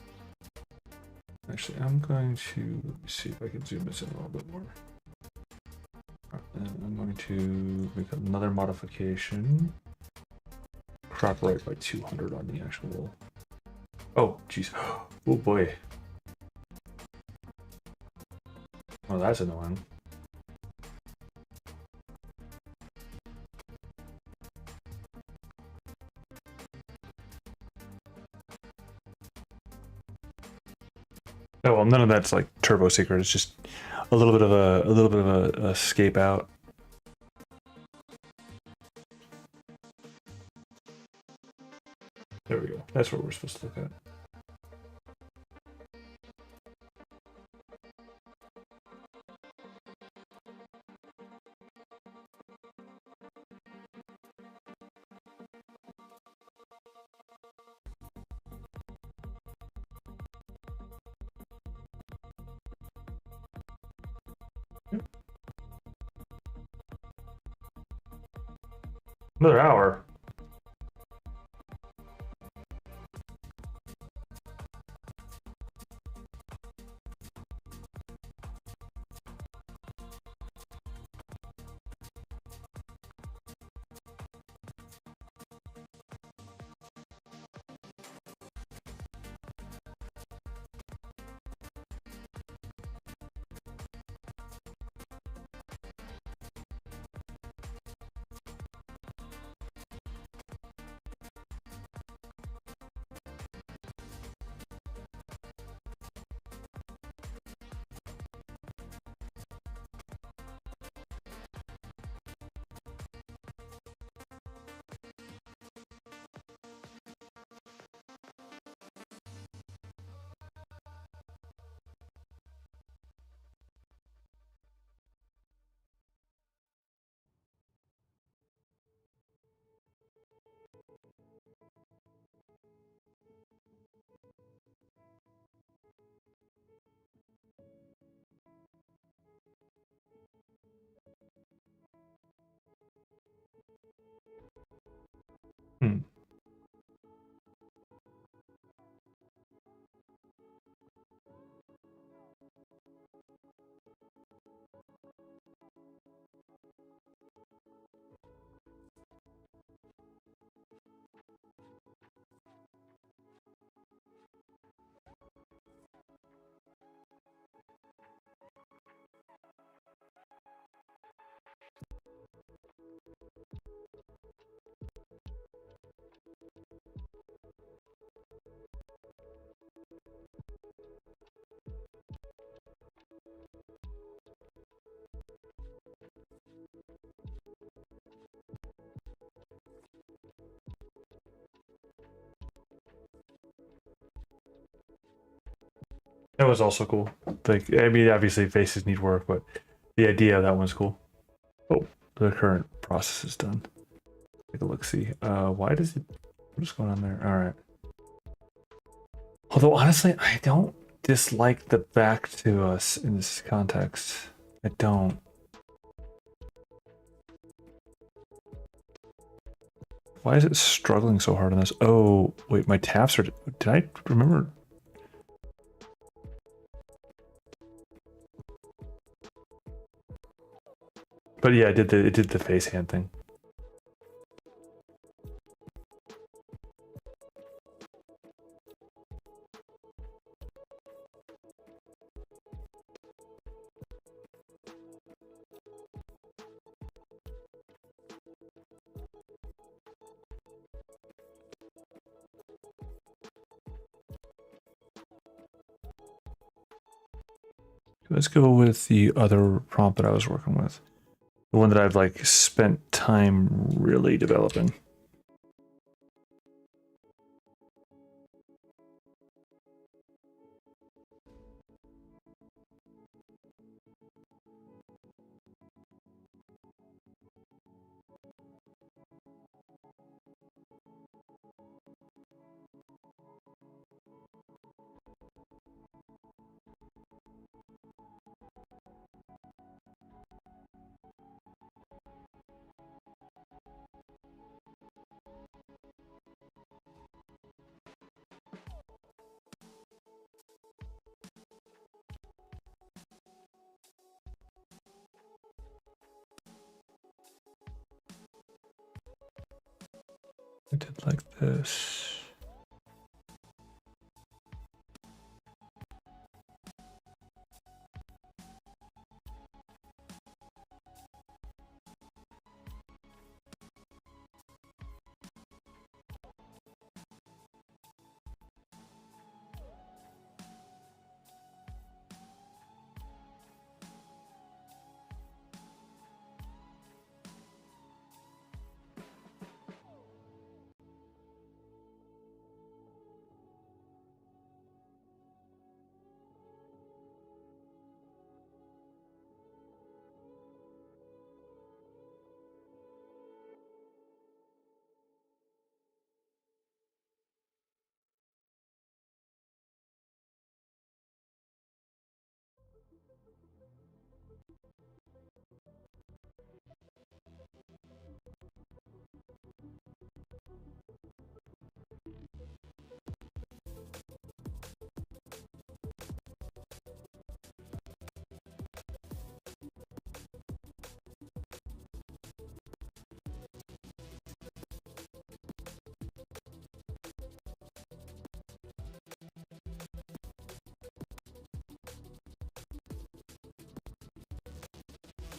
Actually, I'm going to see if I can zoom this in a little bit more. And I'm going to make another modification. Crop right by 200 on the actual. Oh, jeez. Oh boy. Oh, that's annoying. Oh well, none of that's like turbo secret. It's just a little bit of a escape out. There we go. That's what we're supposed to look at. Another hour. Hmm. That was also cool. Like, I mean, obviously faces need work, but the idea of that one's cool. Oh, the current process is done. Take a look, see. Why does it? What's going on there? All right. Although honestly, I don't dislike the back to us in this context. I don't. Why is it struggling so hard on this? Oh, wait, my taps are. Did I remember? But yeah, it did the face hand thing. Let's go with the other prompt that I was working with. The one that I've like spent time really developing. I did like this.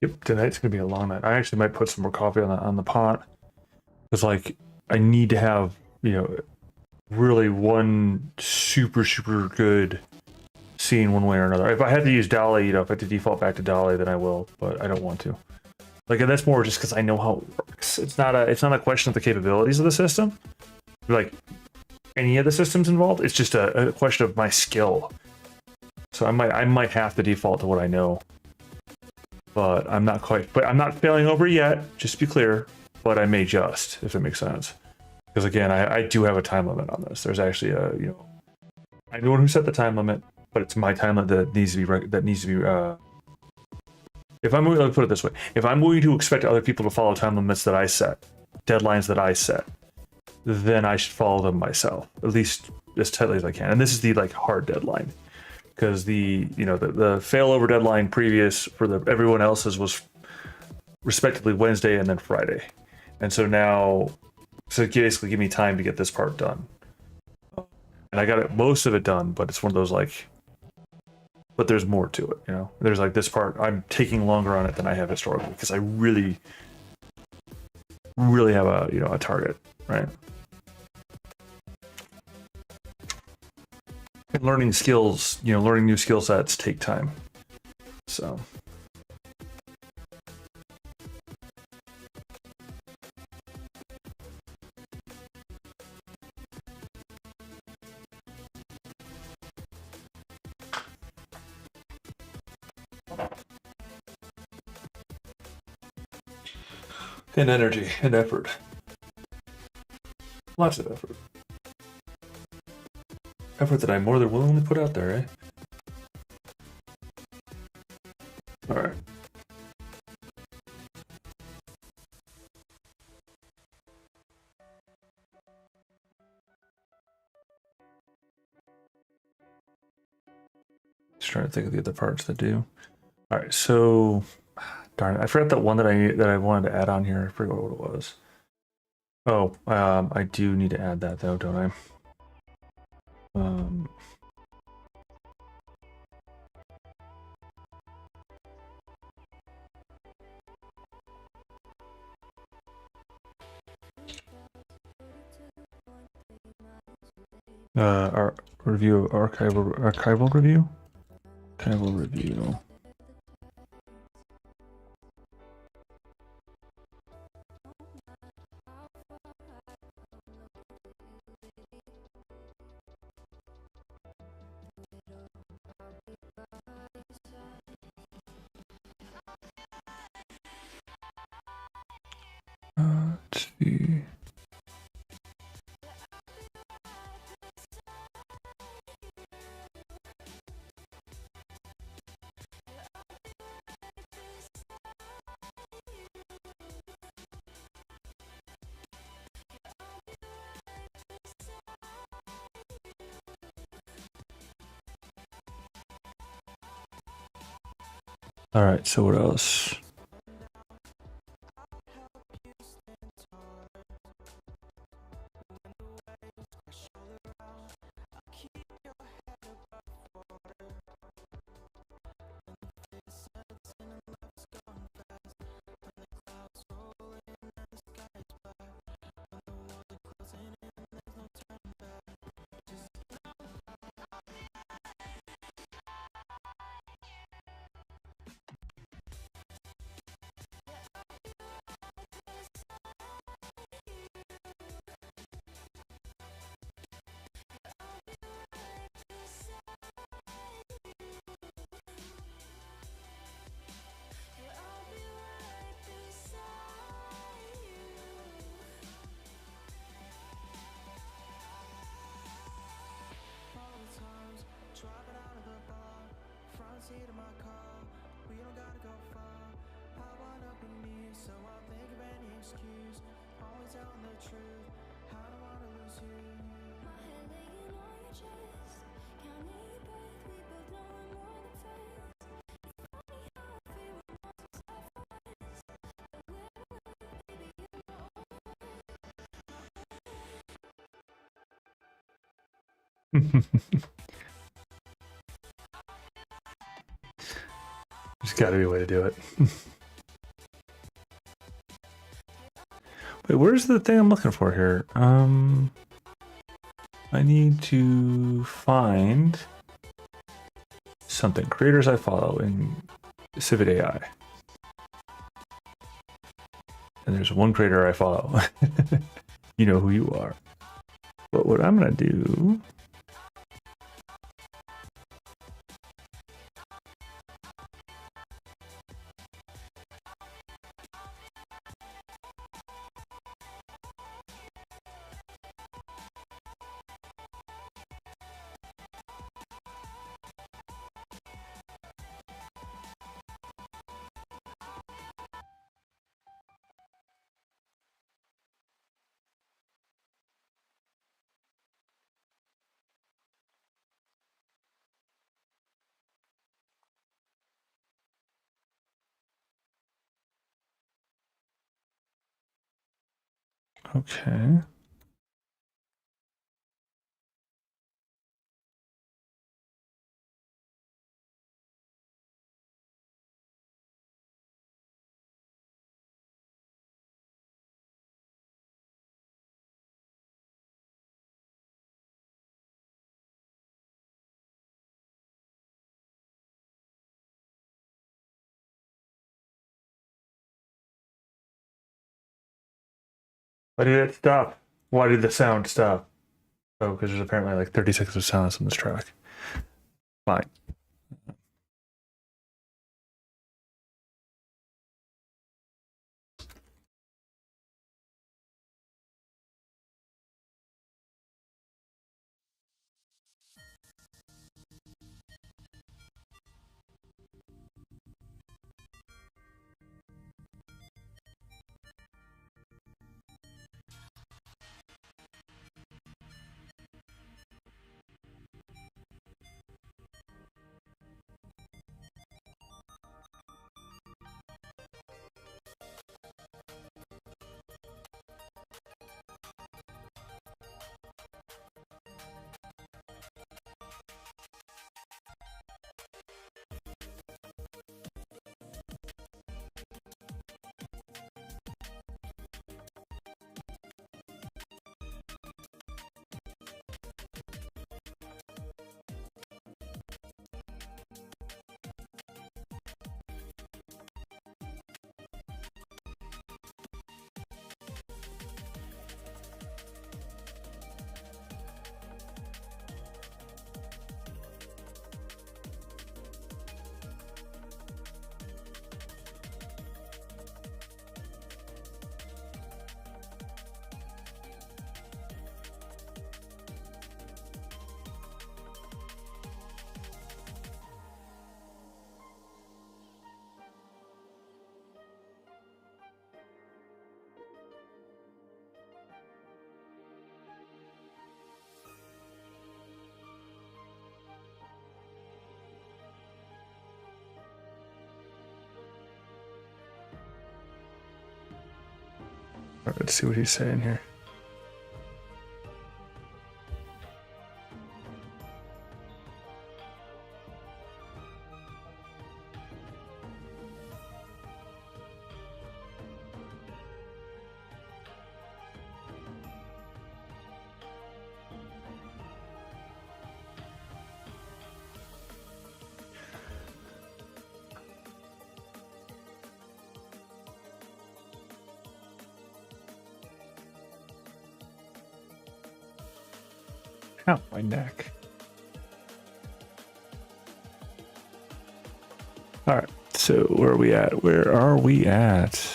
Yep, tonight's gonna be a long night. I actually might put some more coffee on the pot. Because like I need to have, you know, really one super good scene one way or another. If I had to use Dolly, you know, if I had to default back to Dolly, then I will, but I don't want to. Like, and that's more just because I know how it works. It's not a question of the capabilities of the system, like any of the systems involved. It's just a question of my skill. So I might have to default to what I know, but I'm not quite. But I'm not failing over yet. Just to be clear, but I may just, if it makes sense. Because again, I do have a time limit on this. There's actually a, you know, I'm the one who set the time limit, but it's my time limit that needs to be if I'm, let me put it this way, if I'm going to expect other people to follow time limits that I set, deadlines that I set, then I should follow them myself, at least as tightly as I can. And this is the like hard deadline, because the, you know, the failover deadline previous for everyone else's was respectively Wednesday and then Friday. And so now, so basically give me time to get this part done. And I got it, most of it done, but it's one of those like, but there's more to it, you know? There's like this part, I'm taking longer on it than I have historically, because I really have a, you know, a target, right? And learning skills, you know, learning new skill sets take time. So. And energy and effort. Lots of effort. Effort that I more than willingly put out there, eh? Alright. Just trying to think of the other parts that do. Alright, so darn it, I forgot that one that I wanted to add on here. I forgot what it was. Oh, I do need to add that though, don't I? Our review of archival review. Okay, we'll review. Let's see. All right, so what else? There's got to be a way to do it. Wait, where's the thing I'm looking for here? I need to find something. Creators I follow in Civet AI. And there's one creator I follow. You know who you are. But what I'm going to do... Okay. Why did it stop? Why did the sound stop? Oh, because there's apparently like 30 seconds of silence on this track. Fine. right, let's see what he's saying here. Ow, my neck. All right, so where are we at? Where are we at?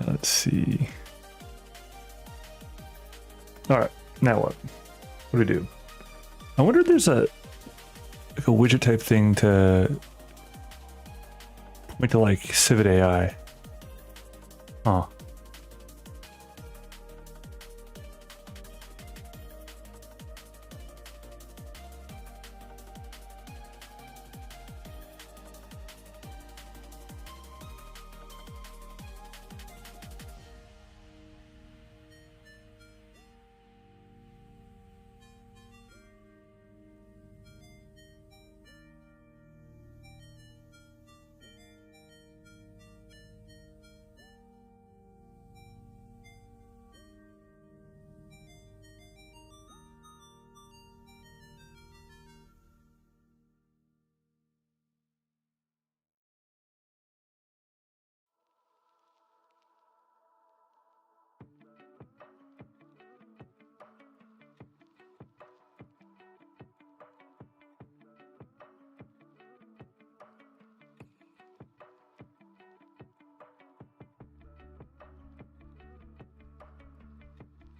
Let's see. All right, now what? What do we do? I wonder if there's a widget type thing to point to like Civet AI. Huh.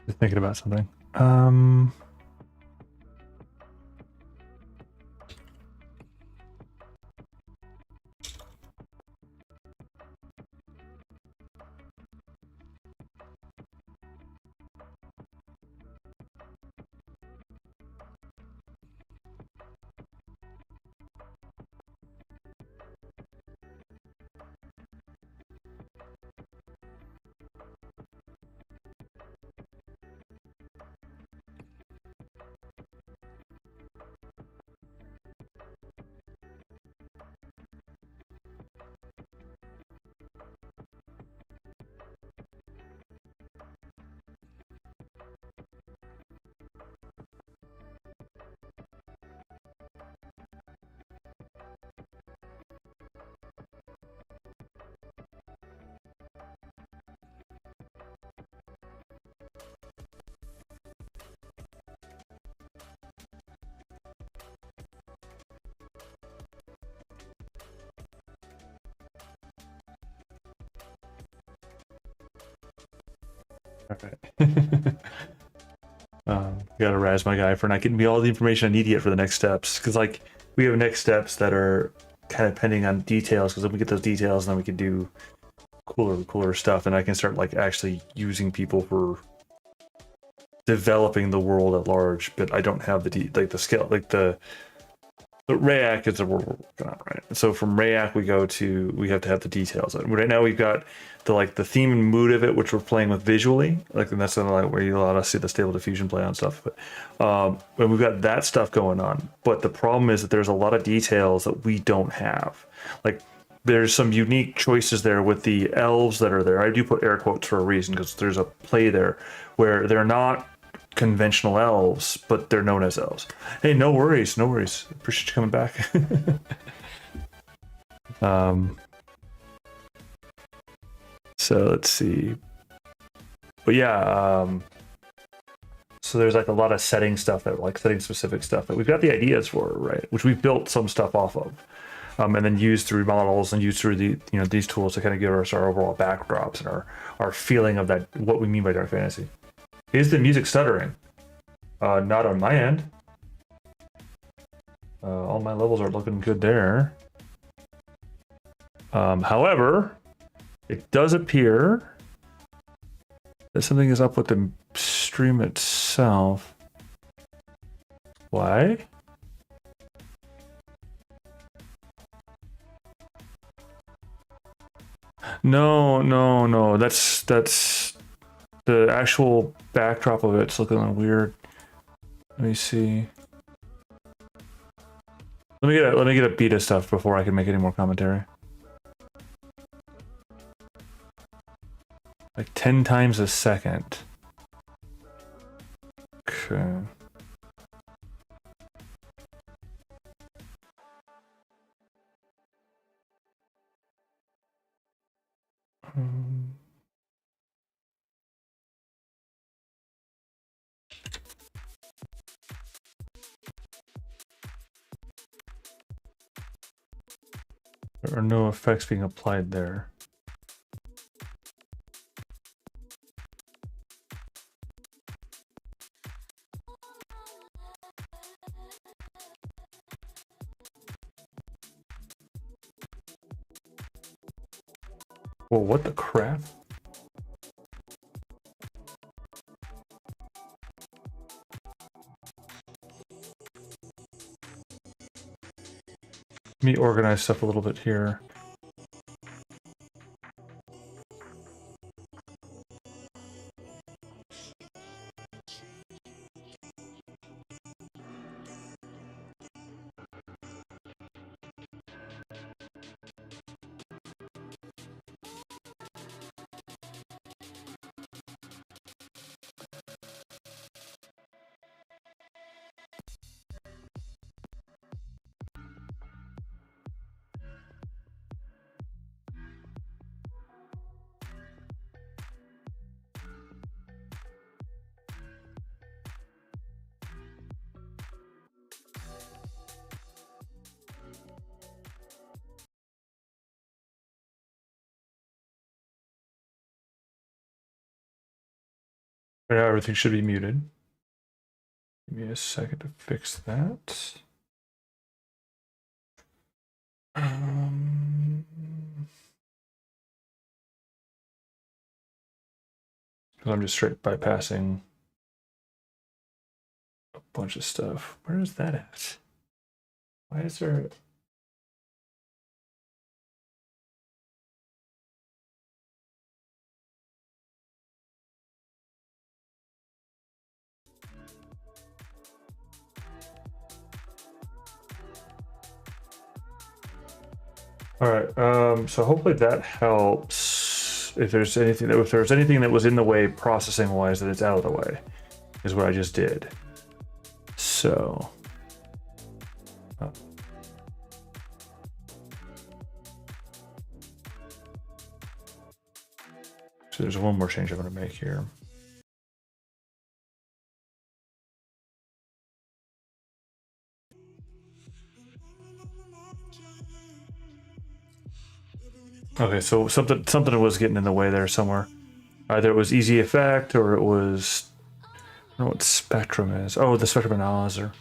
Just thinking about something. Okay. Gotta razz my guy for not getting me all the information I need yet for the next steps, because like we have next steps that are kind of pending on details, because then we get those details and then we can do cooler stuff, and I can start like actually using people for developing the world at large. But I don't have the scale, like the Rayak is the world we're working on, right? So from Rayak we have to have the details. Right now we've got the theme and mood of it, which we're playing with visually, like, and that's like where you allow us to see the Stable Diffusion play on stuff. But and we've got that stuff going on. But the problem is that there's a lot of details that we don't have. Like there's some unique choices there with the elves that are there. I do put air quotes for a reason, because there's a play there where they're not conventional elves, but they're known as elves. Hey, no worries. Appreciate you coming back. So let's see. But yeah, so there's like a lot of setting stuff, that like setting specific stuff that we've got the ideas for, right? Which we've built some stuff off of. and then use through models and use through these tools to kind of give us our overall backdrops and our feeling of that, what we mean by dark fantasy. Is the music stuttering? Not on my end. All my levels are looking good there. However, it does appear that something is up with the stream itself. Why? No. That's the actual backdrop of it's looking weird. Let me see. Let me get a beta stuff before I can make any more commentary. Like 10 times a second. Okay. There are no effects being applied there. Well, what the crap? Let me organize stuff a little bit here. Right now everything should be muted. Give me a second to fix that. Because I'm just straight bypassing a bunch of stuff. Where is that at? Why is there... All right, so hopefully that helps. If there's anything that was in the way processing wise, that it's out of the way, is what I just did. So, so there's one more change I'm going to make here. Okay, so something was getting in the way there somewhere. Either it was easy effect or it was, I don't know what spectrum is. Oh, the spectrum analyzer.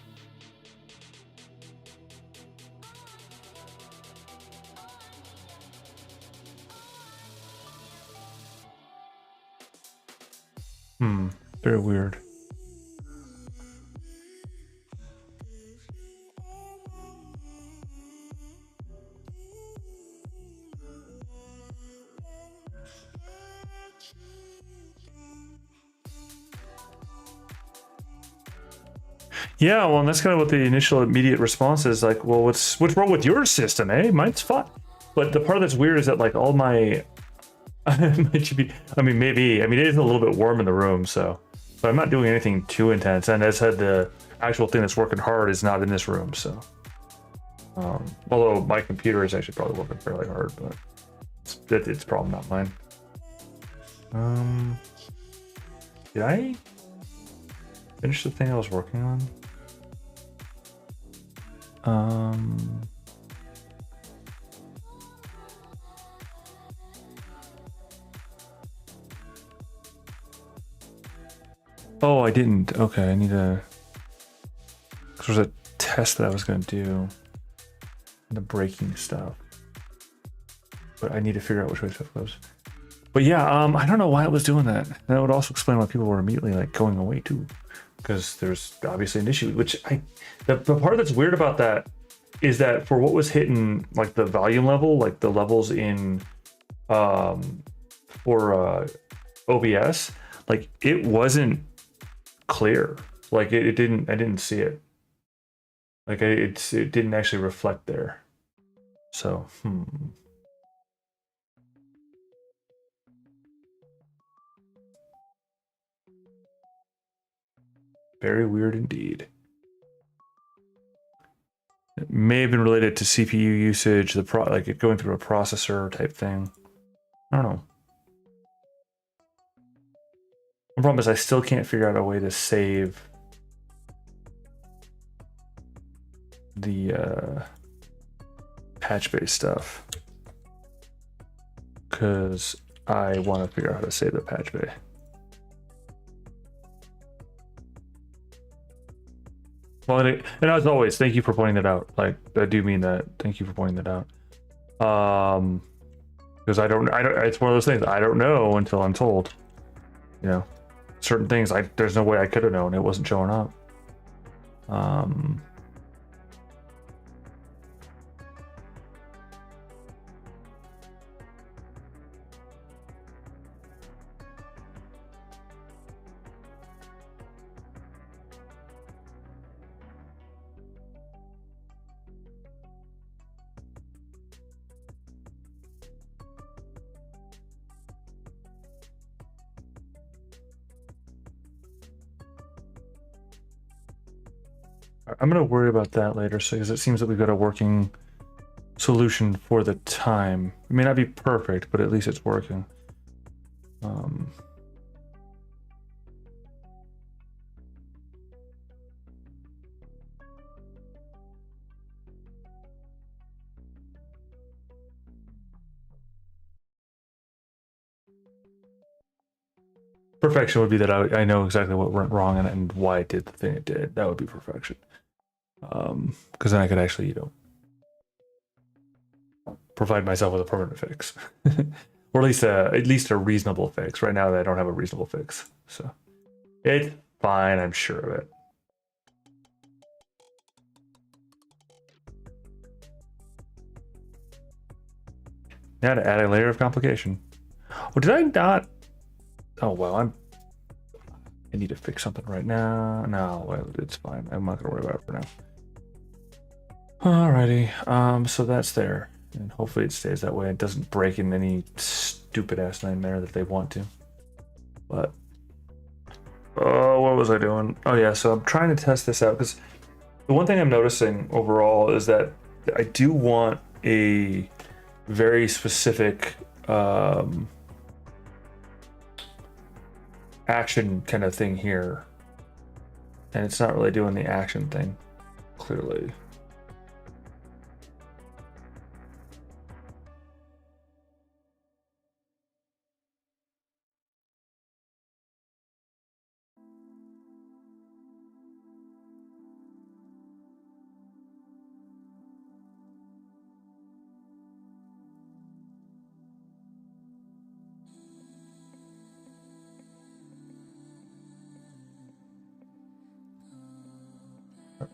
Very weird. Yeah, well, and that's kind of what the initial immediate response is like. Well, what's wrong with your system, eh? Mine's fine. But the part that's weird is that like all my, it should be. I mean, maybe. I mean, it is a little bit warm in the room, so. But I'm not doing anything too intense. And as I said, the actual thing that's working hard is not in this room, so. Although my computer is actually probably working fairly hard, but it's probably not mine. Did I finish the thing I was working on? Oh, I didn't. Okay, I need to. There's a test that I was going to do. The breaking stuff. But I need to figure out which way stuff goes. But yeah, I don't know why it was doing that. That would also explain why people were immediately like going away too. Because there's obviously an issue, which the part that's weird about that is that for what was hitting like the volume level, like the levels in for OBS, like it wasn't clear. Like it didn't, I didn't see it. Like it didn't actually reflect there. So, very weird indeed. It may have been related to CPU usage, like it going through a processor type thing. I don't know. The problem is I still can't figure out a way to save the patch-based stuff because I want to figure out how to save the patch bay. Well, and as always, thank you for pointing that out. Like I do mean that. Thank you for pointing that out. Because I don't. It's one of those things I don't know until I'm told. You know, certain things there's no way I could have known. It wasn't showing up. I'm gonna worry about that later, so because it seems that we've got a working solution for the time. It may not be perfect, but at least it's working. Perfection would be that I know exactly what went wrong and why it did the thing it did. That would be perfection. Because then I could actually, provide myself with a permanent fix, or at least a reasonable fix. Right now, I don't have a reasonable fix, so it's fine. I'm sure of it. Now to add a layer of complication. Oh, did I not? Oh well, I need to fix something right now. No, well, it's fine. I'm not gonna worry about it for now. Alrighty. So that's there, and hopefully it stays that way. It doesn't break in any stupid ass nightmare that they want to. But what was I doing? Oh yeah, so I'm trying to test this out because the one thing I'm noticing overall is that I do want a very specific action kind of thing here, and it's not really doing the action thing clearly.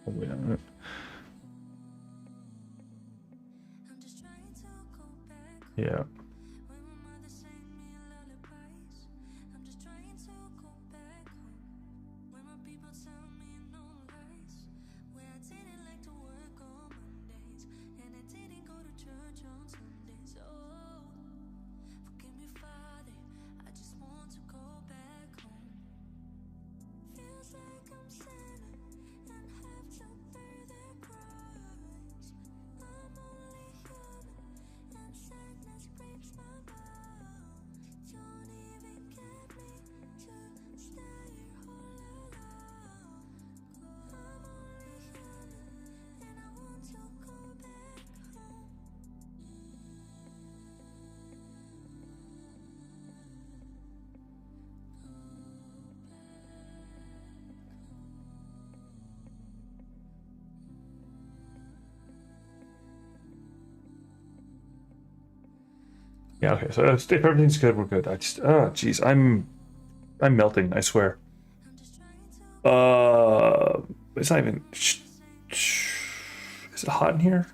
Wait a minute. Yeah. Yeah, okay. So if everything's good, we're good. I just, oh, jeez, I'm melting. I swear. It's not even. Is it hot in here?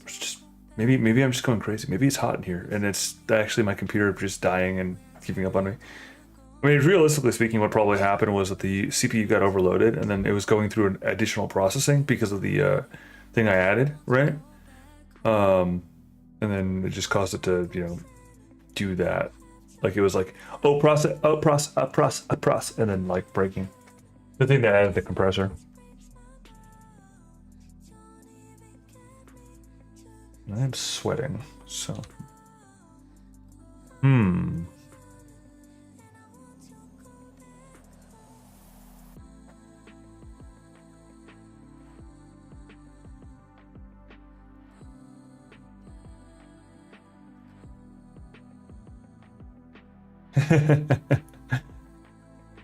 It's just maybe I'm just going crazy. Maybe it's hot in here, and it's actually my computer just dying and giving up on me. I mean, realistically speaking, what probably happened was that the CPU got overloaded, and then it was going through an additional processing because of the thing I added, right? And then it just caused it to, do that. Like it was like, oh, process, and then like breaking. The thing that added the compressor. I'm sweating, so.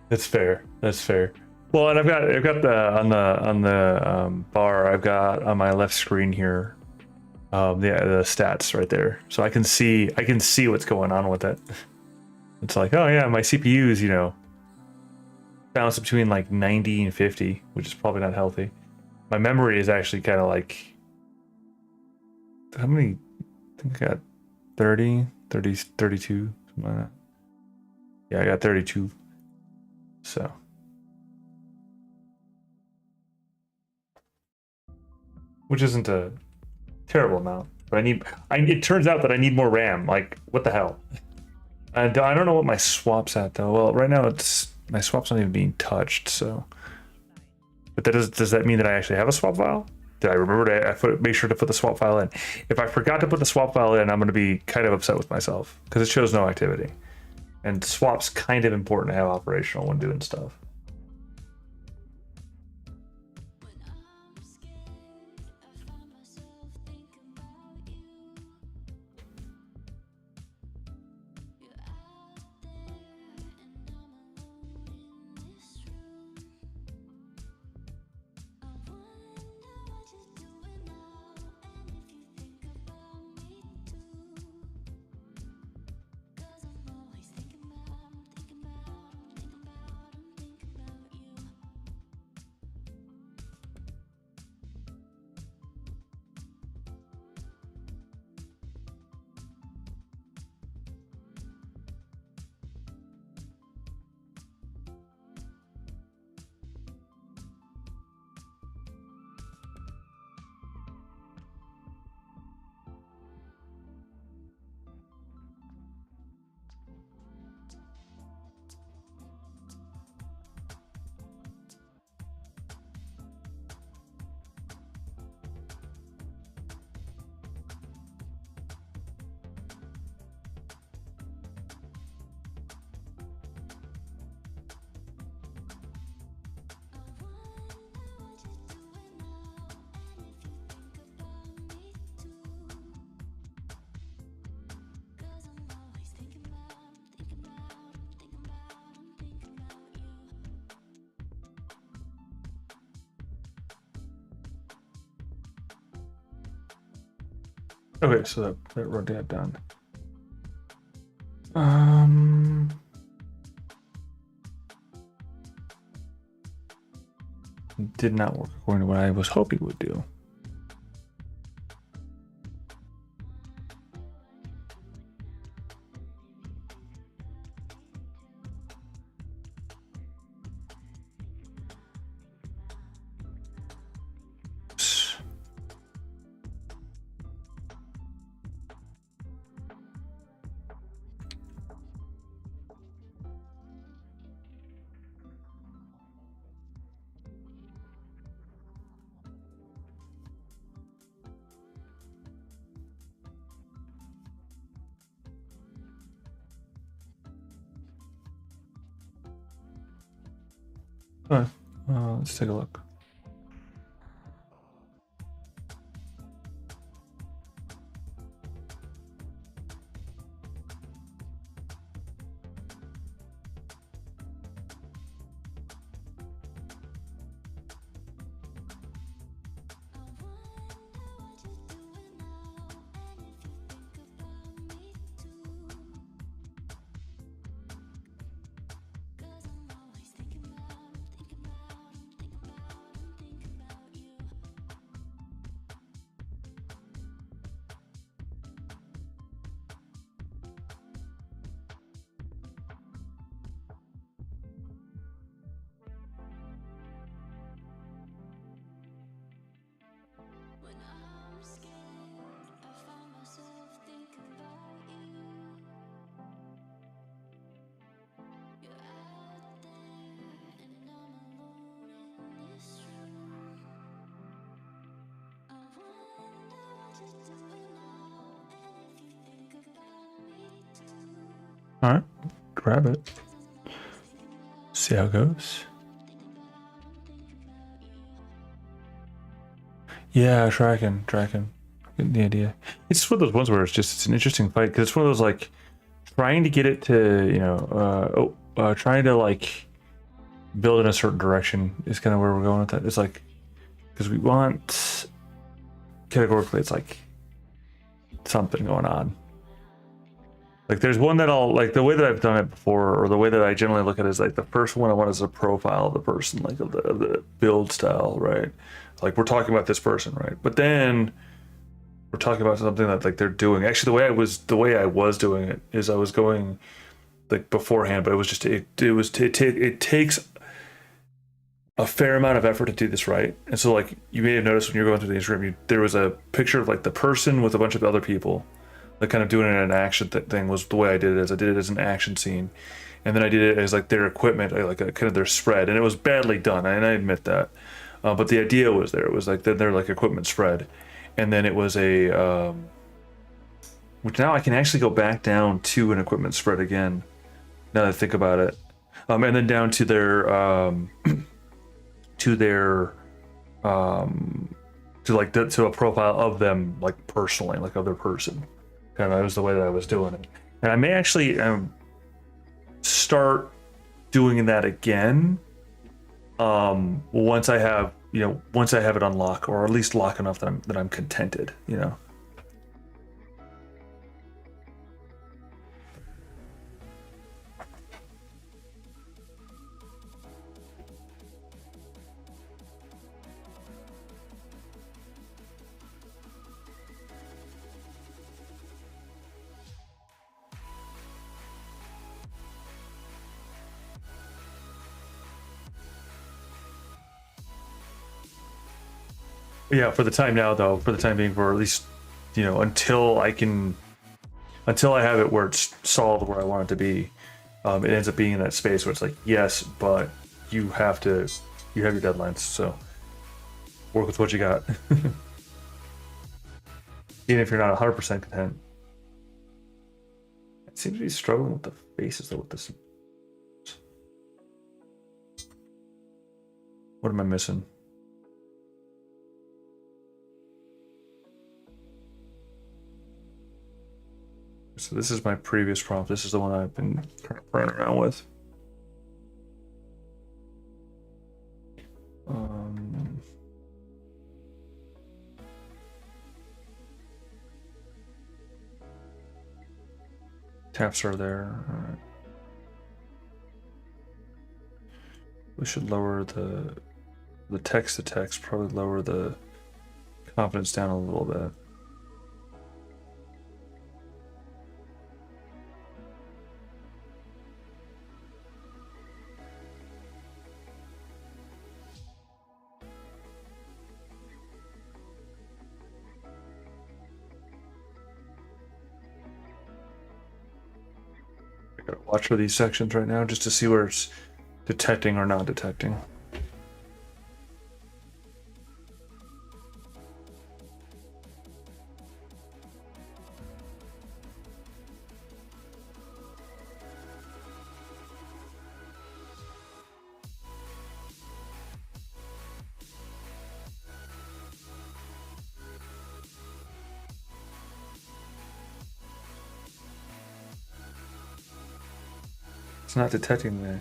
That's fair. That's fair. Well, and I've got the bar. I've got on my left screen here, the stats right there, so I can see what's going on with it. It's like, oh yeah, my CPU's bounce between like 90 and 50, which is probably not healthy. My memory is actually kind of like, how many? I think I got 30, 32, something like that. Yeah, I got 32. So. Which isn't a terrible amount, but it turns out that I need more RAM. Like, what the hell? And I don't know what my swap's at though. Well, right now my swap's not even being touched, so. But does that mean that I actually have a swap file? Did I remember to make sure to put the swap file in? If I forgot to put the swap file in, I'm going to be kind of upset with myself because it shows no activity. And swap's kind of important to have operational when doing stuff. Okay, so that wrote that down. Did not work according to what I was hoping it would do. Let's take a look. All right, grab it. See how it goes. Yeah, tracking. Getting the idea. It's one of those ones where it's an interesting fight because it's one of those like trying to get it to trying to like build in a certain direction is kind of where we're going with that. It's like because we want categorically, it's like something going on. Like there's one that I'll like the way that I've done it before, or the way that I generally look at it is like the first one I want is a profile of the person, like of the build style, right? Like we're talking about this person, right? But then we're talking about something that like they're doing. Actually, the way I was doing it is I was going like beforehand, but it was just it takes a fair amount of effort to do this right. And so like you may have noticed when you're going through the Instagram, there was a picture of like the person with a bunch of other people. Like kind of doing it in an action thing was the way I did it. As I did it as an action scene, and then I did it as like their equipment, like a, kind of their spread, and it was badly done, and I admit that. But the idea was there. It was like their like equipment spread, and then it was a which now I can actually go back down to an equipment spread again. Now that I think about it, and then down to their to their to a profile of them, like personally, like of their person. Kind of that was the way that I was doing it, and I may actually start doing that again once I have it unlocked, or at least lock enough that I'm contented, you know. Yeah, for the time now, though, for the time being, for at least, until I have it where it's solid where I want it to be, it ends up being in that space where it's like, yes, but you have your deadlines, so work with what you got. Even if you're not 100% content. I seem to be struggling with the faces, though, with this. What am I missing? So this is my previous prompt. This is the one I've been kind of playing around with. Taps are there. All right. We should lower the text to text. Probably lower the confidence down a little bit. I gotta watch for these sections right now just to see where it's detecting or not detecting. It's not detecting the.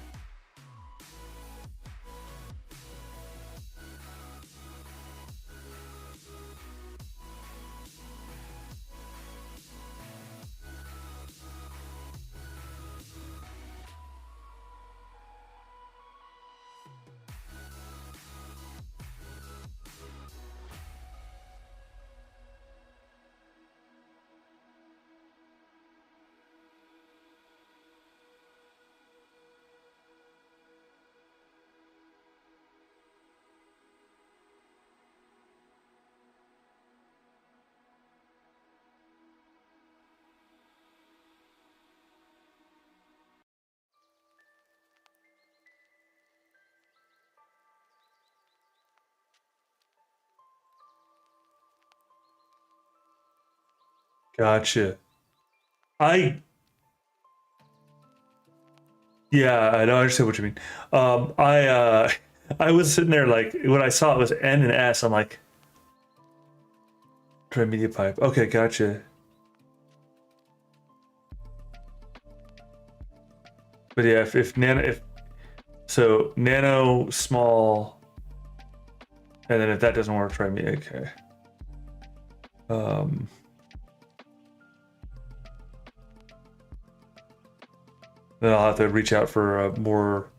Gotcha. I Yeah, I don't understand what you mean. I was sitting there like when I saw it was N and S, I'm like, try media pipe. Okay, gotcha. But yeah, if nano if so nano small, and then if that doesn't work, try media. Okay. Um, then I'll have to reach out for a more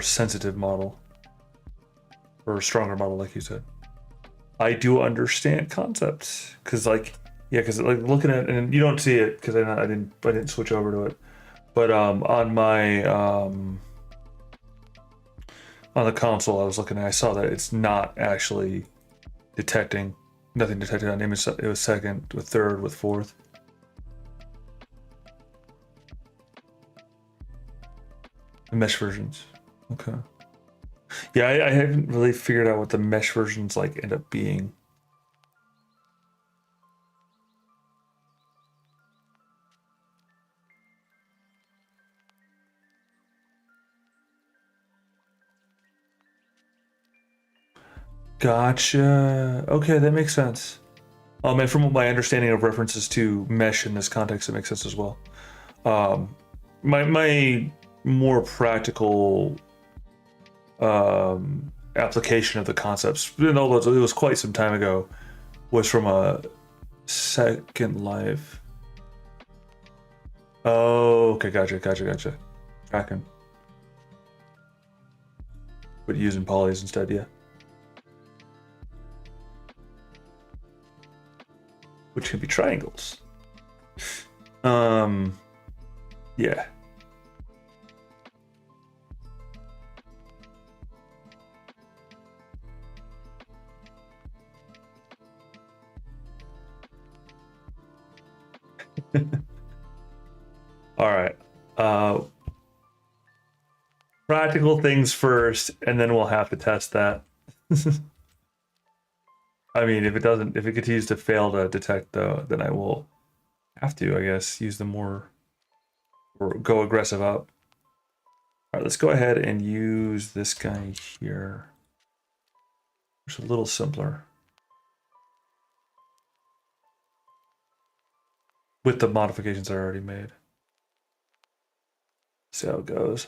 sensitive model or a stronger model, like you said. I do understand concepts because, like, yeah, because like looking at and you don't see it because I didn't switch over to it, but on the console I was looking at, I saw that it's not actually detecting nothing detected on image. It was second with third with fourth. The mesh versions. Okay. Yeah, I haven't really figured out what the mesh versions like end up being. Gotcha. Okay, that makes sense. And from my understanding of references to mesh in this context, it makes sense as well. Um, my more practical application of the concepts, although it was quite some time ago, was from a Second Life. Oh, okay, gotcha. Tracking, but using polys instead, yeah. Which can be triangles. Yeah. All right. Uh, Practical things first, and then we'll have to test that. I mean, if it continues to fail to detect though, then I will have to, I guess, use the more or go aggressive up. All right, let's go ahead and use this guy here. It's a little simpler with the modifications I already made. See how it goes.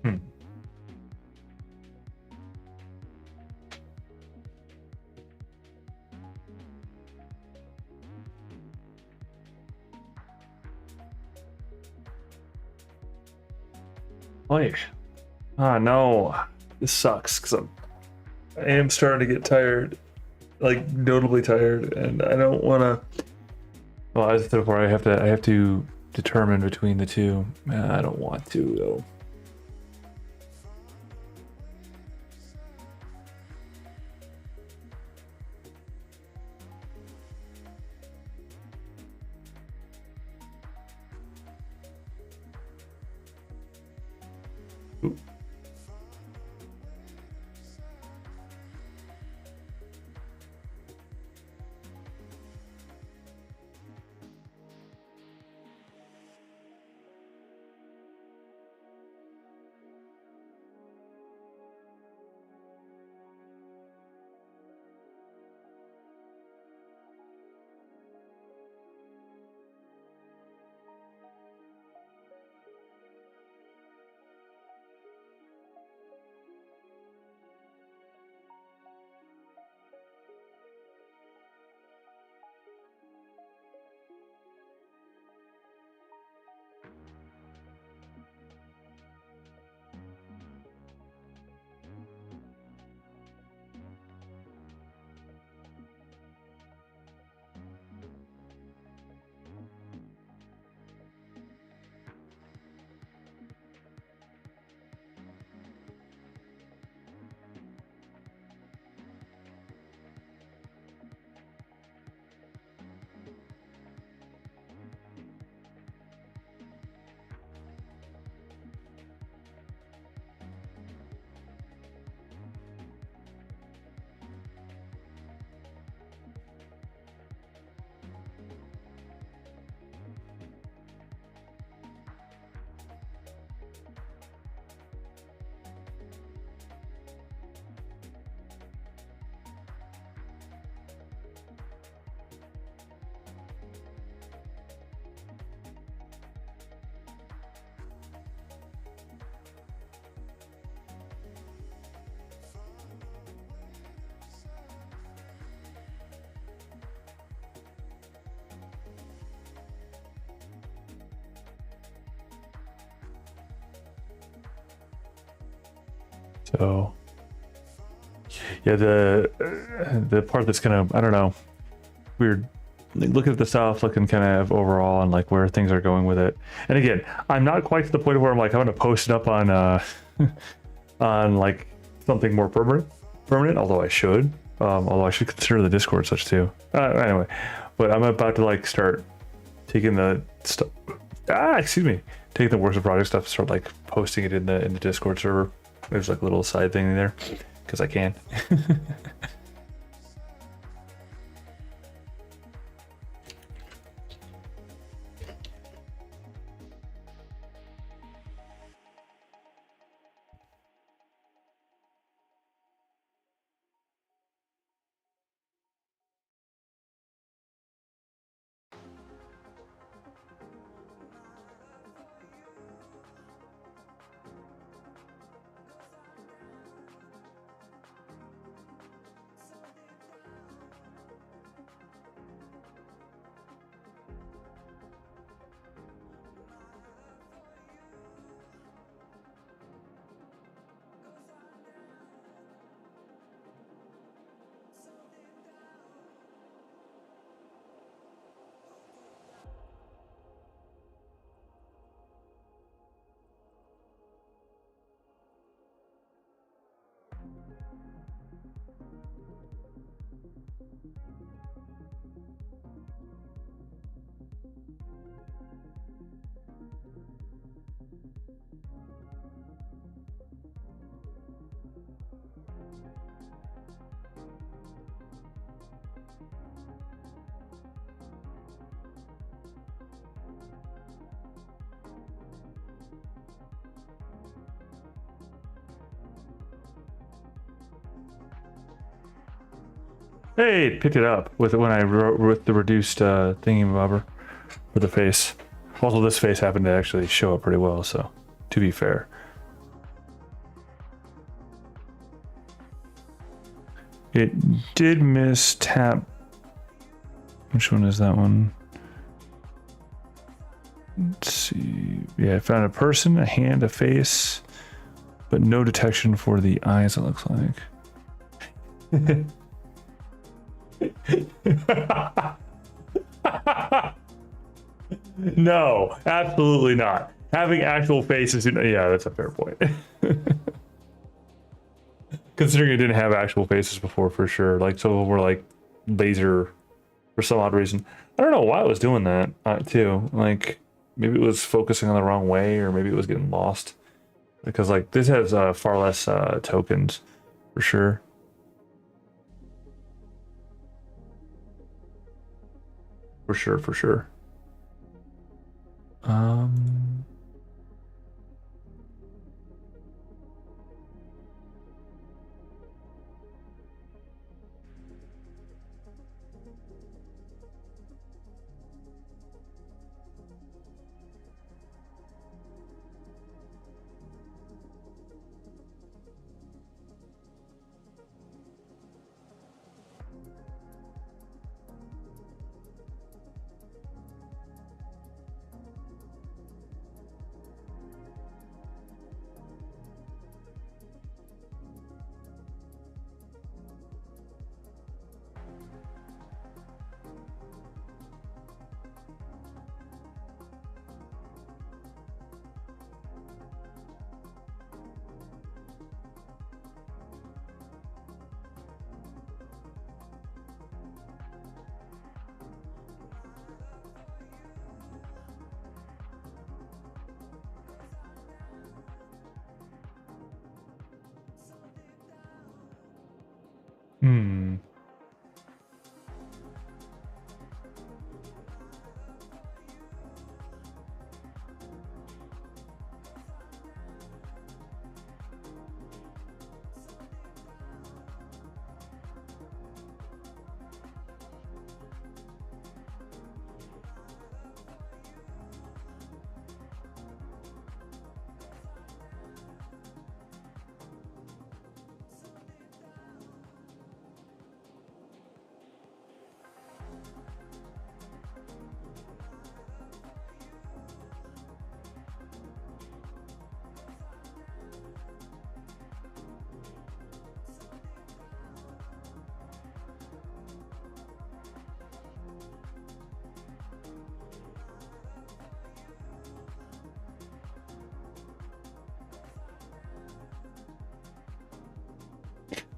Hmm. Wait. Ah, no. This sucks because I am starting to get tired, like notably tired, and I don't want to. Well, as I said before, I have to determine between the two. I don't want to though. Ooh. So yeah, the part that's kind of, I don't know, weird. Like, looking at the stuff, looking kind of overall and like where things are going with it. And again, I'm not quite to the point where I'm like, I'm gonna post it up on on like something more permanent, although I should. Although I should consider the Discord such too. Anyway, but I'm about to like start taking the stuff. Taking the works of project stuff, start like posting it in the Discord server. There's like a little side thing there because I can. Hey, picked it up with it when I wrote with the reduced thingy-bobber for the face. Also, this face happened to actually show up pretty well, so to be fair. It did miss tap. Which one is that one? Let's see. Yeah, I found a person, a hand, a face, but no detection for the eyes, it looks like. No, absolutely not. Having actual faces, yeah, that's a fair point. Considering it didn't have actual faces before, for sure. Like, some of them were like laser for some odd reason. I don't know why it was doing that, too. Like, maybe it was focusing on the wrong way, or maybe it was getting lost. Because, like, this has far less tokens, for sure. For sure, for sure.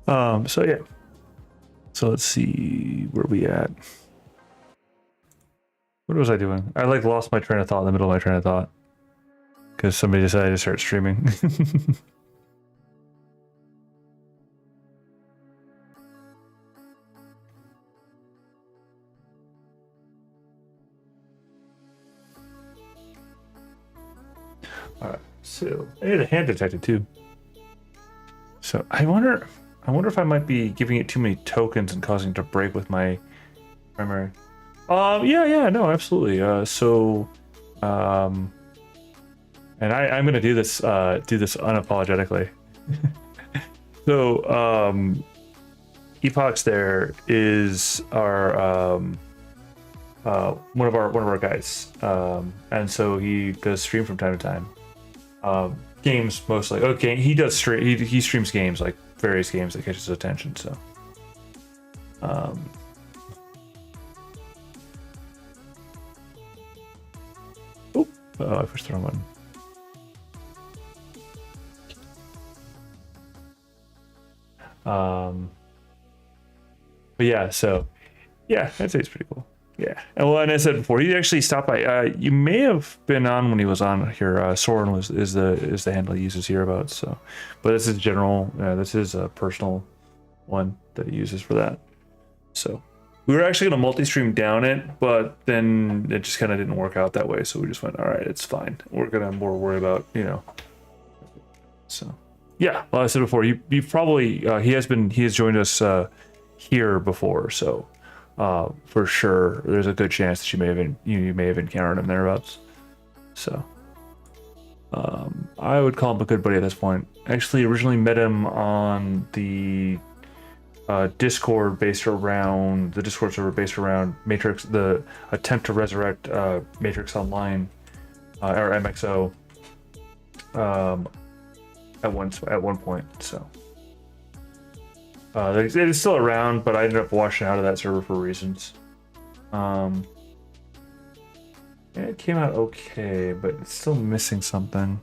So yeah. So let's see where we at. What was I doing? I like lost my train of thought in the middle of my train of thought because somebody decided to start streaming. All right, so hey, the hand detected too. So I wonder if I might be giving it too many tokens and causing it to break with my primary. Yeah, no, absolutely. And I'm gonna do this unapologetically. So Epox there is our one of our guys, and so he does stream from time to time. Games mostly. Okay, he does stream. He streams games, like various games that catch his attention. So, oh, I pushed the wrong button. But yeah, so yeah, I'd say it's pretty cool. Yeah, and well, and I said before, he actually stopped by. You may have been on when he was on here. Soren is the handle he uses hereabouts. So, but this is general. This is a personal one that he uses for that. So, we were actually gonna multi-stream down it, but then it just kind of didn't work out that way. So we just went, all right, it's fine. We're gonna more worry about So, yeah, well, I said before, you probably he has joined us here before, so. For sure, there's a good chance that you may have encountered him thereabouts. So, I would call him a good buddy at this point. Actually, originally met him on the Discord server based around Matrix, the attempt to resurrect Matrix Online or MXO at one point. So. It is still around, but I ended up washing out of that server for reasons. It came out okay, but it's still missing something.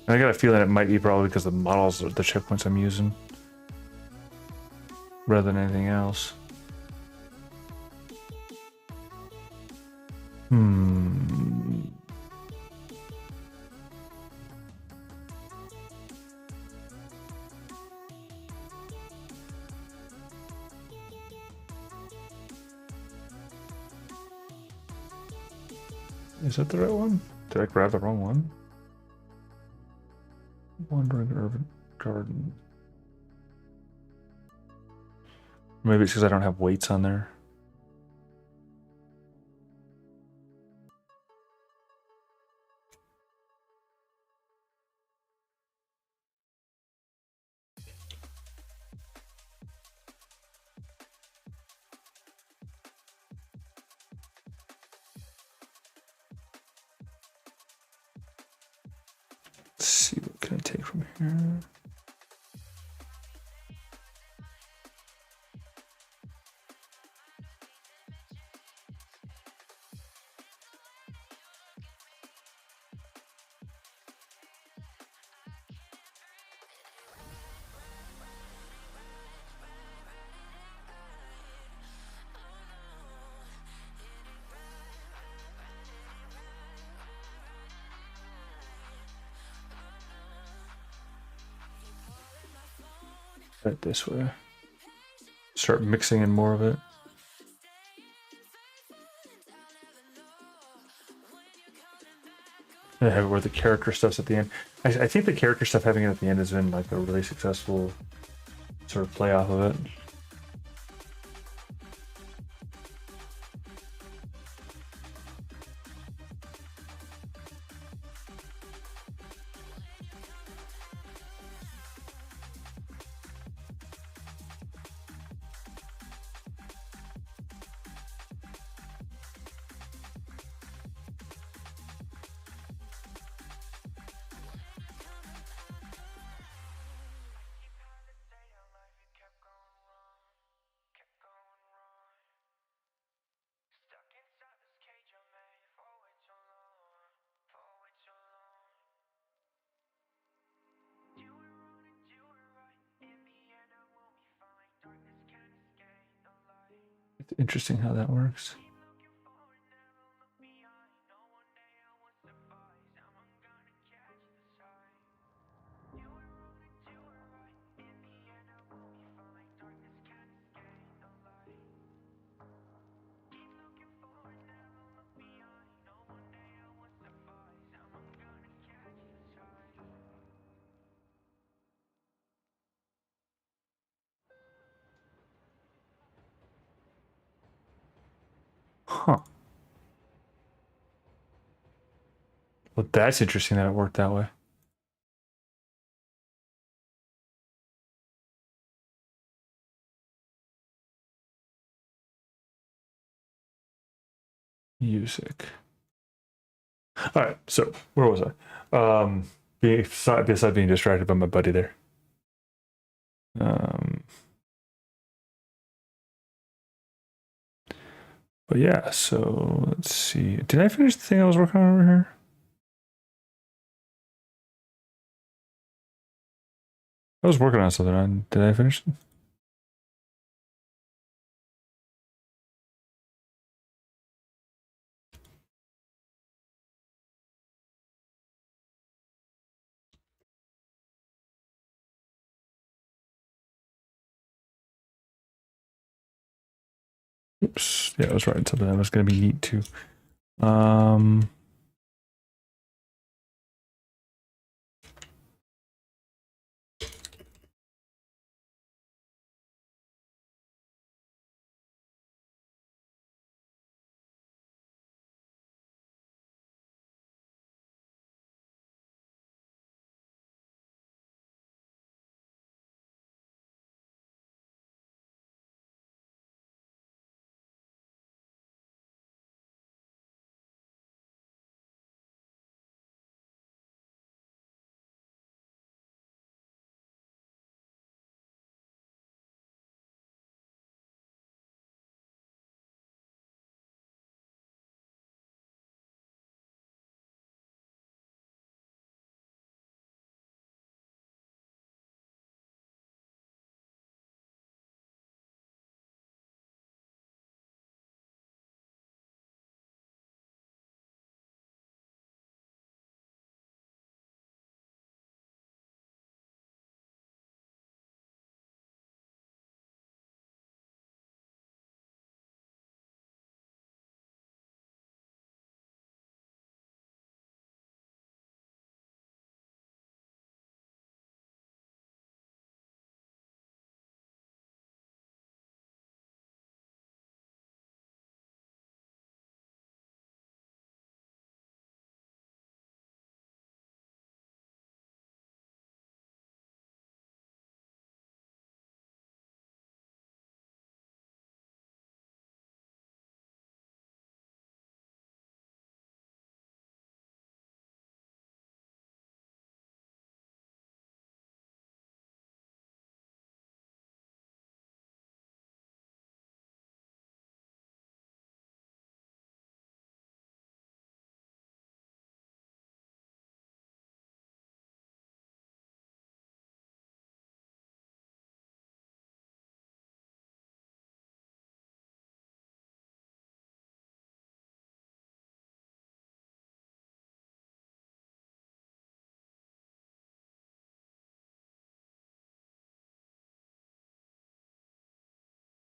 I got a feeling it might be probably because of the models of the checkpoints I'm using, rather than anything else. Is that the right one? Did I grab the wrong one? Wandering Urban Garden. Maybe it's because I don't have weights on there. Let's see, what can I take from here? Right this way. Start mixing in more of it. I have it where the character stuff's at the end. I think the character stuff having it at the end has been like a really successful sort of play off of it. It's interesting how that works. Huh. Well, that's interesting that it worked that way. Music. All right, so where was I? Besides being distracted by my buddy there. But yeah, so let's see. Did I finish the thing I was working on over here? I was working on something. Did I finish it? Oops. Yeah, I was writing something that was going to be neat too.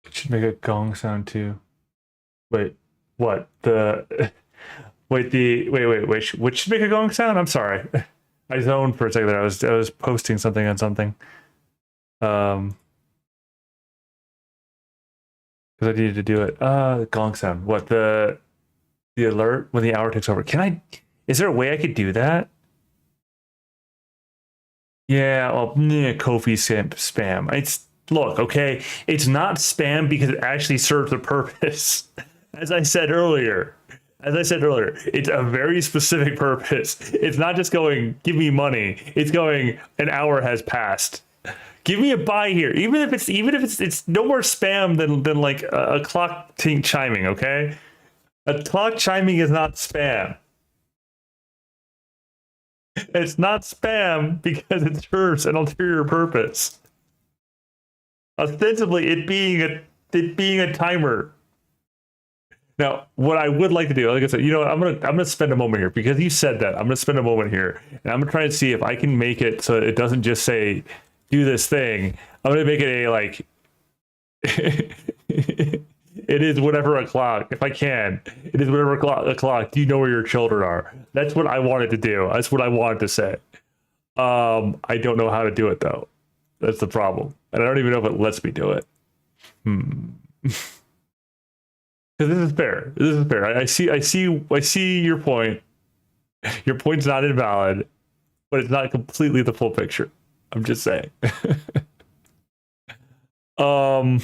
It should make a gong sound too. Wait, what? Wait. Which should make a gong sound? I'm sorry. I zoned for a second there. I was posting something on something. Because I needed to do it. Gong sound. What, the alert when the hour takes over? Is there a way I could do that? Yeah, well, Kofi spam. Look, okay, it's not spam because it actually serves a purpose. As I said earlier, it's a very specific purpose. It's not just going, give me money. It's going, an hour has passed. Give me a buy here. Even if it's no more spam than like a clock chiming, okay? A clock chiming is not spam. It's not spam because it serves an ulterior purpose. Ostensibly, it being a timer Now, what I would like to do, like I said, you know what, I'm gonna spend a moment here because you said that. I'm gonna spend a moment here, and I'm gonna try and see if I can make it so it doesn't just say do this thing. I'm gonna make it a like it is whatever o'clock. If I can, it is whatever o'clock. Do you know where your children are? That's what I wanted to do. That's what I wanted to say. I don't know how to do it though. That's the problem, and I don't even know if it lets me do it. Because this is fair. This is fair. I see your point. Your point's not invalid, but it's not completely the full picture. I'm just saying. Let's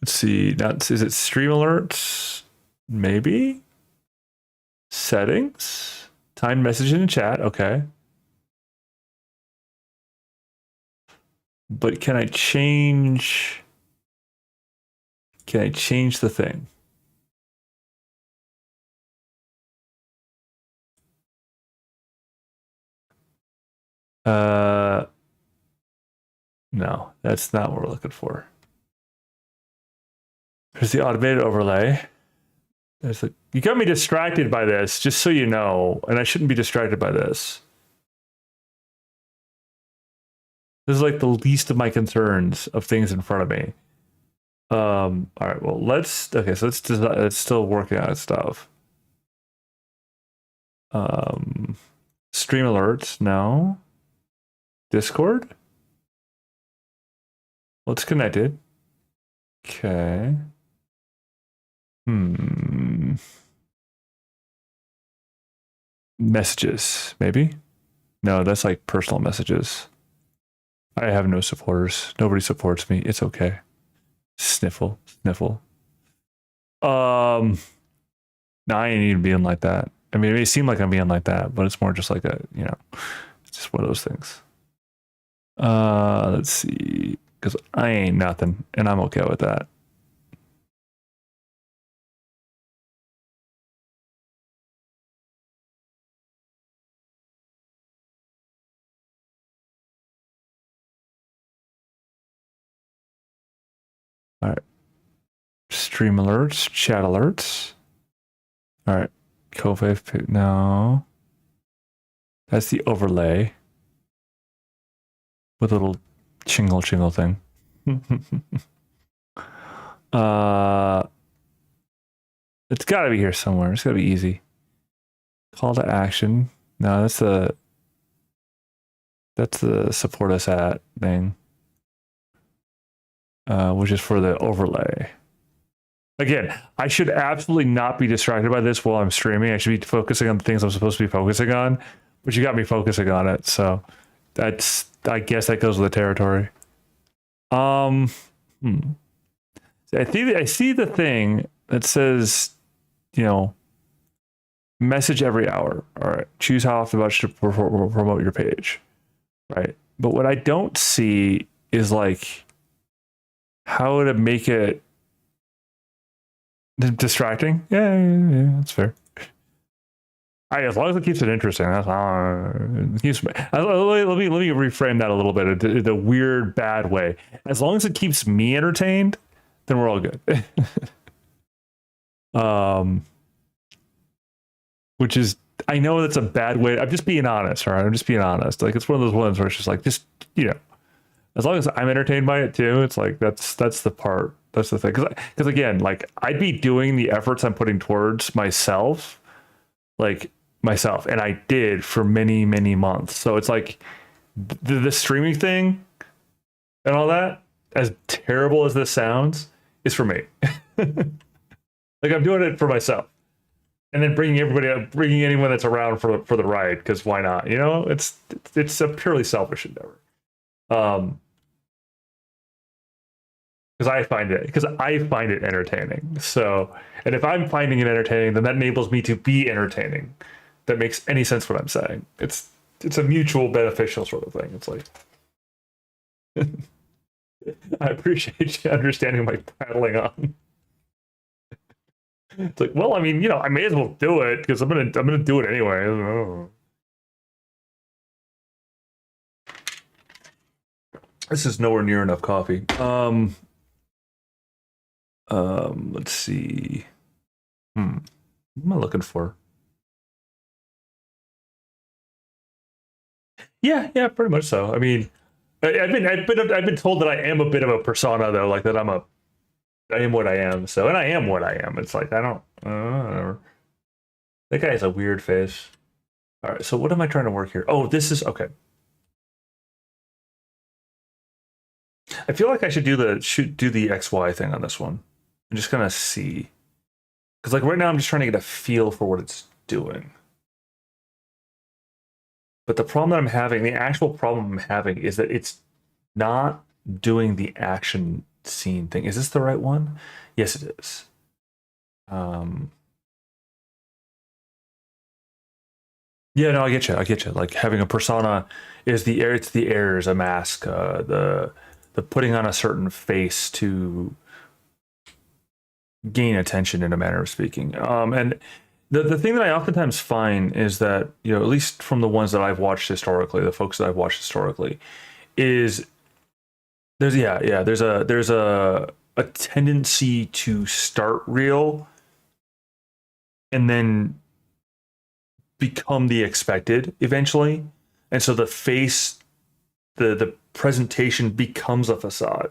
see. Now, is it stream alerts? Maybe. Settings. Time message in chat. Okay. But can I change? Can I change the thing? No, that's not what we're looking for. There's the automated overlay. You got me distracted by this, just so you know, and I shouldn't be distracted by this. This is like the least of my concerns of things in front of me. All right, well, okay, so it's still working on stuff. Stream alerts, no. Discord? Well, it's connected. Okay. Messages, maybe? No, that's like personal messages. I have no supporters. Nobody supports me. It's okay. Sniffle. No, I ain't even being like that. I mean, it may seem like I'm being like that, but it's more just like it's just one of those things. Let's see. Because I ain't nothing, and I'm okay with that. All right. Stream alerts, chat alerts. All right. Covave, no. That's the overlay with a little chingle thing. It's got to be here somewhere. It's got to be easy. Call to action. No, that's the support us at thing, which is for the overlay. Again, I should absolutely not be distracted by this while I'm streaming. I should be focusing on the things I'm supposed to be focusing on, but you got me focusing on it. So I guess that goes with the territory. I see the thing that says, message every hour. All right. Choose how often much to promote your page. Right. But what I don't see is like how to make it distracting. Yeah, that's fair. As long as it keeps it interesting, that's let me reframe that a little bit in the weird bad way. As long as it keeps me entertained, then we're all good. Which is, I know that's a bad way. I'm just being honest, all right? I'm just being honest. Like, it's one of those ones where it's just like, as long as I'm entertained by it too, it's like, that's the part. That's the thing. Because again, like, I'd be doing the efforts I'm putting towards myself, and I did for many, many months. So it's like the streaming thing and all that, as terrible as this sounds, is for me. Like, I'm doing it for myself. And then bringing anyone that's around for the ride, because why not? It's a purely selfish endeavor. Because I find it entertaining. So, and if I'm finding it entertaining, then that enables me to be entertaining. That makes any sense what I'm saying. It's a mutual beneficial sort of thing. It's like I appreciate you understanding my prattling on. It's like, well, I mean, I may as well do it because I'm gonna do it anyway. This is nowhere near enough coffee. Let's see. What am I looking for? Yeah, yeah, pretty much so. I mean, I've been told that I am a bit of a persona though, like that I am what I am. So, and I am what I am. It's like I don't, whatever. That guy has a weird face. All right, so what am I trying to work here? Oh, this is okay. I feel like I should do the XY thing on this one. I'm just gonna see because like right now I'm just trying to get a feel for what it's doing. But the problem that I'm having, the actual problem I'm having, is that it's not doing the action scene thing. Is this the right one? Yes, it is. Um, yeah, no, I get you. I get you. Like having a persona is the air. It's the airs, a mask, the putting on a certain face to gain attention in a manner of speaking. And the thing that I oftentimes find is that, you know, at least from the ones that I've watched historically, the folks that I've watched historically, is there's a tendency to start real and then become the expected eventually. And so the face, the presentation becomes a facade,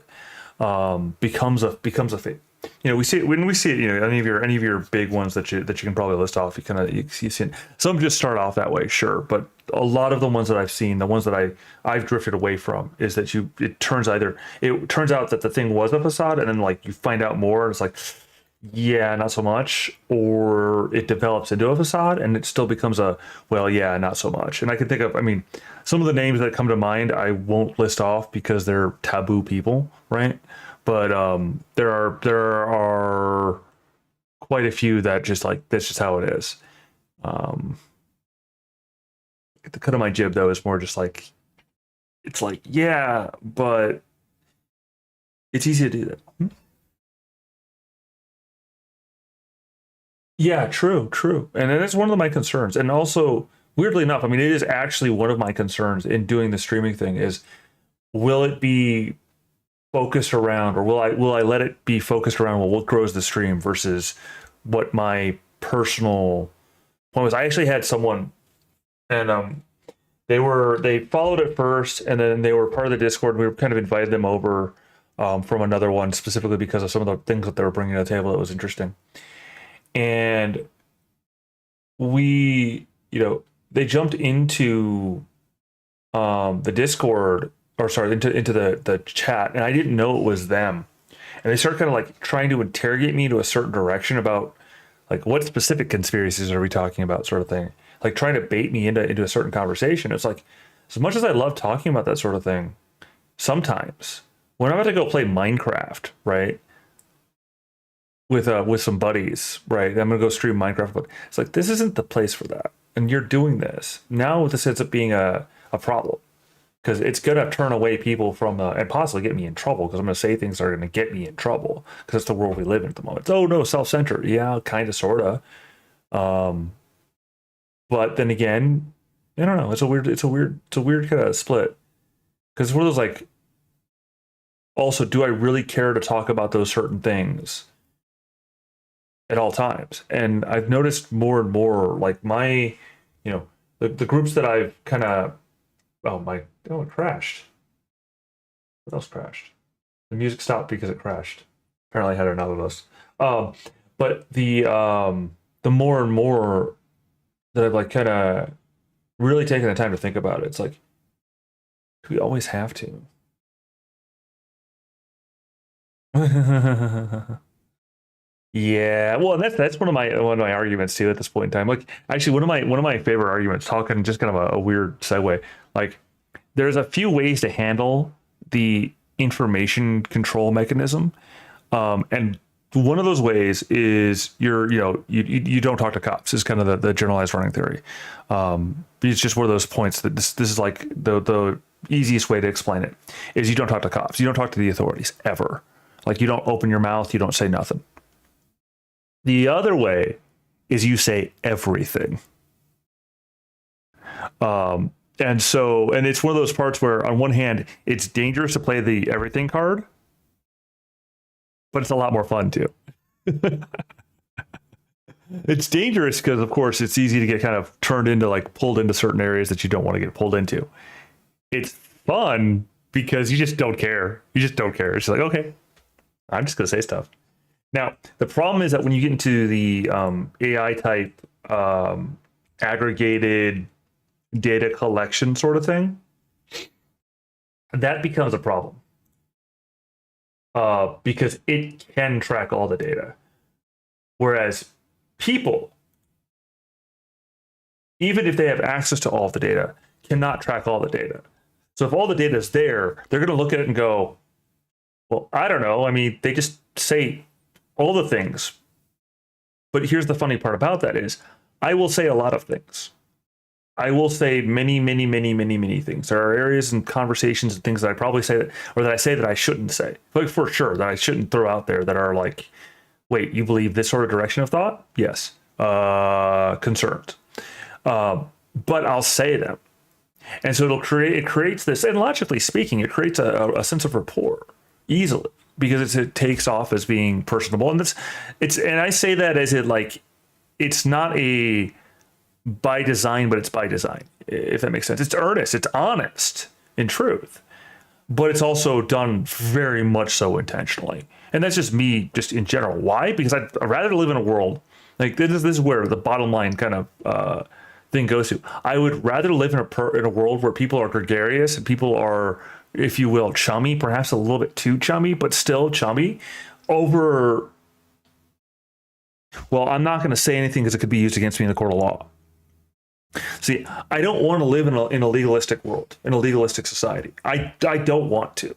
becomes a fake. You know, we see it when we see it. You know, any of your big ones that you can probably list off. You see it. Some just start off that way, sure, but a lot of the ones that I've seen, the ones that I've drifted away from, is that it turns out that the thing was a facade, and then like you find out more, and it's like, yeah, not so much, or it develops into a facade, and it still becomes a, well, yeah, not so much. And I can think of, I mean, some of the names that come to mind I won't list off because they're taboo people, right? But there are quite a few that just like that's just how it is. Um, the cut of my jib though is more just like it's like yeah, but it's easy to do that. Yeah, true, true, and it is one of my concerns. And also, weirdly enough, I mean, it is actually one of my concerns in doing the streaming thing is will it be focused around, or will I let it be focused around, well, what grows the stream versus what my personal point was. I actually had someone, and they followed it first, and then they were part of the Discord. We were kind of invited them over from another one specifically because of some of the things that they were bringing to the table that was interesting. And we, you know, they jumped into the Discord, or sorry, into the chat, and I didn't know it was them. And they started kind of like trying to interrogate me to a certain direction about like what specific conspiracies are we talking about, sort of thing. Like trying to bait me into a certain conversation. It's like, as much as I love talking about that sort of thing, sometimes when I'm about to go play Minecraft, right, with some buddies, right, I'm gonna go stream Minecraft, but it's like this isn't the place for that. And you're doing this now, this ends up being a problem because it's gonna turn away people from and possibly get me in trouble because I'm gonna say things that are gonna get me in trouble because that's the world we live in at the moment. It's, oh no, self-centered, yeah, kind of, sorta. Um, but then again, I don't know. It's a weird kind of split because it's one of those like. Also, do I really care to talk about those certain things at all times? And I've noticed more and more, like my, you know, the groups that I've kind of, it crashed. What else crashed? The music stopped because it crashed. Apparently, I had another list. But the more and more that I've like kind of really taken the time to think about it, it's like, do we always have to? Yeah, well, and that's one of my arguments too at this point in time. Like, actually, one of my favorite arguments, talking just kind of a weird segue. Like, there's a few ways to handle the information control mechanism, and one of those ways is you don't talk to cops is kind of the generalized running theory. It's just one of those points that this is like the easiest way to explain it is you don't talk to cops, you don't talk to the authorities ever. Like you don't open your mouth, you don't say nothing. The other way is you say everything. And it's one of those parts where on one hand, it's dangerous to play the everything card, but it's a lot more fun too. It's dangerous because, of course, it's easy to get kind of turned into, like, pulled into certain areas that you don't want to get pulled into. It's fun because you just don't care. You just don't care. It's like, okay, I'm just going to say stuff. Now, the problem is that when you get into the AI type aggregated data collection sort of thing, that becomes a problem because it can track all the data. Whereas people, even if they have access to all of the data, cannot track all the data. So if all the data is there, they're going to look at it and go, well, I don't know. I mean, they just say all the things. But here's the funny part about that is I will say a lot of things. I will say many, many, many, many, many things. There are areas and conversations and things that I probably say that, or that I say that I shouldn't say, like for sure, that I shouldn't throw out there that are like, wait, you believe this sort of direction of thought? Yes. Concerned. But I'll say them. And so it creates this, and logically speaking, it creates a sense of rapport easily because it takes off as being personable. And and I say that as it's not a by design, but it's by design, if that makes sense. It's earnest, it's honest in truth, but it's also done very much so intentionally. And that's just me, just in general. Why? Because I'd rather live in a world like this is where the bottom line kind of thing goes to. I would rather live in a world where people are gregarious and people are, if you will, chummy, perhaps a little bit too chummy, but still chummy, over. Well, I'm not going to say anything because it could be used against me in the court of law. See, I don't want to live in a legalistic world, in a legalistic society. I don't want to.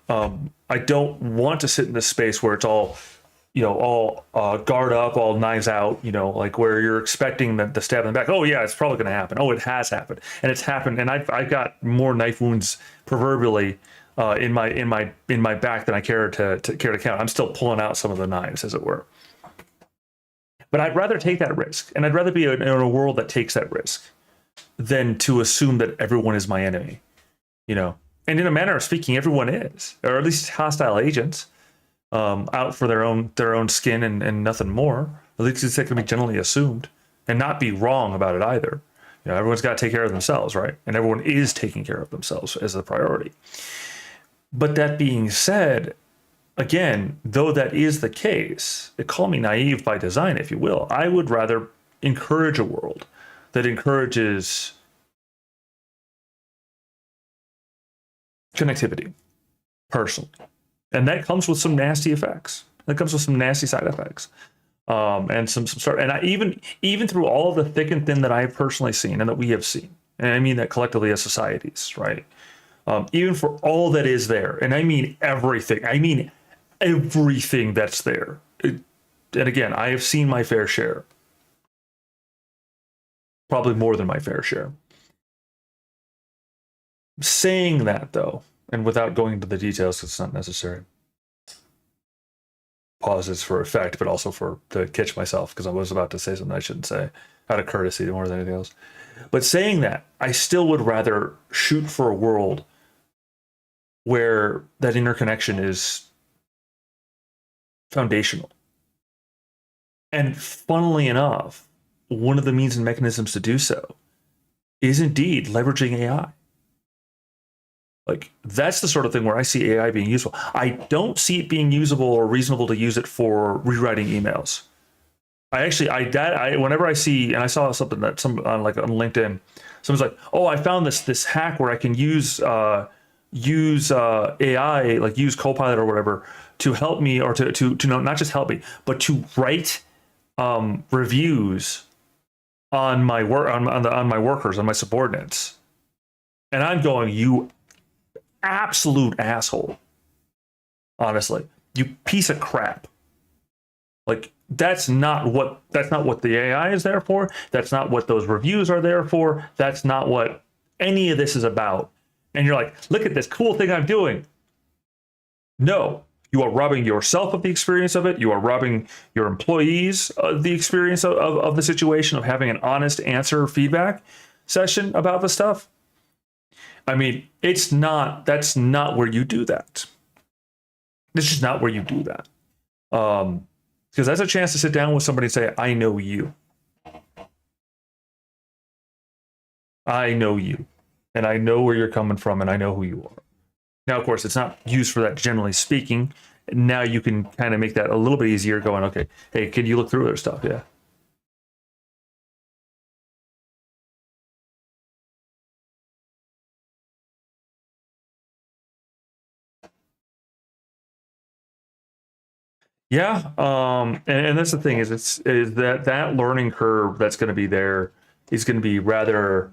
I don't want to sit in this space where it's all, all guard up, all knives out, like where you're expecting the stab in the back. Oh yeah, it's probably going to happen. Oh, it has happened, and it's happened. And I've got more knife wounds proverbially in my back than I care to count. I'm still pulling out some of the knives, as it were. But I'd rather take that risk, and I'd rather be in a world that takes that risk than to assume that everyone is my enemy, And in a manner of speaking, everyone is, or at least hostile agents, out for their own skin and nothing more. At least it's going to be generally assumed, and not be wrong about it either. Everyone's got to take care of themselves, right? And everyone is taking care of themselves as a priority. But that being said, again, though that is the case, call me naive by design, if you will, I would rather encourage a world that encourages connectivity, personally. And that comes with some nasty effects. That comes with some nasty side effects. And some sort. And even through all of the thick and thin that I've personally seen and that we have seen, and I mean that collectively as societies, right? Even for all that is there, and I mean everything. I mean everything that's there. And again, I have seen my fair share. Probably more than my fair share. Saying that, though, and without going into the details, it's not necessary. Pauses for effect, but also to catch myself, because I was about to say something I shouldn't say, out of courtesy more than anything else. But saying that, I still would rather shoot for a world where that interconnection is foundational. And funnily enough, one of the means and mechanisms to do so is indeed leveraging AI. Like, that's the sort of thing where I see AI being useful. I don't see it being usable or reasonable to use it for rewriting emails. Whenever I see, and I saw something that on LinkedIn, someone's like, "Oh, I found this hack where I can use AI, like use Copilot or whatever, to help me, or to not just help me, but to write reviews on my work on my workers, on my subordinates." And I'm going, you absolute asshole. Honestly, you piece of crap. Like, that's not what the AI is there for. That's not what those reviews are there for. That's not what any of this is about. And you're like, look at this cool thing I'm doing. No, you are robbing yourself of the experience of it. You are robbing your employees of the experience of the situation, of having an honest answer feedback session about the stuff. I mean, that's not where you do that. This is not where you do that. because that's a chance to sit down with somebody and say, I know you. I know you. And I know where you're coming from and I know who you are. Now, of course, it's not used for that generally speaking. Now you can kind of make that a little bit easier going, okay, hey, can you look through their stuff? Yeah. Yeah. And that's the thing is that learning curve that's going to be there is going to be rather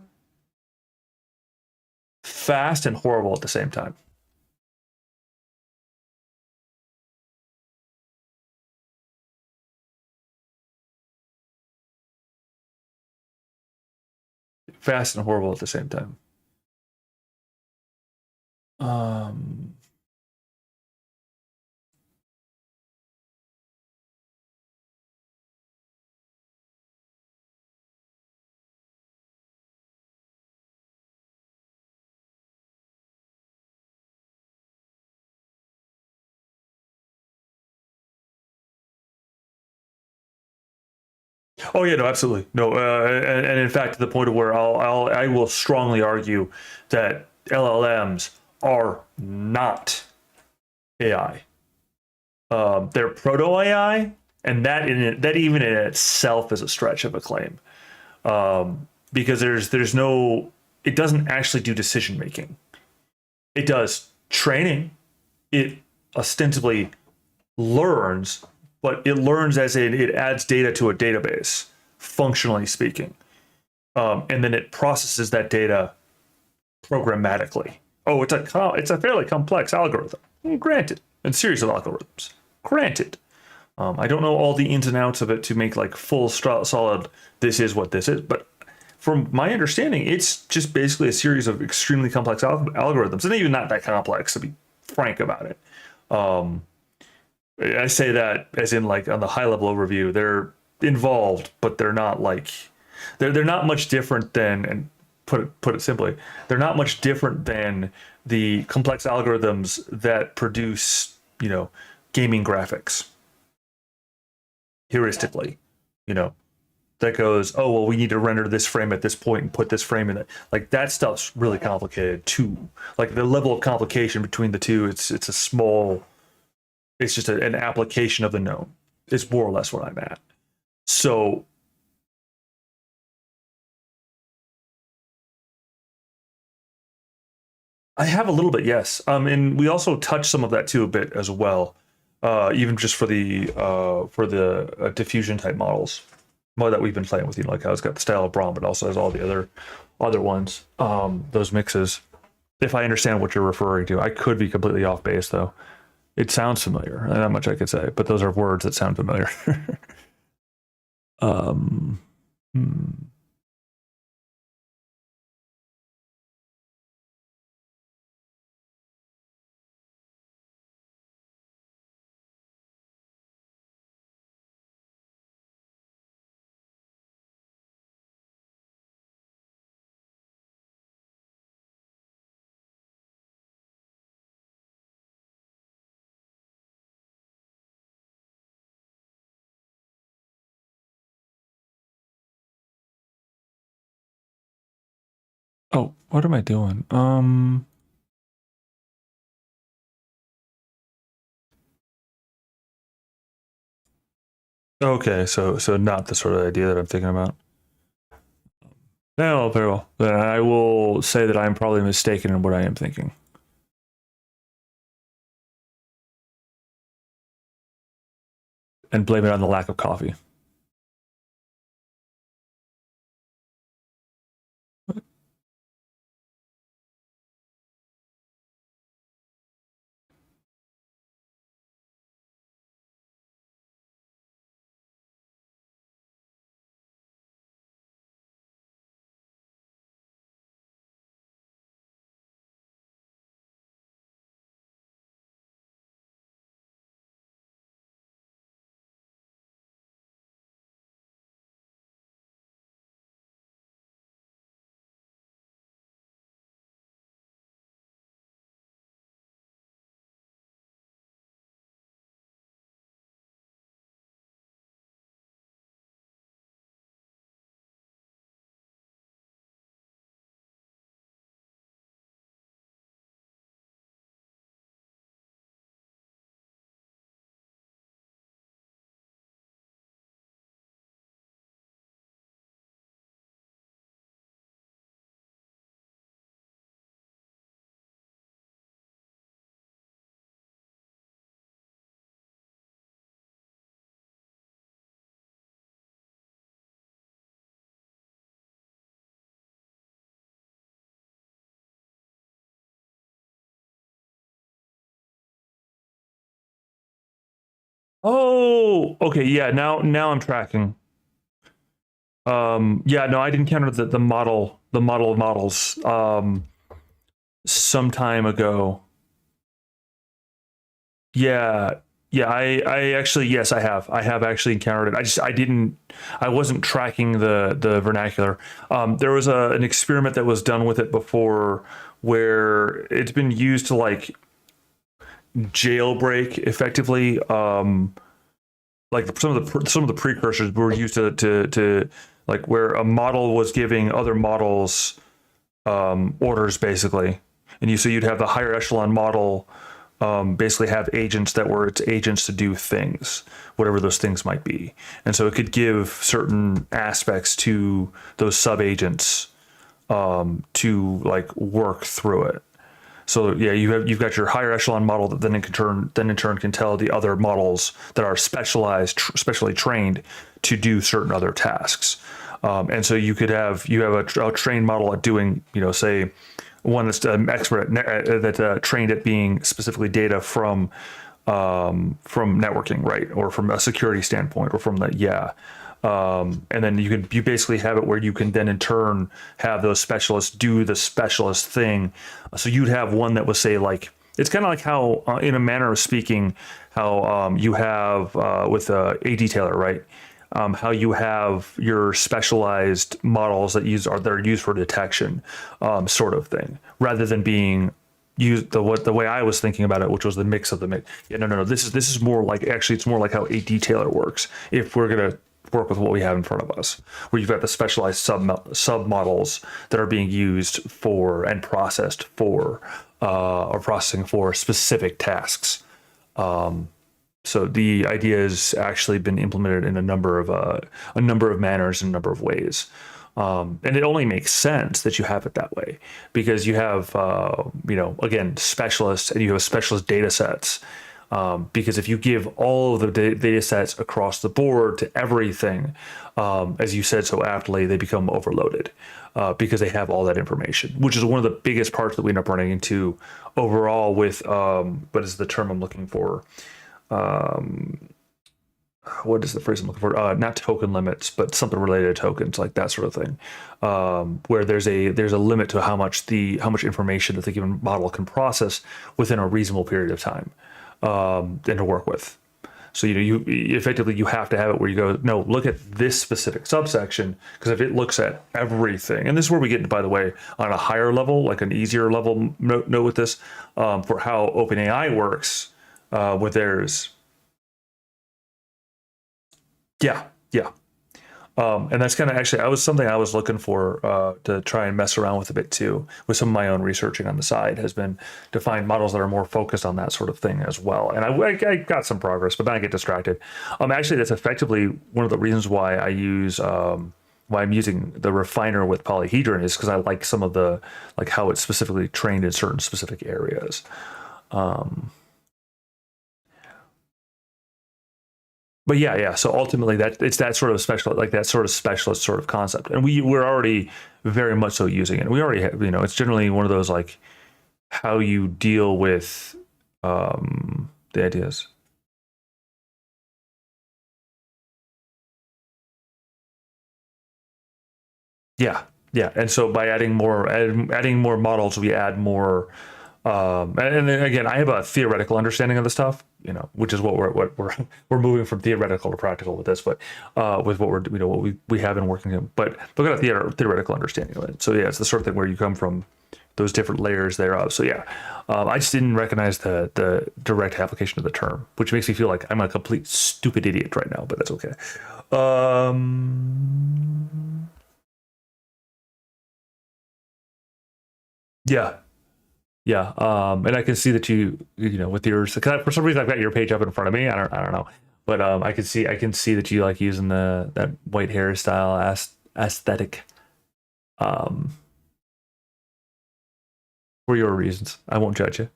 fast and horrible at the same time. Fast and horrible at the same time. Um, oh yeah, no, absolutely, no, and in fact, to the point of where I will strongly argue that LLMs are not AI. They're proto AI, and that even in itself is a stretch of a claim, because there's no, it doesn't actually do decision making. It does training. It ostensibly learns, but it learns as it adds data to a database, functionally speaking, and then it processes that data programmatically. Oh, it's a fairly complex algorithm. Granted, a series of algorithms. Granted, I don't know all the ins and outs of it to make like full solid. This is what this is, but from my understanding, it's just basically a series of extremely complex algorithms, and even not that complex to be frank about it. Um, I say that as in like on the high level overview, they're involved, but they're not like they're not much different than, and put it simply, they're not much different than the complex algorithms that produce, gaming graphics heuristically, you know, that goes, oh well, we need to render this frame at this point and put this frame in it. Like that stuff's really complicated too. Like the level of complication between the two, it's a small, it's just an application of the known. It's more or less what I'm at. So I have a little bit, yes. And we also touch some of that too a bit as well, even just for the diffusion type models, more that we've been playing with. Like how it's got the style of Braun, but also has all the other ones. Those mixes. If I understand what you're referring to, I could be completely off base though. It sounds familiar. Not much I could say, but those are words that sound familiar. um, hmm. Oh, what am I doing? Okay, so not the sort of idea that I'm thinking about. No, very well. Then I will say that I'm probably mistaken in what I am thinking. And blame it on the lack of coffee. Oh, okay, yeah. Now I'm tracking. Yeah, no, I didn't encounter the model of models some time ago. Yeah, yeah. I actually, yes, I have actually encountered it. I wasn't tracking the vernacular. There was an experiment that was done with it before, where it's been used to like jailbreak effectively. Like some of the precursors were used to like where a model was giving other models orders basically, and you'd have the higher echelon model basically have agents that were its agents to do things, whatever those things might be, and so it could give certain aspects to those sub agents to like work through it. So yeah, you've got your higher echelon model that then in turn can tell the other models that are specially trained to do certain other tasks. And so you have a trained model at doing, say one that's expert that trained at being specifically data from networking, right, or from a security standpoint, or from and then you basically have it where you can then in turn have those specialists do the specialist thing. So you'd have one that was, say, like, it's kind of like how, in a manner of speaking, how you have with a detailer, right? How you have your specialized models that are used for detection, sort of thing, rather than being used the way I was thinking about it, which was the mix of the mix. Yeah, no. This is more like, actually, it's more like how a detailer works. If we're gonna work with what we have in front of us, where you've got the specialized sub models that are being used for and processed for or processing for specific tasks. So the idea has actually been implemented in a number of manners and a number of ways. And it only makes sense that you have it that way, because you have, again, specialists, and you have specialist data sets. Because if you give all of the data sets across the board to everything, as you said so aptly, they become overloaded because they have all that information, which is one of the biggest parts that we end up running into overall with what is the term I'm looking for? What is the phrase I'm looking for? Not token limits, but something related to tokens, like that sort of thing, where there's a limit to how much information that the given model can process within a reasonable period of time, and to work with. So you effectively you have to have it where you go, no, look at this specific subsection, because if it looks at everything, and this is where we get, by the way, on a higher level, like an easier level note with this, for how OpenAI works with theirs. Yeah. And that's kind of actually, something I was looking for to try and mess around with a bit too, with some of my own researching on the side, has been to find models that are more focused on that sort of thing as well. And I got some progress, but then I get distracted. Actually, that's effectively one of the reasons why why I'm using the refiner with polyhedron, is because I like some of the, like how it's specifically trained in certain specific areas. But yeah. So ultimately, that it's that sort of specialist sort of concept, and we're already very much so using it. We already have, it's generally one of those, like, how you deal with the ideas. Yeah. And so by adding more models, we add more. And then again, I have a theoretical understanding of the stuff, which is what we're moving from theoretical to practical with this, but with what we have been working in, but look at a theoretical understanding of it. So yeah, it's the sort of thing where you come from those different layers thereof. So yeah, I just didn't recognize the direct application of the term, which makes me feel like I'm a complete stupid idiot right now, but that's okay. Yeah. Yeah, and I can see that with yours, for some reason I've got your page up in front of me. I don't know, but I can see that you like using that white hairstyle aesthetic, um, for your reasons. I won't judge you.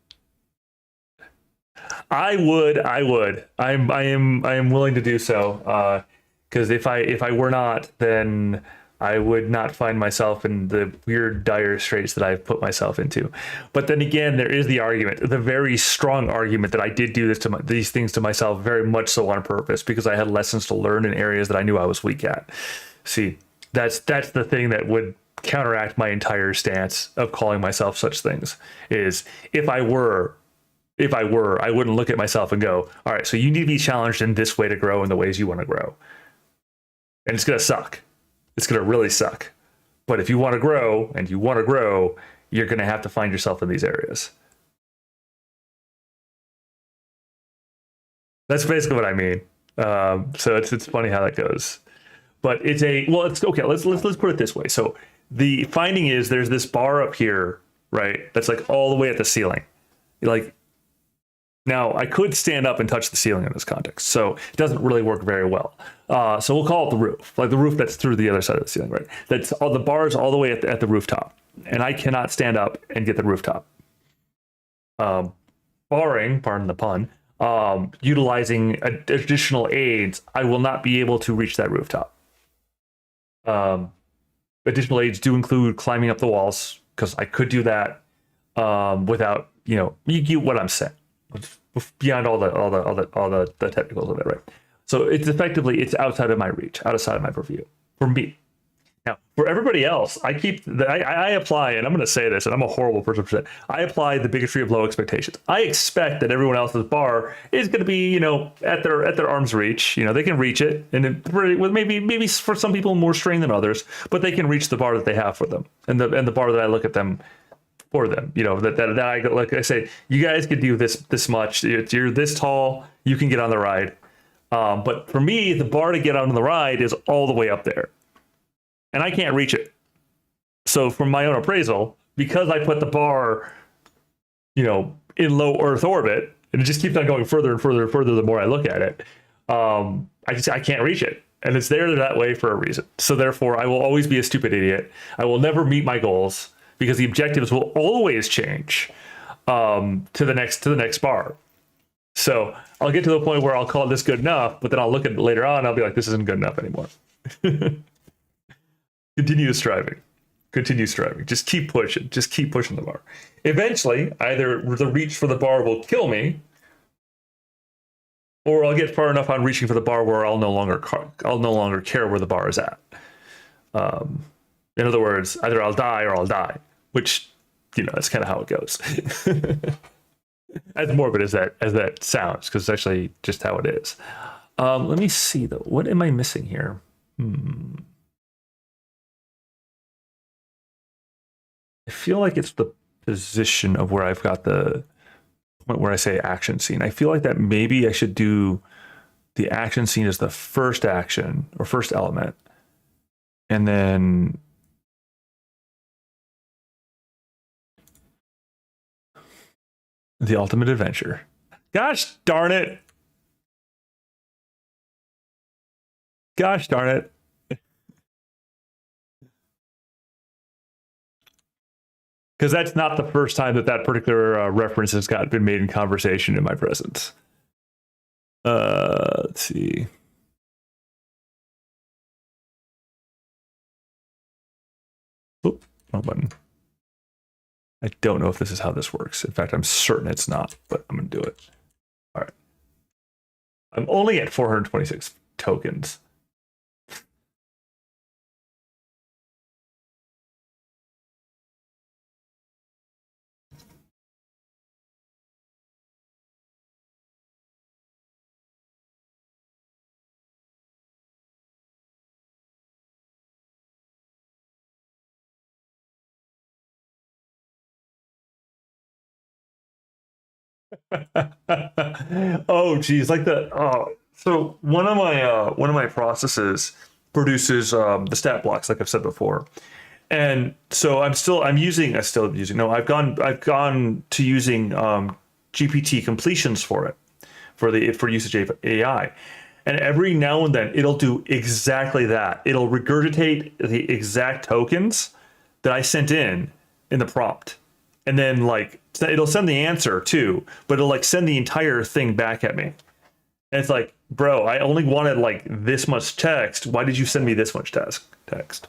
I would. I am willing to do so. Because if I were not, then I would not find myself in the weird dire straits that I've put myself into. But then again, there is the argument, the very strong argument that I did do these things to myself very much so on purpose because I had lessons to learn in areas that I knew I was weak at. See, that's the thing that would counteract my entire stance of calling myself such things. Is if I were, I wouldn't look at myself and go, all right, so you need to be challenged in this way to grow in the ways you want to grow. And it's going to suck. It's going to really suck. But if you want to grow and you want to grow, you're going to have to find yourself in these areas. That's basically what I mean. So it's funny how that goes. But it's okay. Let's put it this way. So the finding is there's this bar up here, right? That's like all the way at the ceiling. Like, now, I could stand up and touch the ceiling in this context, so it doesn't really work very well. So we'll call it the roof, like the roof that's through the other side of the ceiling, right? That's all the bars all the way at the rooftop, and I cannot stand up and get the rooftop. Barring, pardon the pun, utilizing additional aids, I will not be able to reach that rooftop. Additional aids do include climbing up the walls, because I could do that without, you get what I'm saying. Beyond all the technicals of it, right? So it's outside of my reach, outside of my purview for me. Now, for everybody else, I apply, and I'm going to say this, and I'm a horrible person for that. I apply the bigotry of low expectations. I expect that everyone else's bar is going to be, at their arm's reach. They can reach it, and with maybe for some people more strain than others, but they can reach the bar that they have for them, and the bar that I look at them. For them, that I, like I say, you guys can do this much. You're this tall, you can get on the ride. But for me, the bar to get on the ride is all the way up there, and I can't reach it. So from my own appraisal, because I put the bar, in low Earth orbit, and it just keeps on going further and further and further the more I look at it, I can't reach it. And it's there that way for a reason. So therefore, I will always be a stupid idiot. I will never meet my goals, because the objectives will always change to the next bar. So I'll get to the point where I'll call this good enough, but then I'll look at it later on and I'll be like, this isn't good enough anymore. Continue striving. Just keep pushing the bar. Eventually, either the reach for the bar will kill me, or I'll get far enough on reaching for the bar where I'll no longer care where the bar is at. In other words, either I'll die or I'll die. Which, that's kind of how it goes. As morbid as that sounds, because it's actually just how it is. Let me see though. What am I missing here? I feel like it's the position of where I've got the point where I say action scene. I feel like that maybe I should do the action scene as the first action or first element, and then the ultimate adventure. Gosh darn it. Because that's not the first time that particular reference has been made in conversation in my presence. Let's see. Oop, wrong button. I don't know if this is how this works. In fact, I'm certain it's not, but I'm going to do it. All right. I'm only at 426 tokens. Oh geez, so one of my processes produces the stat blocks, like I've said before, and so I've gone to using GPT completions for usage of AI, and every now and then it'll do exactly that. It'll regurgitate the exact tokens that I sent in the prompt. And then it'll send the answer too, but it'll send the entire thing back at me. And it's like, bro, I only wanted like this much text. Why did you send me this much text?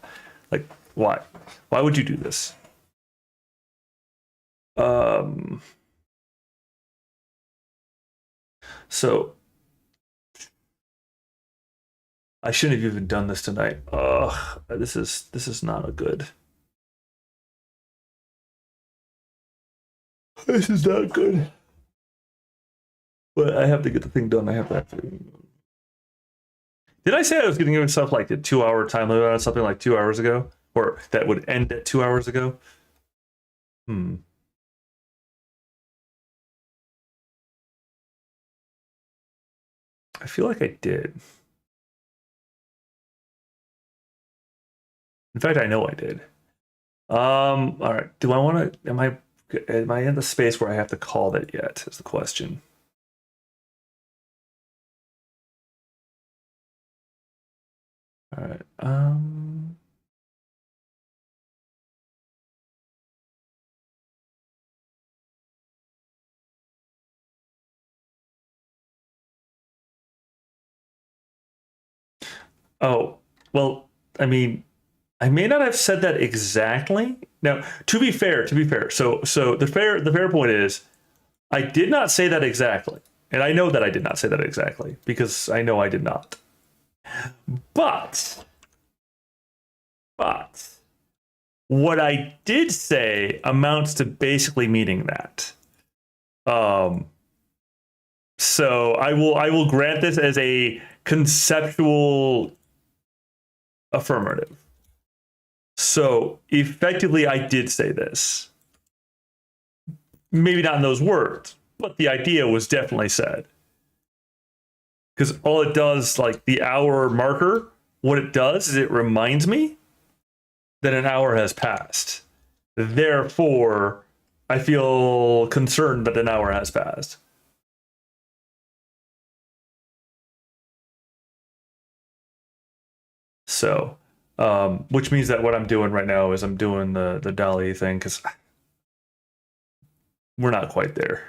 Like, why? Why would you do this? Um, so I shouldn't have even done this tonight. Ugh, this is not a good. This is not good. But I have to get the thing done. I have to. Did I say I was getting given stuff like the 2 hour time limit on something like 2 hours ago, or that would end at 2 hours ago? Hmm. I feel like I did. In fact, I know I did. All right. Do I want to? Am I in the space where I have to call that yet? Is the question. All right. Oh, well, I mean, I may not have said that exactly. Now, to be fair, so the fair point is I did not say that exactly. And I know that I did not say that exactly because I know I did not. But but what I did say amounts to basically meaning that. Um so I will grant this as a conceptual affirmative. So effectively I did say this. Maybe not in those words, but the idea was definitely said. Because all it does, like the hour marker, what it does is it reminds me that an hour has passed. Therefore, I feel concerned that an hour has passed. So, which means that what I'm doing right now is I'm doing the Dali thing because we're not quite there.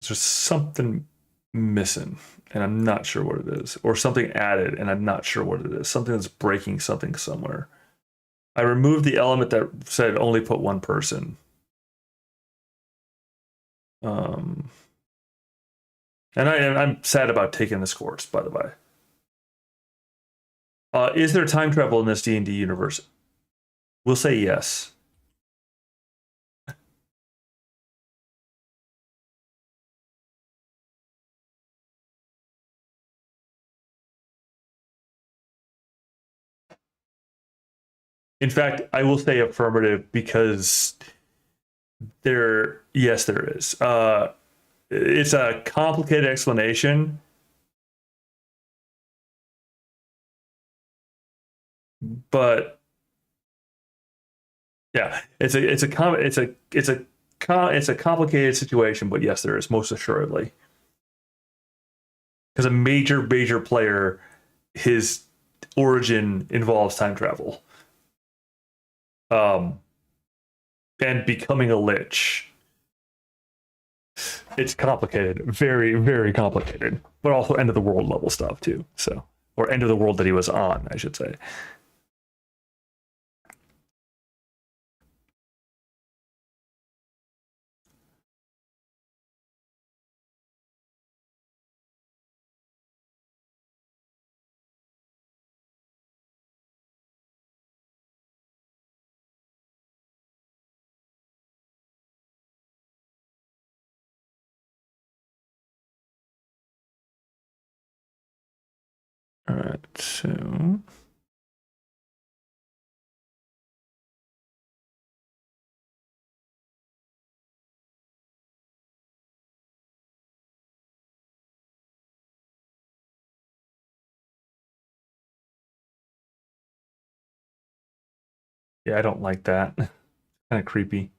There's something missing, and I'm not sure what it is, or something added, and I'm not sure what it is. Something that's breaking something somewhere. I removed the element that said only put one person. Um, and I'm sad about taking this course, by the way. Is there time travel in this D&D universe? We'll say yes. In fact, I will say affirmative because yes, there is. It's a complicated explanation, but yeah, it's a complicated situation. But yes, there is most assuredly because a major player, his origin involves time travel, um, and becoming a lich. It's complicated, very complicated, but also end of the world level stuff too. So, or end of the world that he was on, I should say. All right, so yeah, I don't like that. Kind of creepy.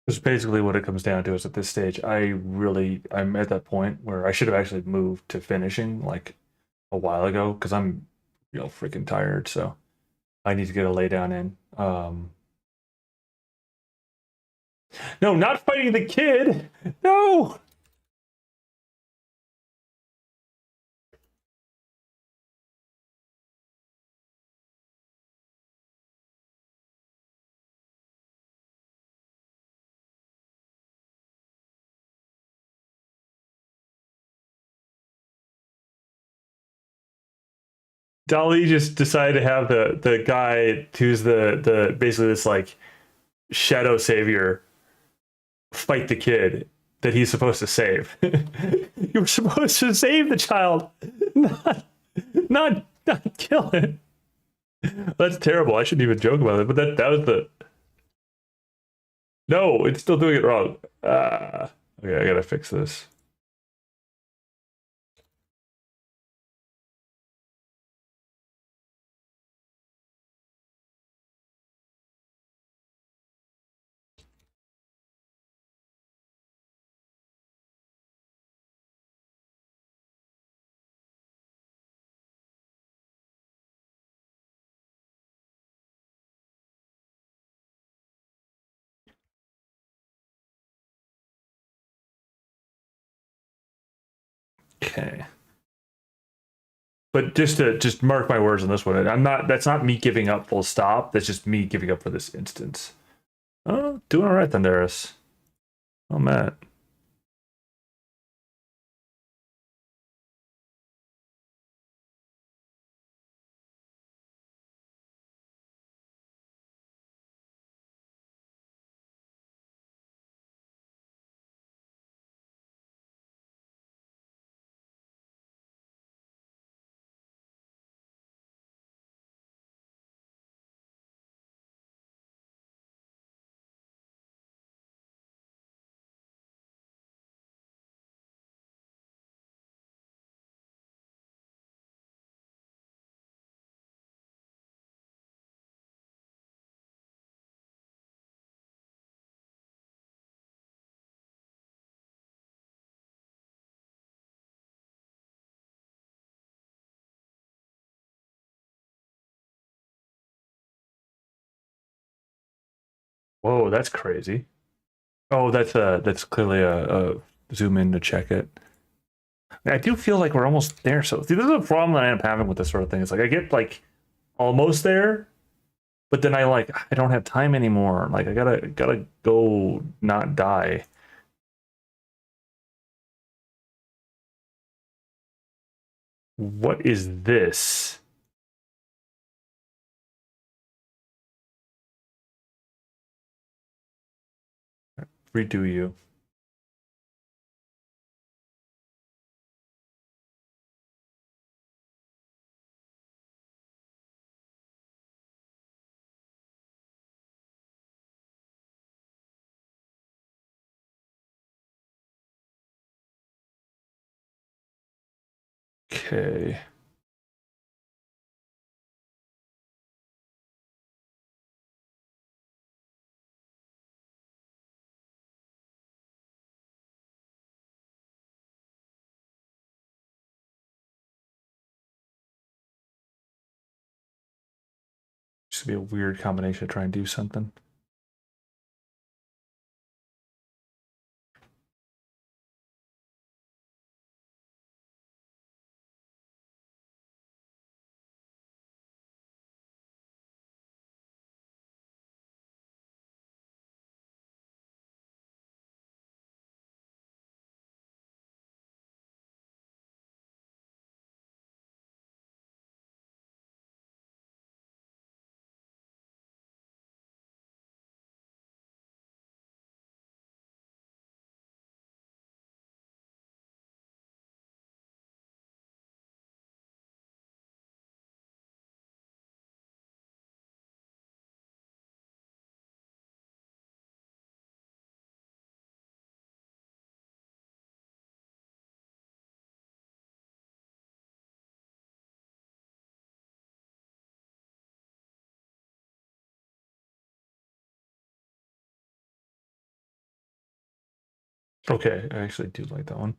It's basically what it comes down to is at this stage, I'm at that point where I should have actually moved to finishing like a while ago because I'm freaking tired. So I need to get a lay down in. No, not fighting the kid. No. Dali just decided to have the guy who's the basically this like shadow savior fight the kid that he's supposed to save. You were supposed to save the child, not not kill it. That's terrible. I shouldn't even joke about it, but that was the no. It's still doing it wrong. Okay, I gotta fix this. Okay. But just mark my words on this one. I'm not. That's not me giving up full stop. That's just me giving up for this instance. Oh, doing all right then, Darius. Oh, Matt. Whoa, that's crazy. Oh, that's clearly a zoom in to check it. I do feel like we're almost there. So see, this is a problem that I end up having with this sort of thing. It's like I get like almost there, but then I don't have time anymore. Like I gotta go not die. What is this? Redo you. Okay. Just be a weird combination to try and do something. Okay, I actually do like that one.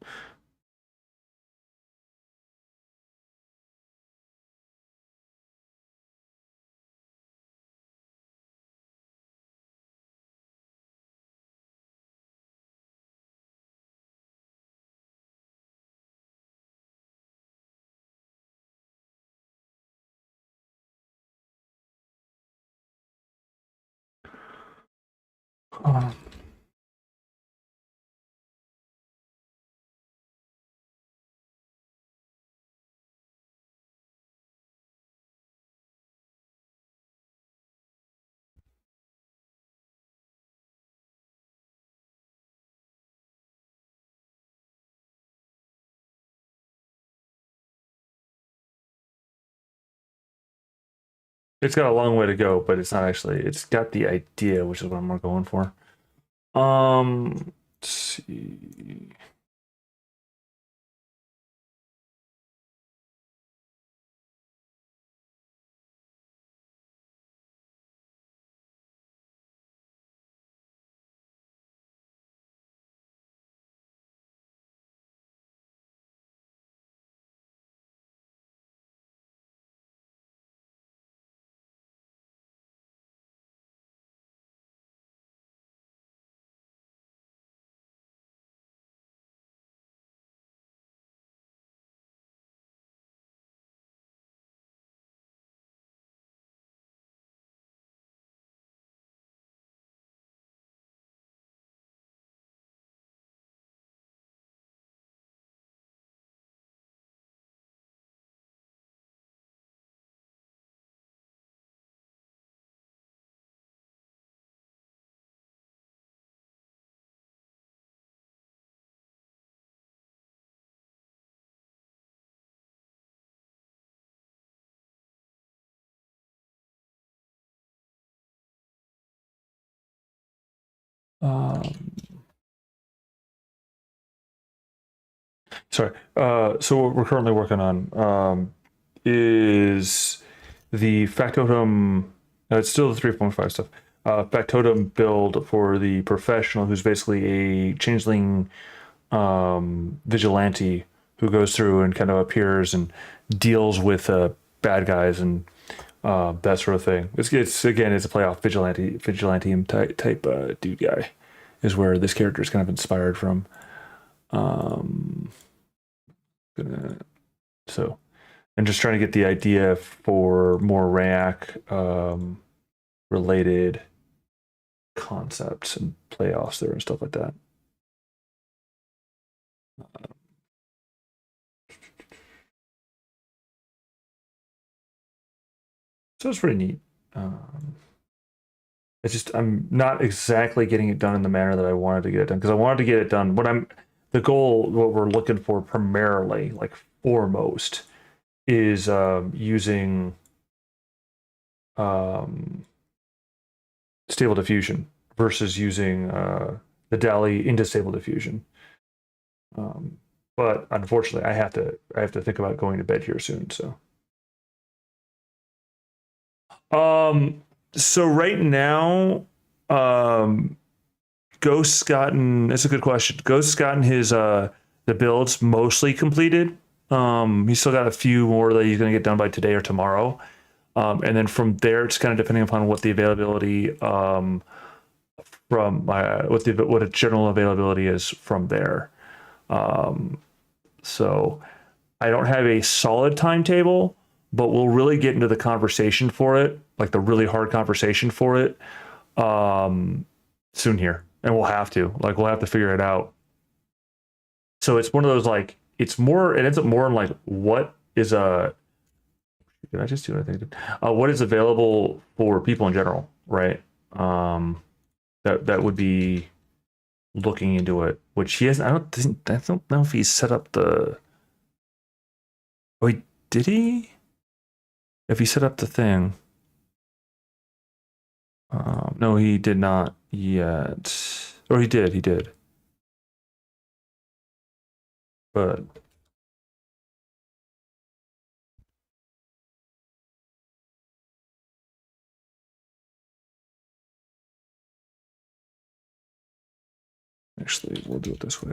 Um, it's got a long way to go, but it's not actually. It's got the idea, which is what I'm more going for. Let's see. Um, Sorry. So what we're currently working on is the Factotum. It's still the 3.5 stuff. Factotum build for the professional, who's basically a changeling vigilante who goes through and kind of appears and deals with bad guys and that sort of thing. It's again, it's a playoff vigilante type dude guy is where this character is kind of inspired from. Gonna so and just trying to get the idea for more Rayak related concepts and playoffs there and stuff like that. So it's pretty neat. It's just I'm not exactly getting it done in the manner that I wanted to get it done because I wanted to get it done. The goal, what we're looking for primarily, like foremost, is using um, stable diffusion versus using the DALI into stable diffusion. Um, but unfortunately, I have to think about going to bed here soon. So right now, um, Ghost's gotten. It's a good question. Ghost's gotten his the builds mostly completed. He's still got a few more that he's going to get done by today or tomorrow. And then from there, it's kind of depending upon what the availability from what a general availability is from there. So I don't have a solid timetable, but we'll really get into the conversation for it, like the really hard conversation for it, soon here, and we'll have to figure it out. So it's one of those like it ends up more in like what is a did I just do anything? What is available for people in general, right? That would be looking into it, which he has. I don't know if he's set up the. Oh, did he? If he set up the thing. No, he did not yet. Or he did. He did. But Actually, we'll do it this way.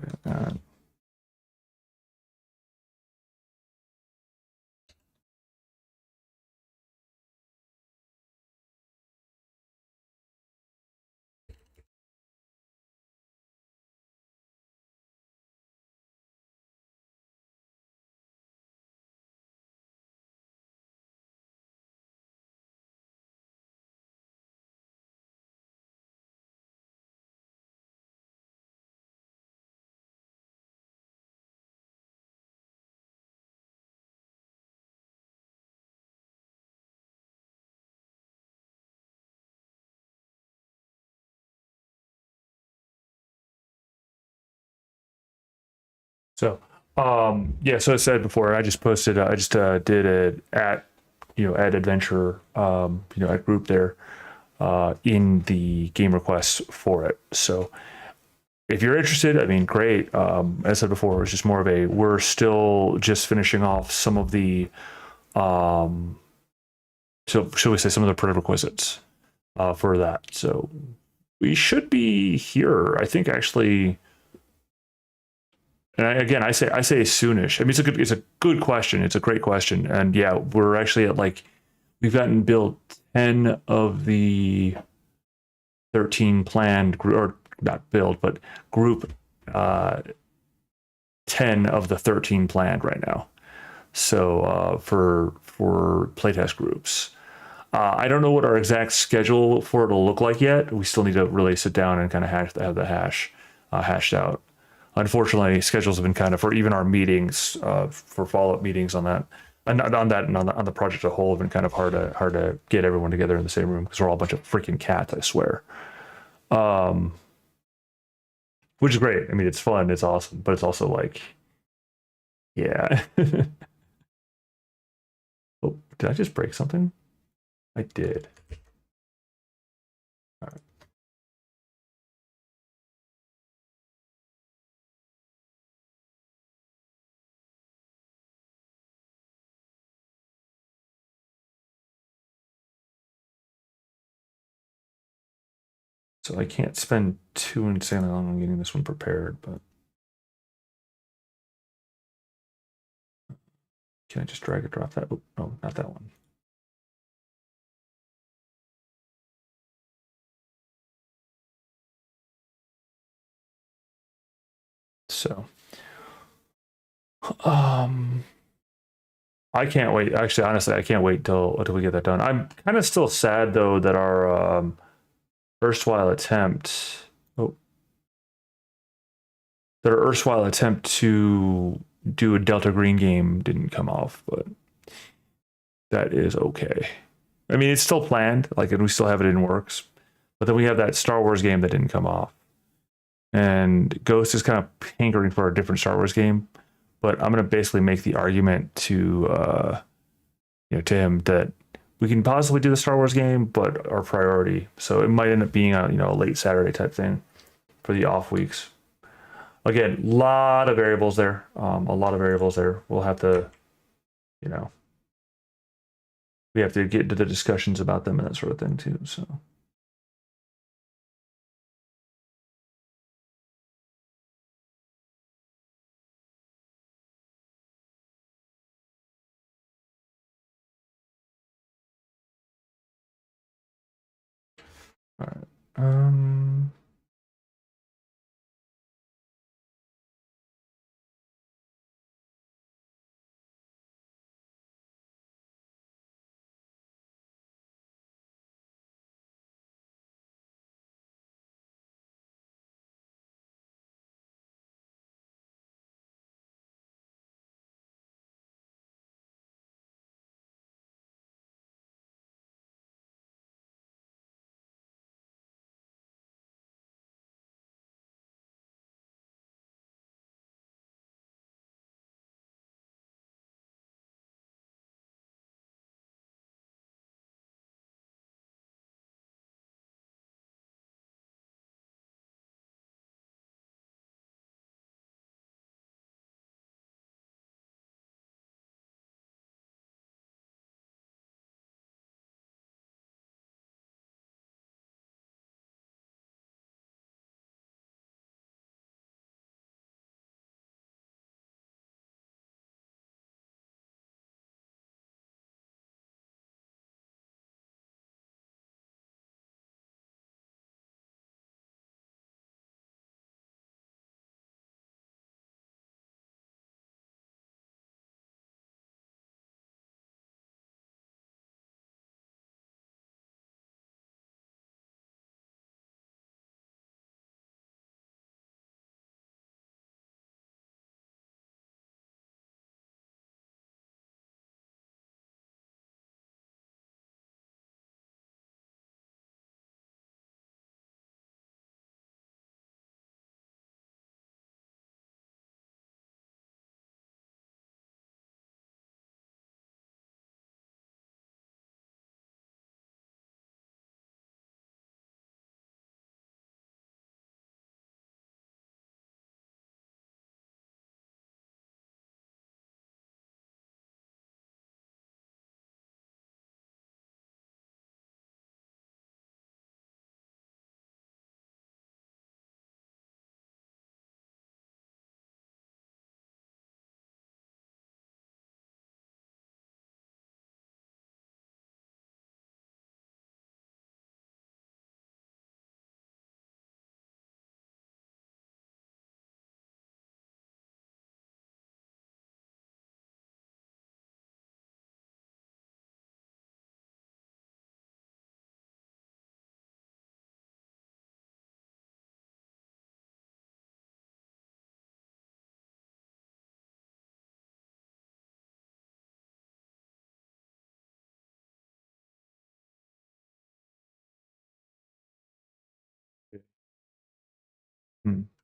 So, yeah. So I said before, I just posted. I just did it at at Adventure, at group there, in the game requests for it. So if you're interested, I mean, great. As I said before, it's just more of a. We're still just finishing off some of the, so shall we say, some of the prerequisites for that. So we should be here. I think actually. And again, I say soonish. I mean, it's a good question. It's a great question, and yeah, we're actually at like we've gotten built 10 of the 13 planned or not build, but group 10 of the 13 planned right now. So for playtest groups, I don't know what our exact schedule for it will look like yet. We still need to really sit down and kind of have the hashed out. Unfortunately, schedules have been kind of for even our meetings for follow-up meetings on that, and on the project as a whole have been kind of hard to get everyone together in the same room because we're all a bunch of freaking cats, I swear. Which is great. I mean, it's fun, it's awesome, but it's also like, yeah. Oh, did I just break something? I did. All right. So I can't spend too insanely long on getting this one prepared, but can I just drag and drop that? Oh, no, not that one. So, I can't wait. Actually, honestly, I can't wait until we get that done. I'm kind of still sad though that our erstwhile attempt, oh, that our erstwhile attempt to do a Delta Green game didn't come off, but that is okay. I mean, it's still planned, like, and we still have it in works. But then we have that Star Wars game that didn't come off, and Ghost is kind of hankering for a different Star Wars game. But I'm gonna basically make the argument to to him that we can possibly do the Star Wars game, but our priority. So it might end up being a late Saturday type thing for the off weeks. Again, a lot of variables there. A lot of variables there. We'll have to, you know, we have to get into the discussions about them and that sort of thing too. So. All right.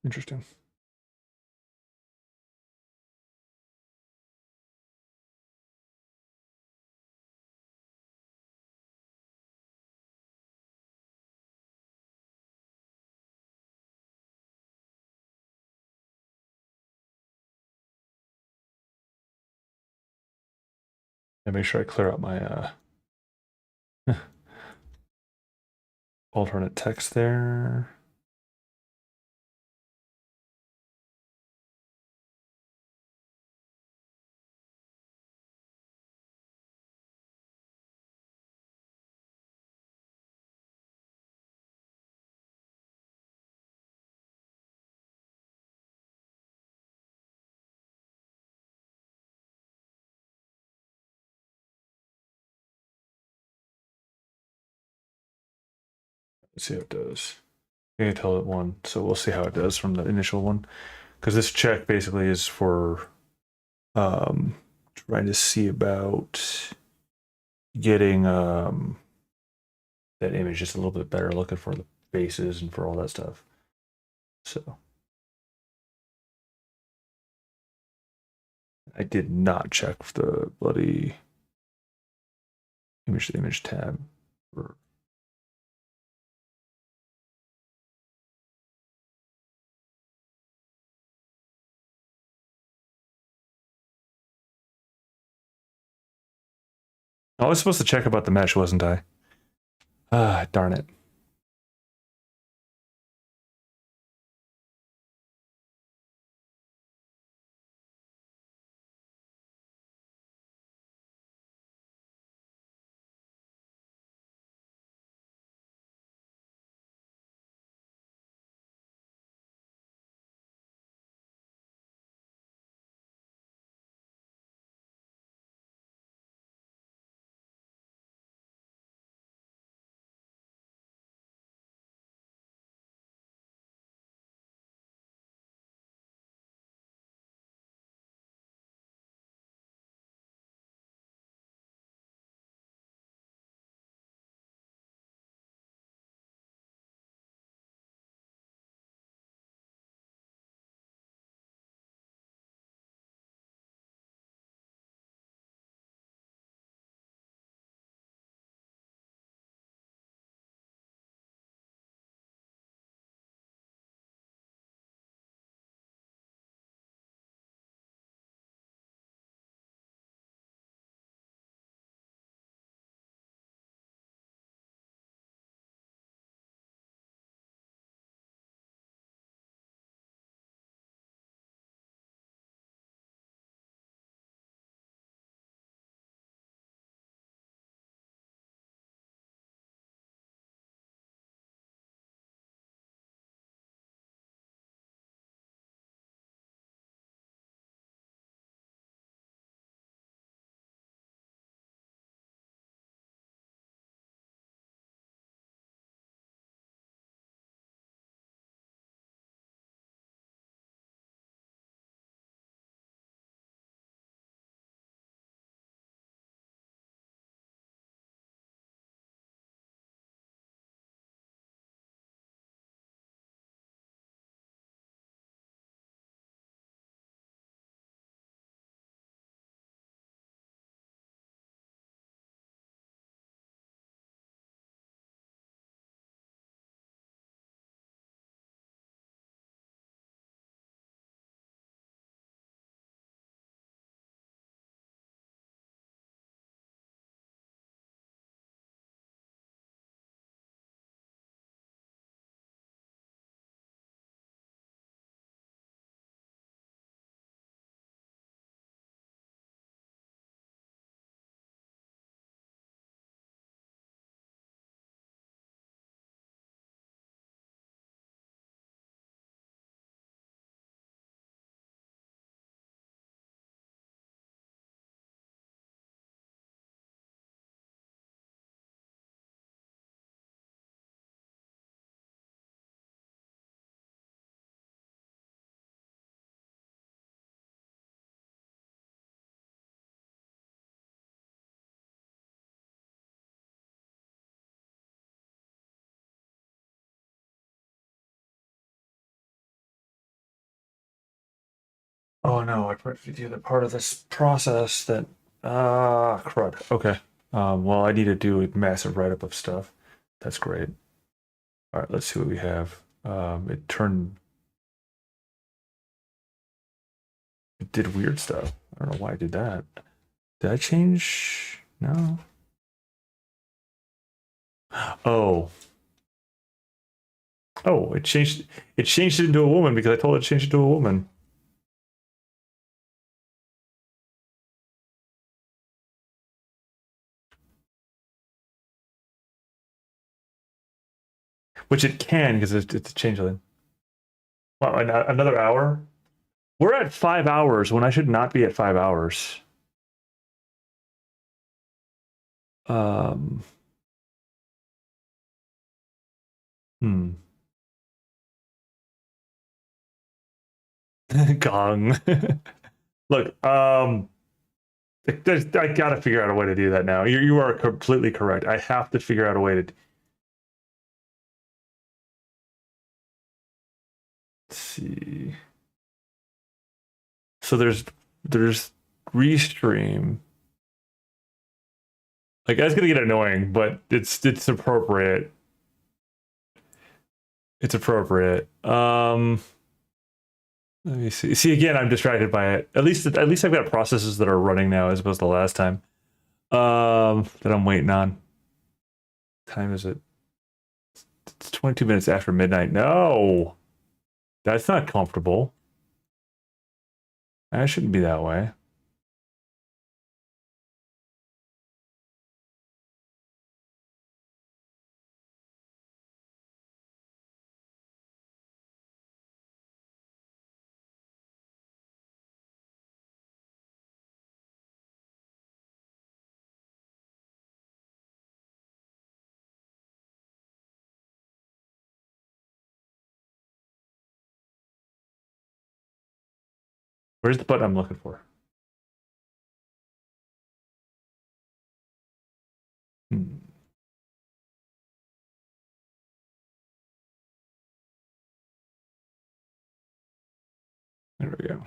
Interesting. And make sure I clear out my alternate text there. Let's see how it does. I can tell it one, so we'll see how it does from the initial one. Because this check basically is for trying to see about getting that image just a little bit better, looking for the faces and for all that stuff. So I did not check the bloody image to image tab. I was supposed to check about the mesh, wasn't I? Ah, darn it. Oh no, I forgot to do the part of this process that crud. Okay. Well, I need to do a massive write up of stuff. That's great. All right, let's see what we have. It did weird stuff. I don't know why I did that. Did I change? No. Oh. Oh, it changed it into a woman because I told it to change it to a woman. Which it can because it's a changeling. Well, another hour? We're at 5 hours when I should not be at 5 hours. Um, hmm. Gong. Look, I gotta figure out a way to do that now. You are completely correct. I have to figure out a way to. Let's see. So there's restream. Like that's gonna get annoying, but it's appropriate. It's appropriate. Let me see. See again, I'm distracted by it. At least I've got processes that are running now as opposed to last time. That I'm waiting on. What time is it? It's 22 minutes after midnight. No, that's not comfortable. I shouldn't be that way. Where's the button I'm looking for? Hmm. There we go.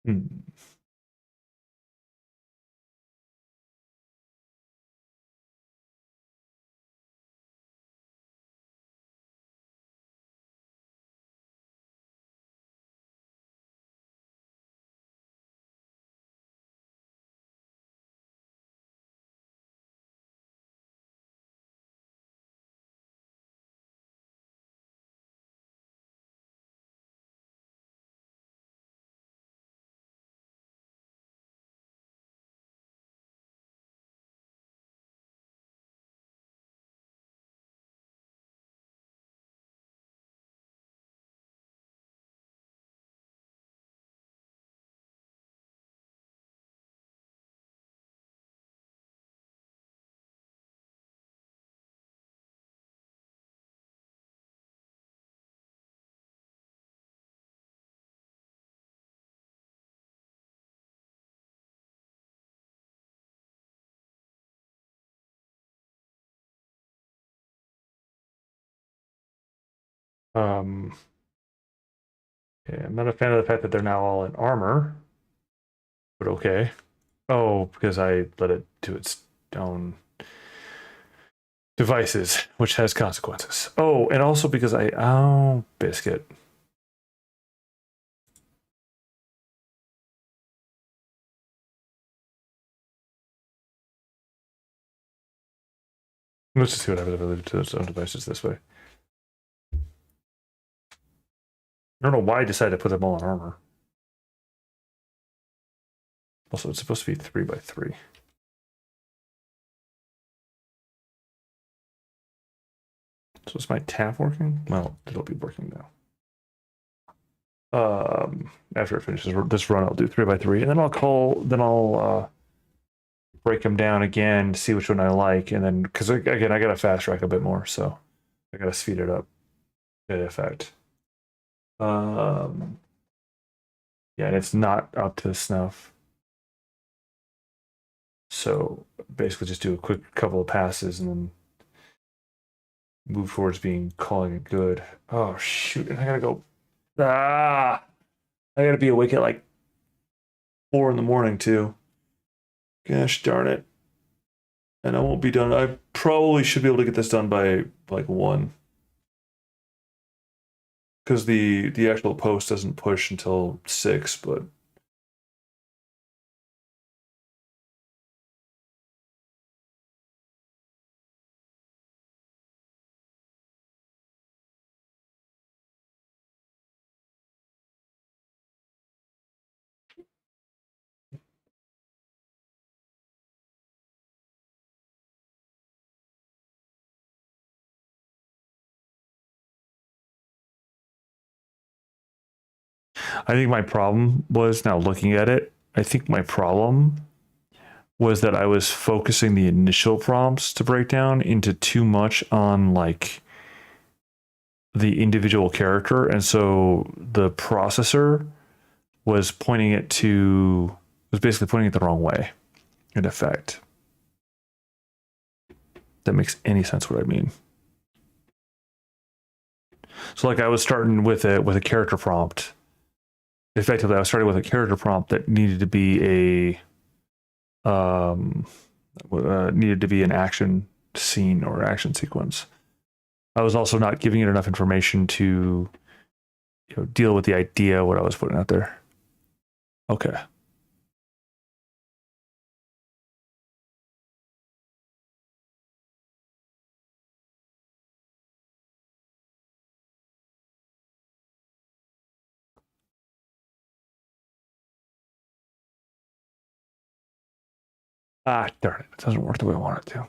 Hmm. Um. Yeah, I'm not a fan of the fact that they're now all in armor, but okay. Oh, because I let it do its own devices, which has consequences. Oh, and also because biscuit. Let's just see what happens if I leave it to its own devices this way. I don't know why I decided to put them all on armor. Also, it's supposed to be 3x3. So is my tab working? Well, it'll be working now. After it finishes this run, I'll do 3x3, and then I'll break them down again to see which one I like, and then because again I gotta fast track a bit more, so I gotta speed it up. Good effect. Yeah, and it's not up to snuff. So basically, just do a quick couple of passes and then move towards calling it good. Oh shoot! And I gotta go. I gotta be awake at like 4 in the morning too. Gosh darn it! And I won't be done. I probably should be able to get this done by like 1. Because the actual post doesn't push until 6, but I think my problem was, now looking at it, I think my problem was that I was focusing the initial prompts to break down into too much on like the individual character, and so the processor was basically pointing it the wrong way, in effect. That makes any sense what I mean. So like I was starting with a character prompt. Effectively, I was starting with a character prompt that needed to be an action scene or action sequence. I was also not giving it enough information to deal with the idea what I was putting out there. Okay. Darn it. It doesn't work the way I want it to.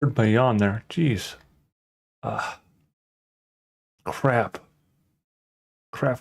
Heard my yawn there. Jeez. Ah, crap. Crap.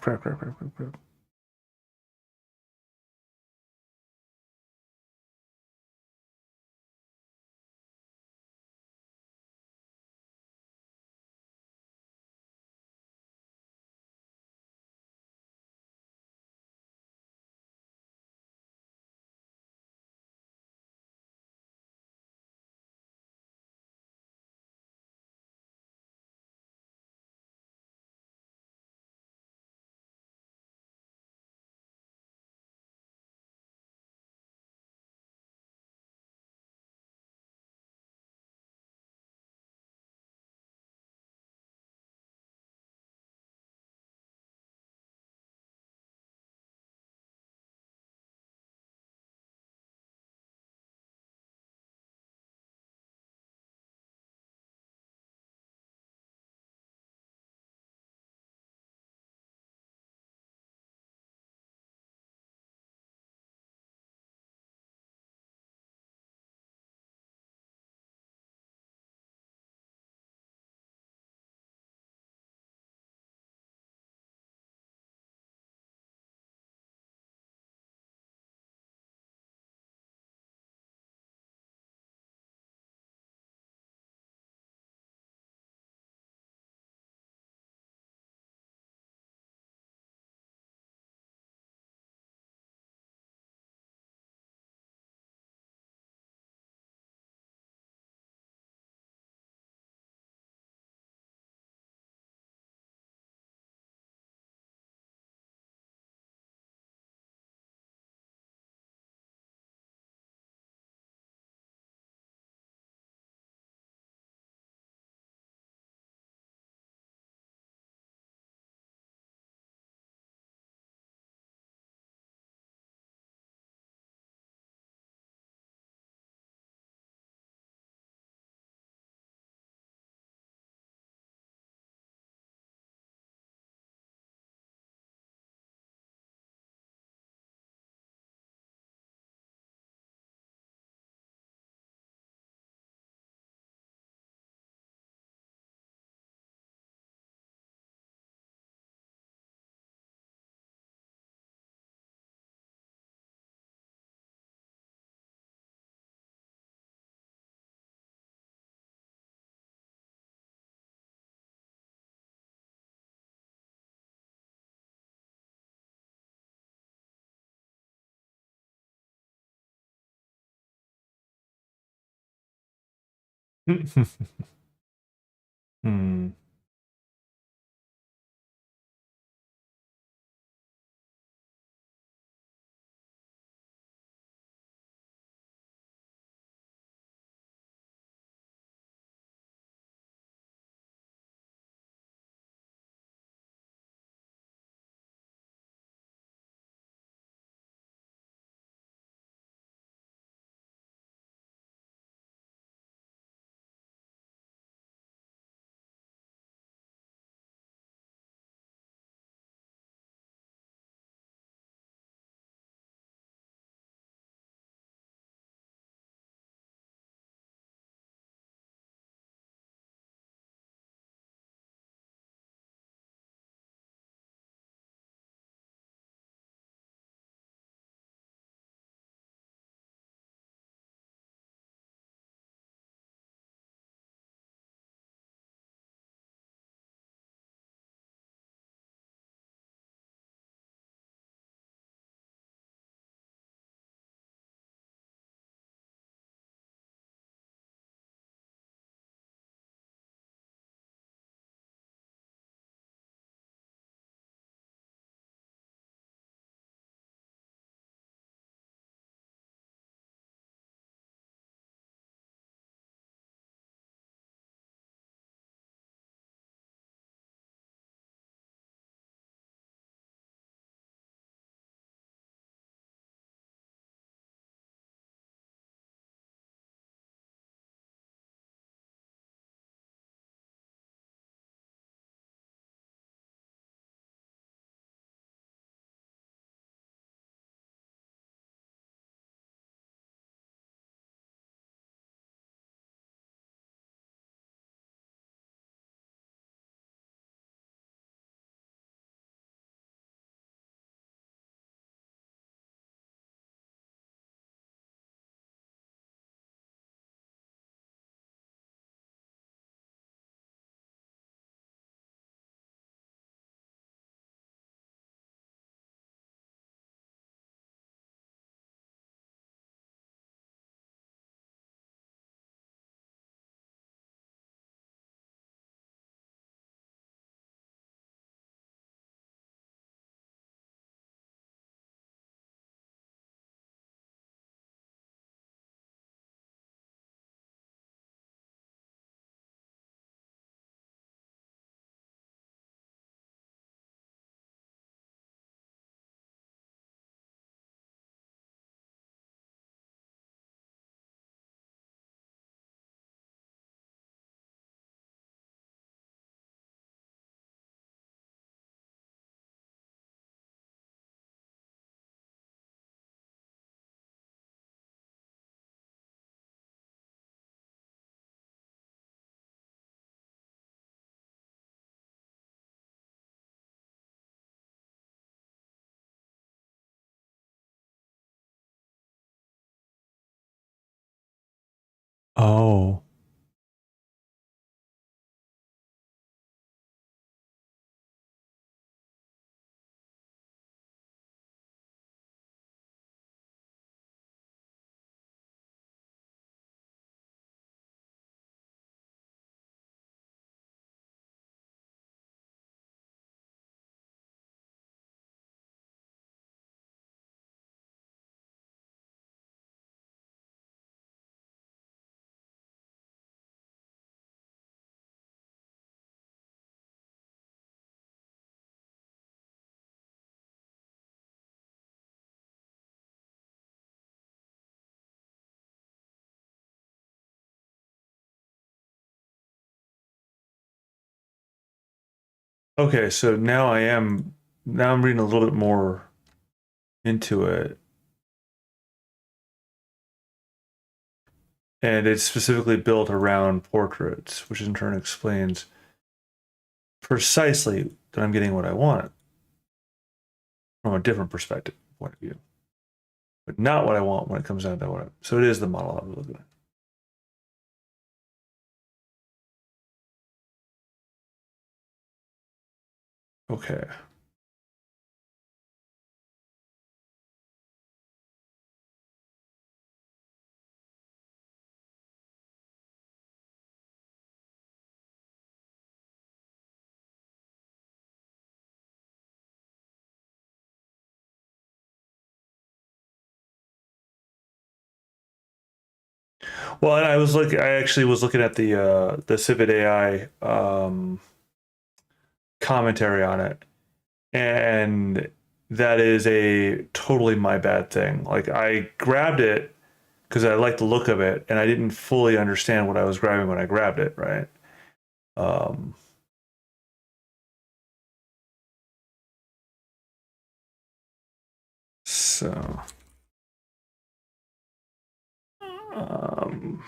Hmm. Oh. Okay, so now I'm reading a little bit more into it. And it's specifically built around portraits, which in turn explains precisely that I'm getting what I want from a different perspective point of view, but not what I want when it comes down to what. So it is the model I was looking at. Okay. Well, and I actually was looking at the Civid AI commentary on it, and that is a totally my bad thing. Like I grabbed it because I like the look of it, and I didn't fully understand what I was grabbing when I grabbed it. Right. Um, so. Um,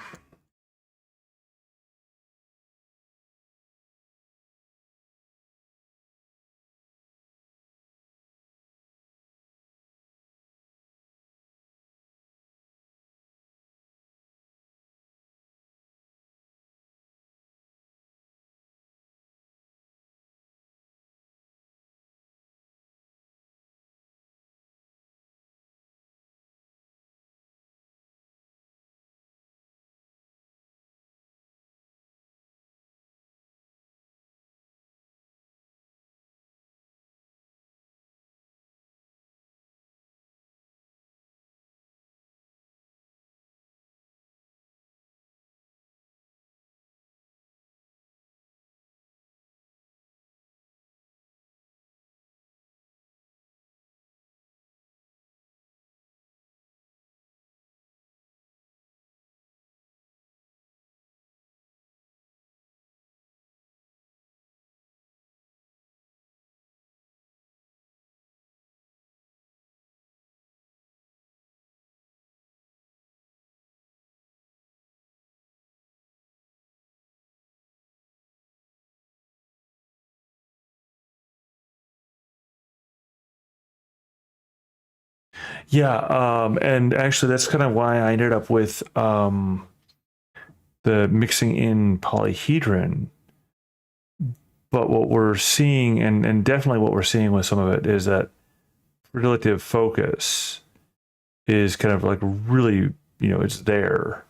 yeah, and actually, that's kind of why I ended up with the mixing in polyhedron. But what we're seeing, and definitely what we're seeing with some of it, is that relative focus is kind of like really, it's there.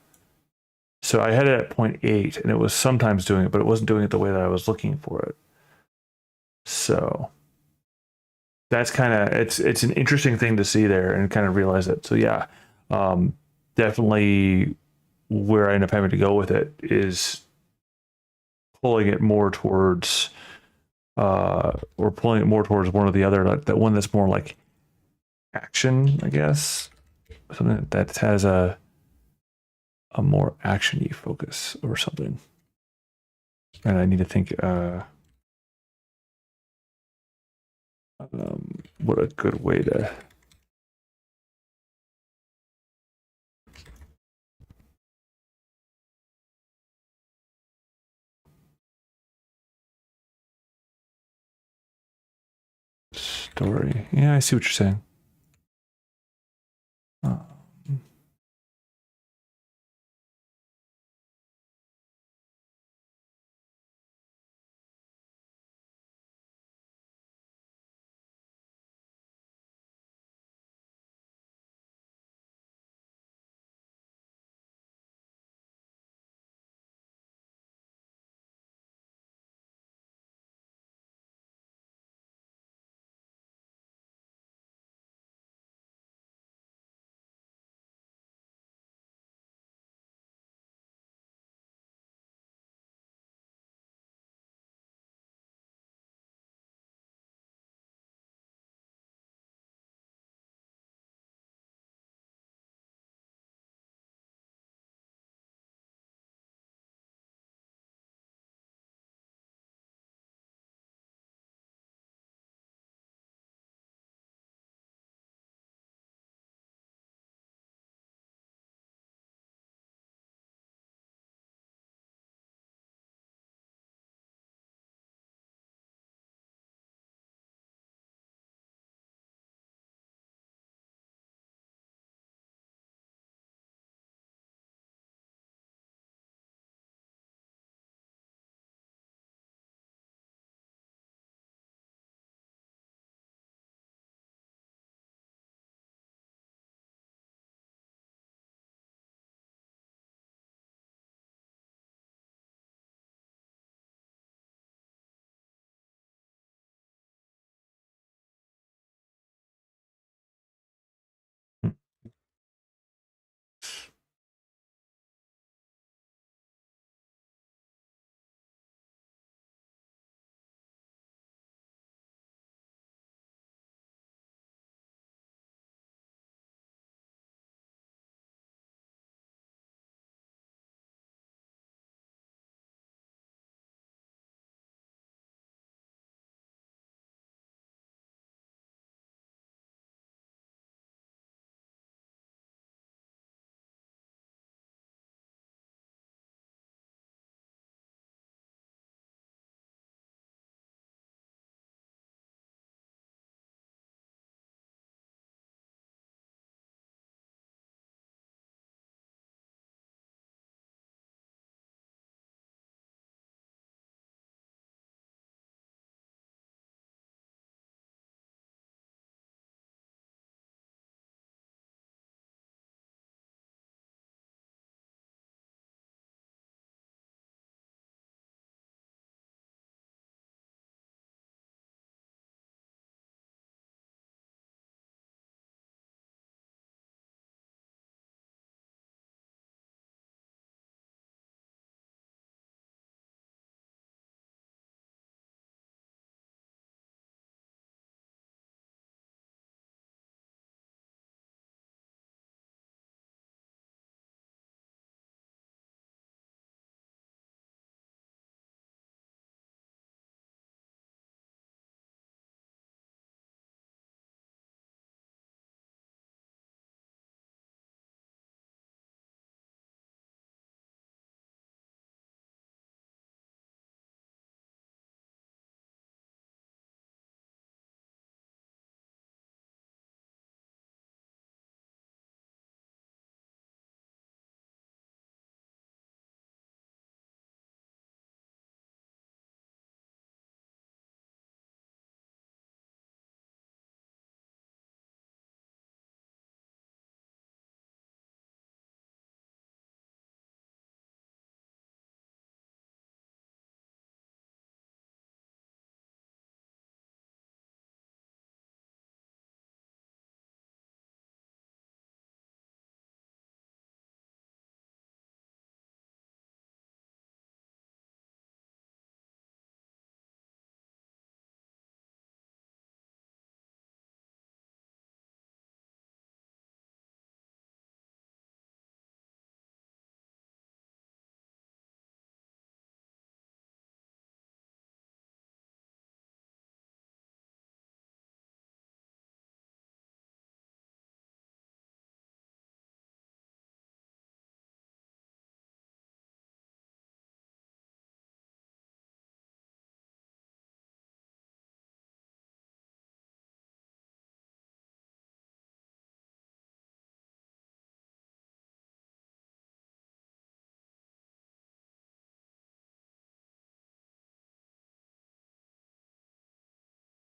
So I had it at 0.8, and it was sometimes doing it, but it wasn't doing it the way that I was looking for it. So that's kind of it's an interesting thing to see there and kind of realize it. So yeah, definitely where I end up having to go with it is pulling it more towards or pulling it more towards one or the other, like that one that's more like action, I guess, something that has a more actiony focus or something. And I need to think what a good way to. Story. Yeah, I see what you're saying.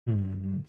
Hmm.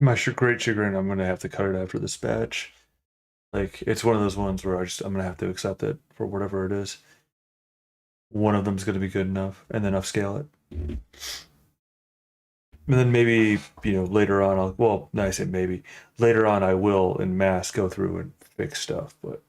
My great chagrin, I'm gonna have to cut it after this batch. Like it's one of those ones where I'm gonna have to accept it for whatever it is. One of them's gonna be good enough, and then upscale it. And then maybe, later on no, I say maybe. Later on I will in mass go through and fix stuff, but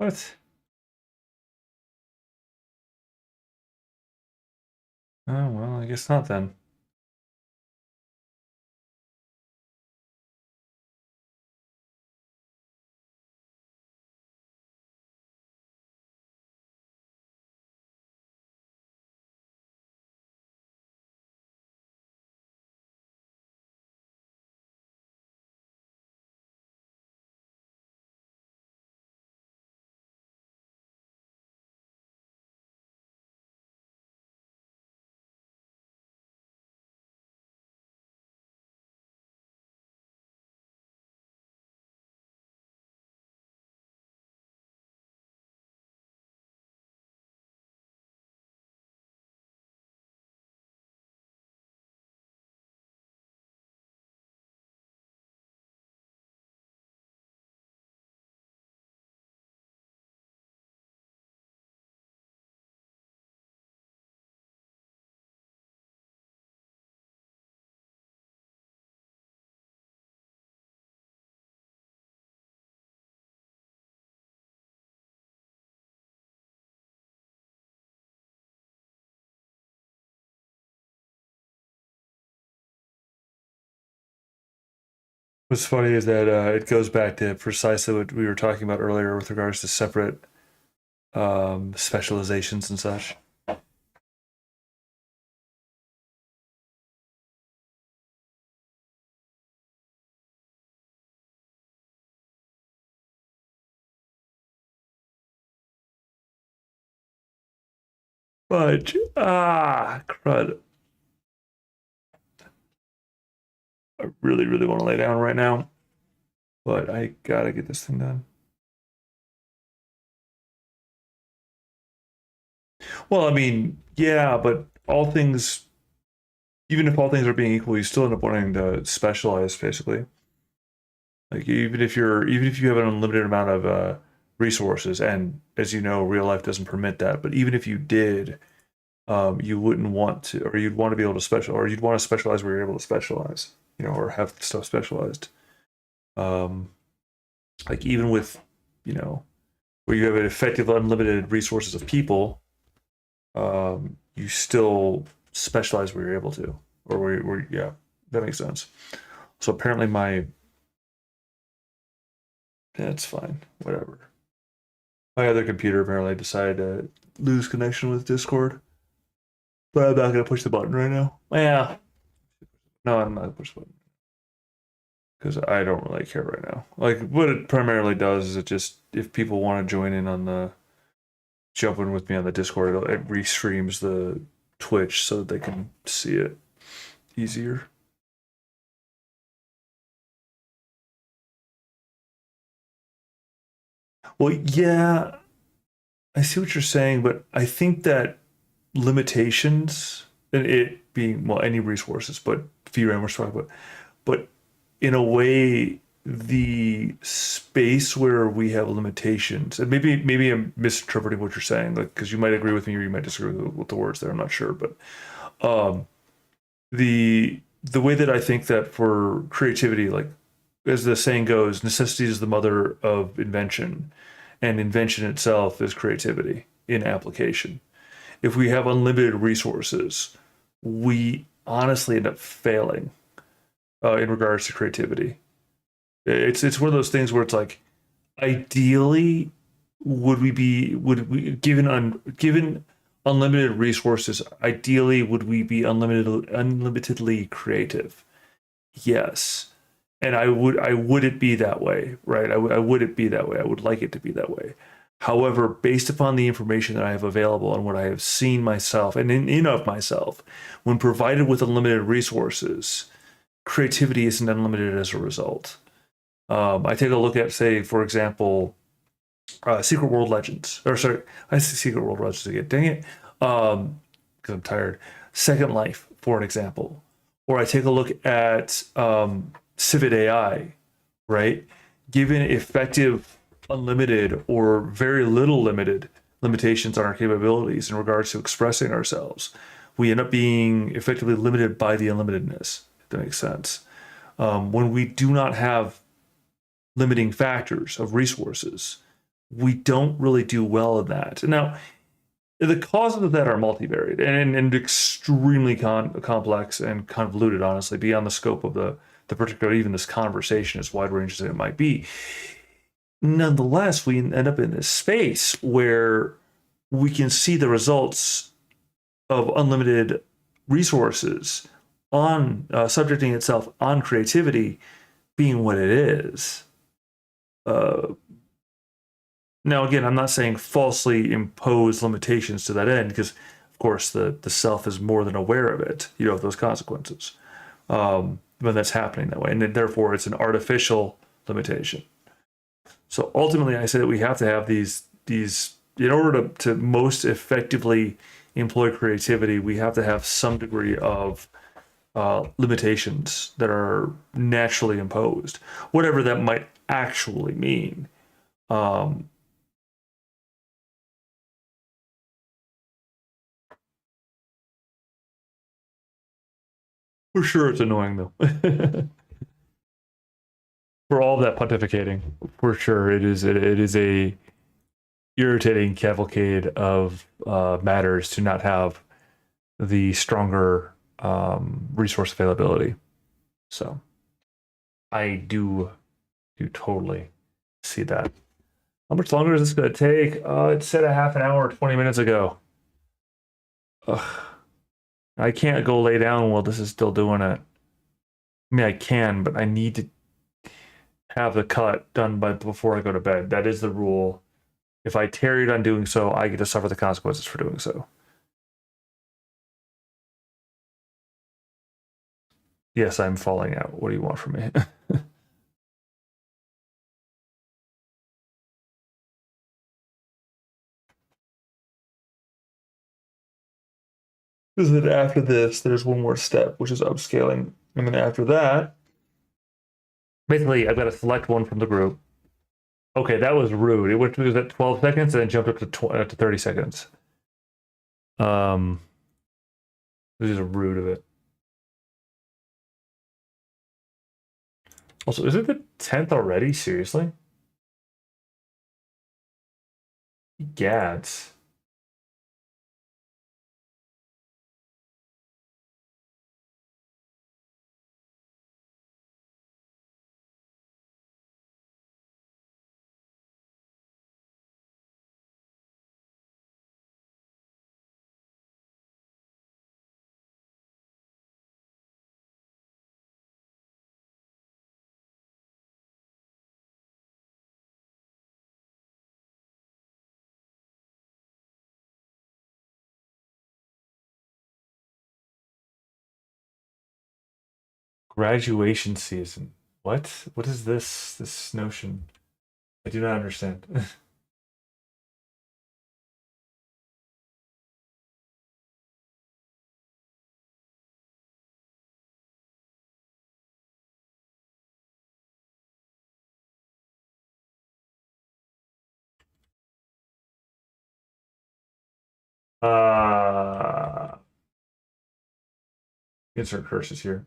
What? Oh, well, I guess not then. What's funny is that it goes back to precisely what we were talking about earlier with regards to separate specializations and such. But crud! I really, really want to lay down right now, but I gotta get this thing done. Well, I mean, yeah, but all things, even if all things are being equal, you still end up wanting to specialize, basically. Like even if you have an unlimited amount of resources, and as you know, real life doesn't permit that. But even if you did, you wouldn't want to, or you'd want to be able to special, or you'd want to specialize where you're able to specialize, you know, or have stuff specialized. Um, like even with, you know, where you have an effective unlimited resources of people, you still specialize where you're able to, or where yeah, that makes sense. So apparently my that's fine, whatever. My other computer apparently decided to lose connection with Discord, but I'm not gonna push the button right now. Yeah, no, I'm not gonna push the button because I don't really care right now. Like what it primarily does is it just if people want to join in on the jump in with me on the Discord, it restreams the Twitch so that they can see it easier. Well, yeah, I see what you're saying, but I think that limitations, and it being well any resources, but VRAM we're talking about, but in a way, the space where we have limitations, and maybe I'm misinterpreting what you're saying, like because you might agree with me or you might disagree with the words there. I'm not sure, but um, the way that I think that for creativity, like as the saying goes, necessity is the mother of invention, and invention itself is creativity in application. If we have unlimited resources, we honestly end up failing in regards to creativity. It's one of those things where it's like, ideally, would we given unlimited resources? Ideally, would we be unlimitedly creative? Yes, and I would it be that way, right? I would it be that way. I would like it to be that way. However, based upon the information that I have available and what I have seen myself and in of myself, when provided with unlimited resources, creativity isn't unlimited as a result. I take a look at, say, for example, Secret World Legends, or sorry, I say Secret World Legends again. Dang it, because I'm tired. Second Life, for an example, or I take a look at Civet AI, right? Given effective, unlimited, or very little limited limitations on our capabilities in regards to expressing ourselves, we end up being effectively limited by the unlimitedness. If that makes sense. When we do not have limiting factors of resources, we don't really do well in that. Now, the causes of that are multivariate and extremely complex and convoluted, honestly, beyond the scope of the particular, even this conversation, as wide ranging as it might be. Nonetheless, we end up in this space where we can see the results of unlimited resources on subjecting itself on creativity being what it is. Now, again, I'm not saying falsely impose limitations to that end, because, of course, the self is more than aware of it, of those consequences, when that's happening that way. And then, therefore, it's an artificial limitation. So ultimately, I say that we have to have these in order to most effectively employ creativity, we have to have some degree of limitations that are naturally imposed, whatever that might actually mean. For sure, it's annoying though. For all that pontificating, for sure, it is. It is a irritating cavalcade of matters to not have the stronger resource availability. So, I do totally see that. How much longer is this going to take? It said a half an hour, 20 minutes ago. Ugh. I can't go lay down while this is still doing it. I mean, I can, but I need to have the cut done before I go to bed. That is the rule. If I tarried on doing so, I get to suffer the consequences for doing so. Yes, I'm falling out. What do you want from me? Because then after this, there's one more step, which is upscaling. And then after that, basically, I've got to select one from the group. Okay, that was rude. It was at 12 seconds and then jumped up to 30 seconds. This is rude of it. Also, is it the 10th already? Seriously? Gads. Graduation season. What? What is this notion? I do not understand. uh Insert curses here.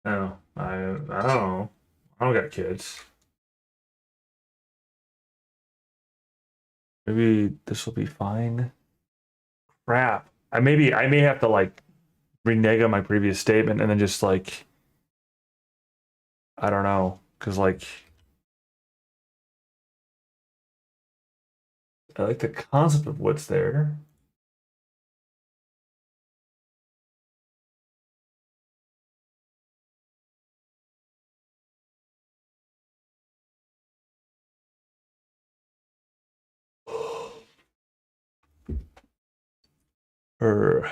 No, I don't know. I don't got kids. Maybe this will be fine. Crap. I may have to like renege on my previous statement and then just like I don't know, because like I like the concept of what's there. Or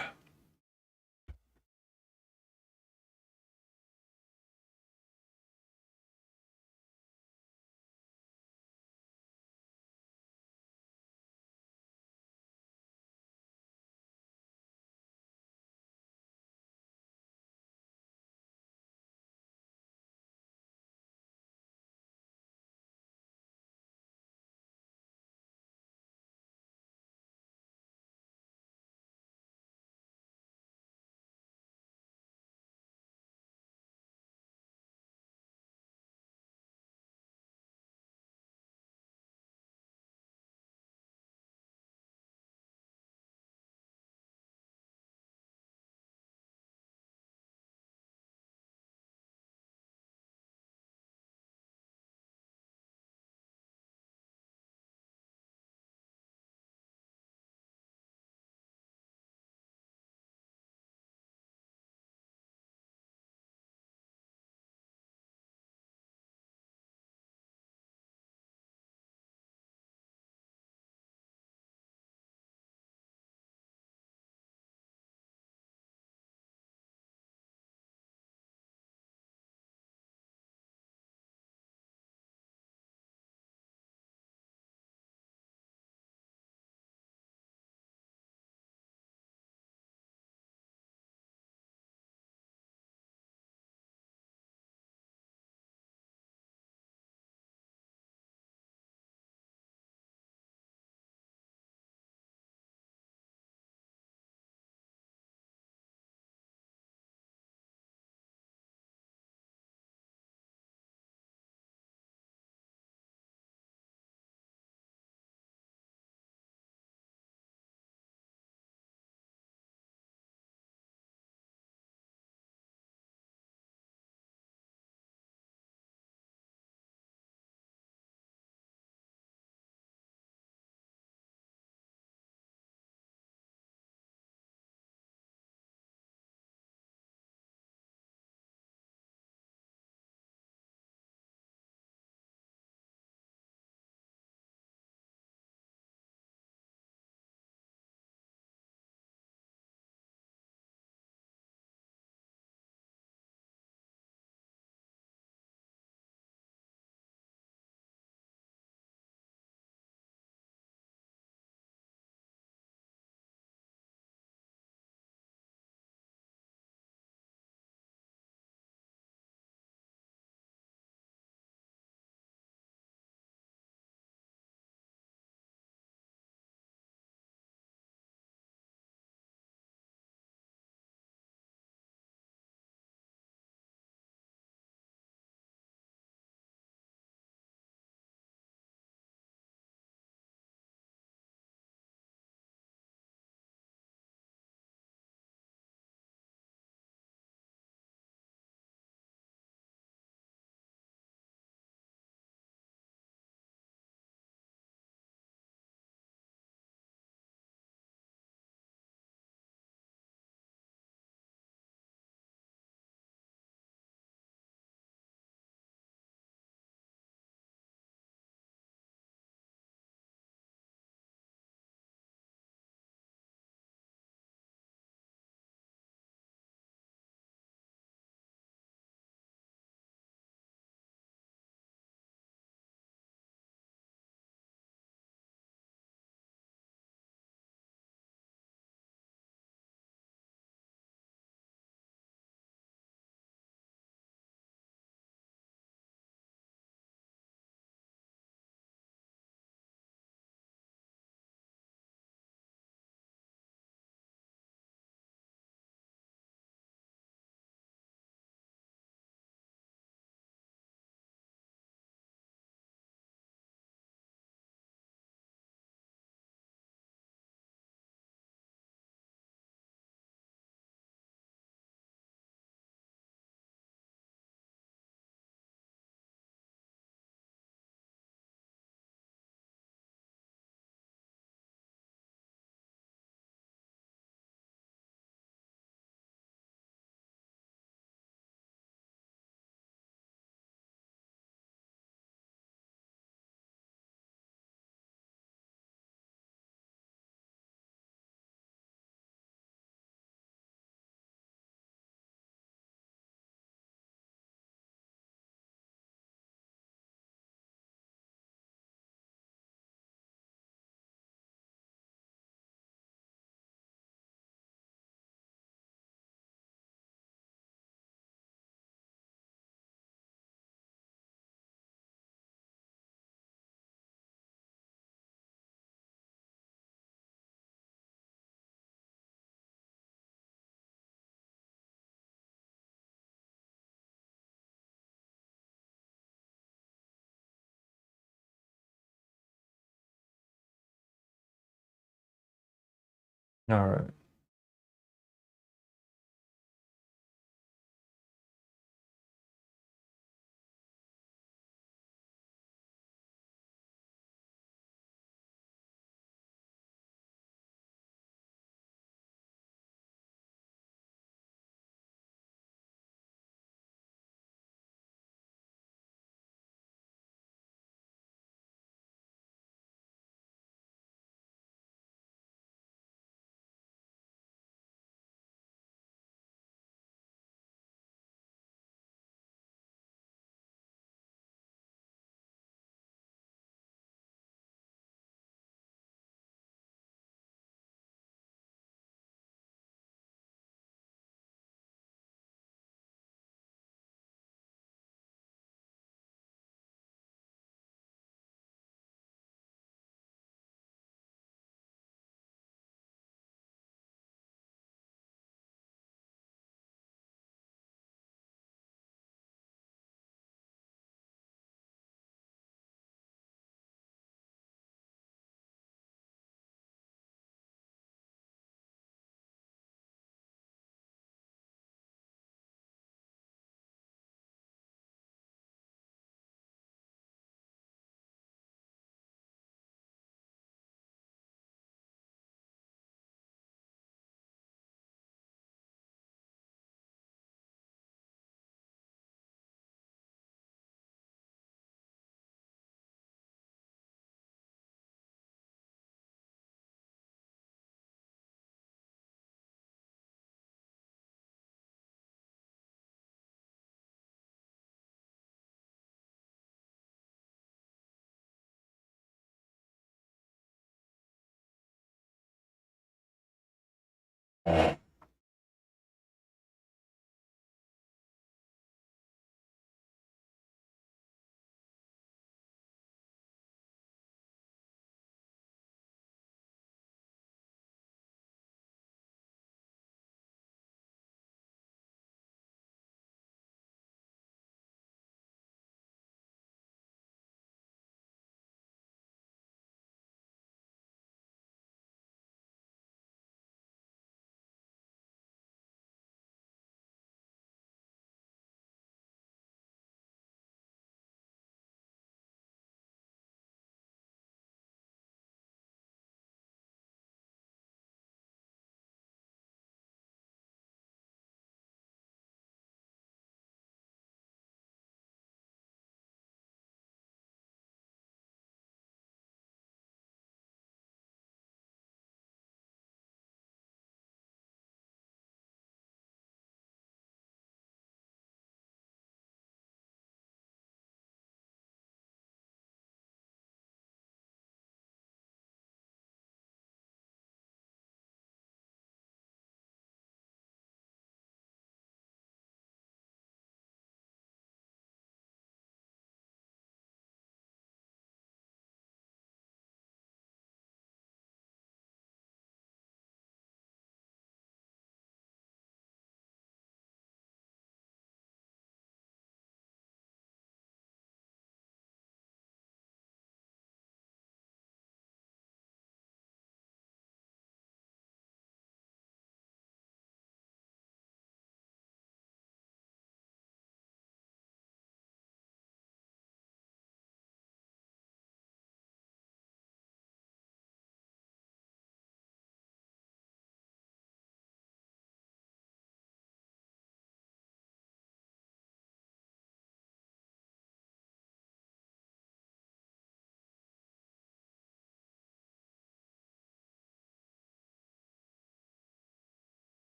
All right.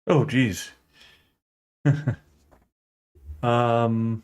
Oh, geez. um.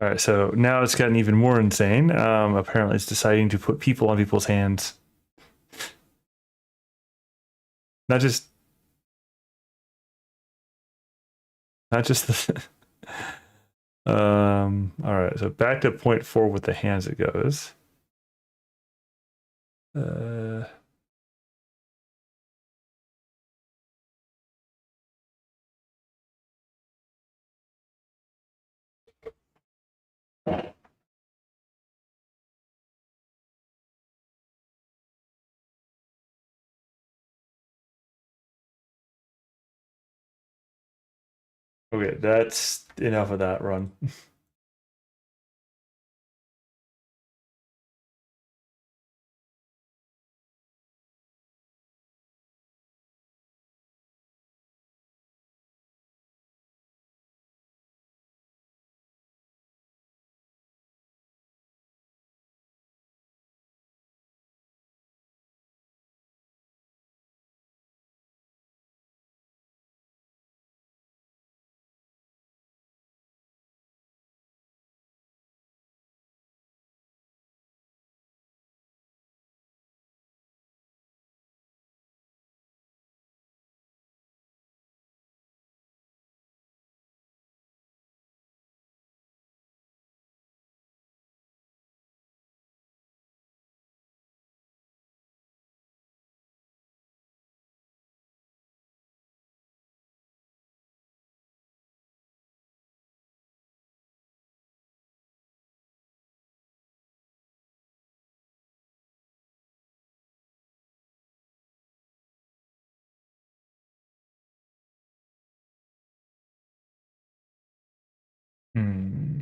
All right, so now it's gotten even more insane. Apparently, it's deciding to put people on people's hands. Not just, not just the. All right, so back to point 4 with the hands it goes. Uh, okay, that's enough of that run. Hmm.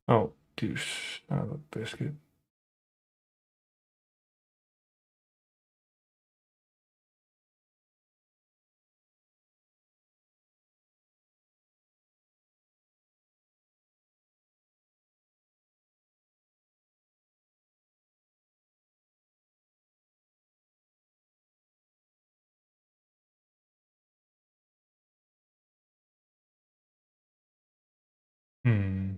Oh, deuce. Out of a biscuit. Hmm.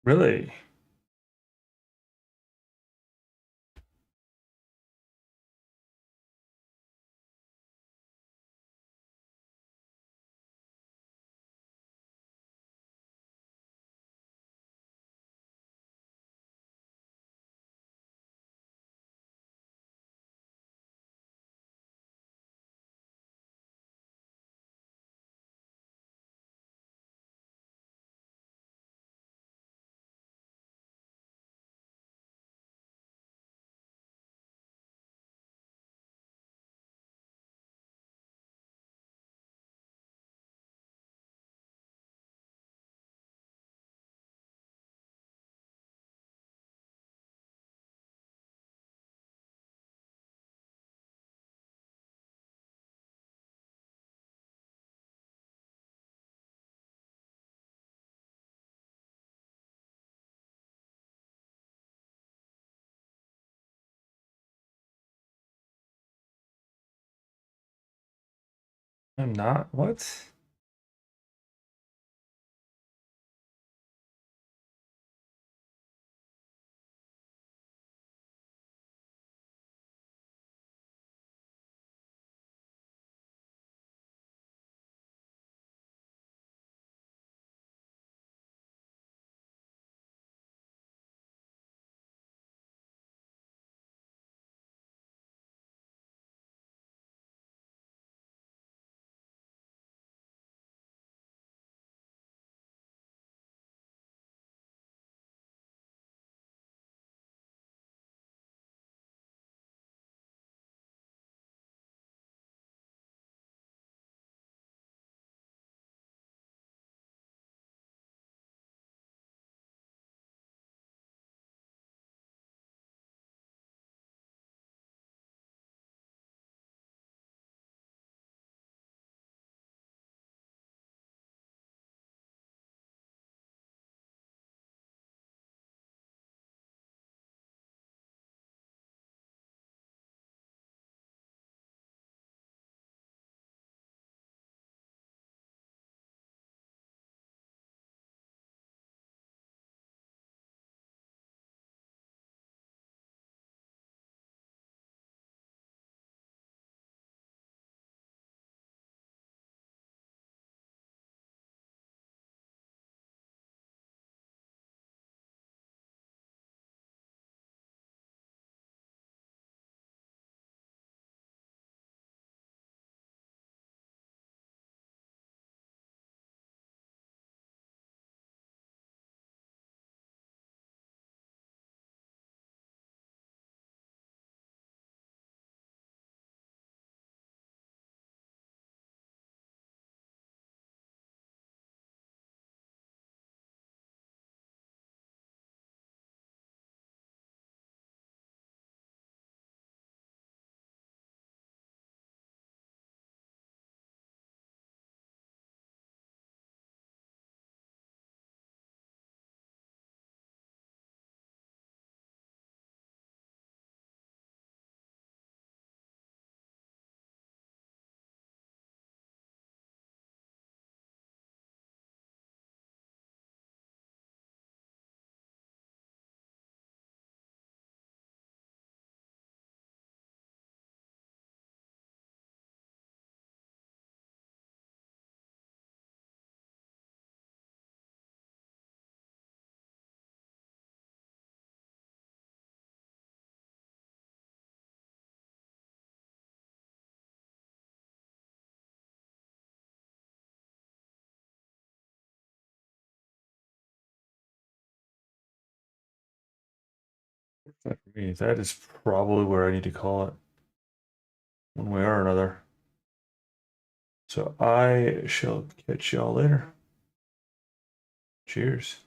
Really? I'm not. What? For me, that is probably where I need to call it, one way or another. So I shall catch y'all later. Cheers.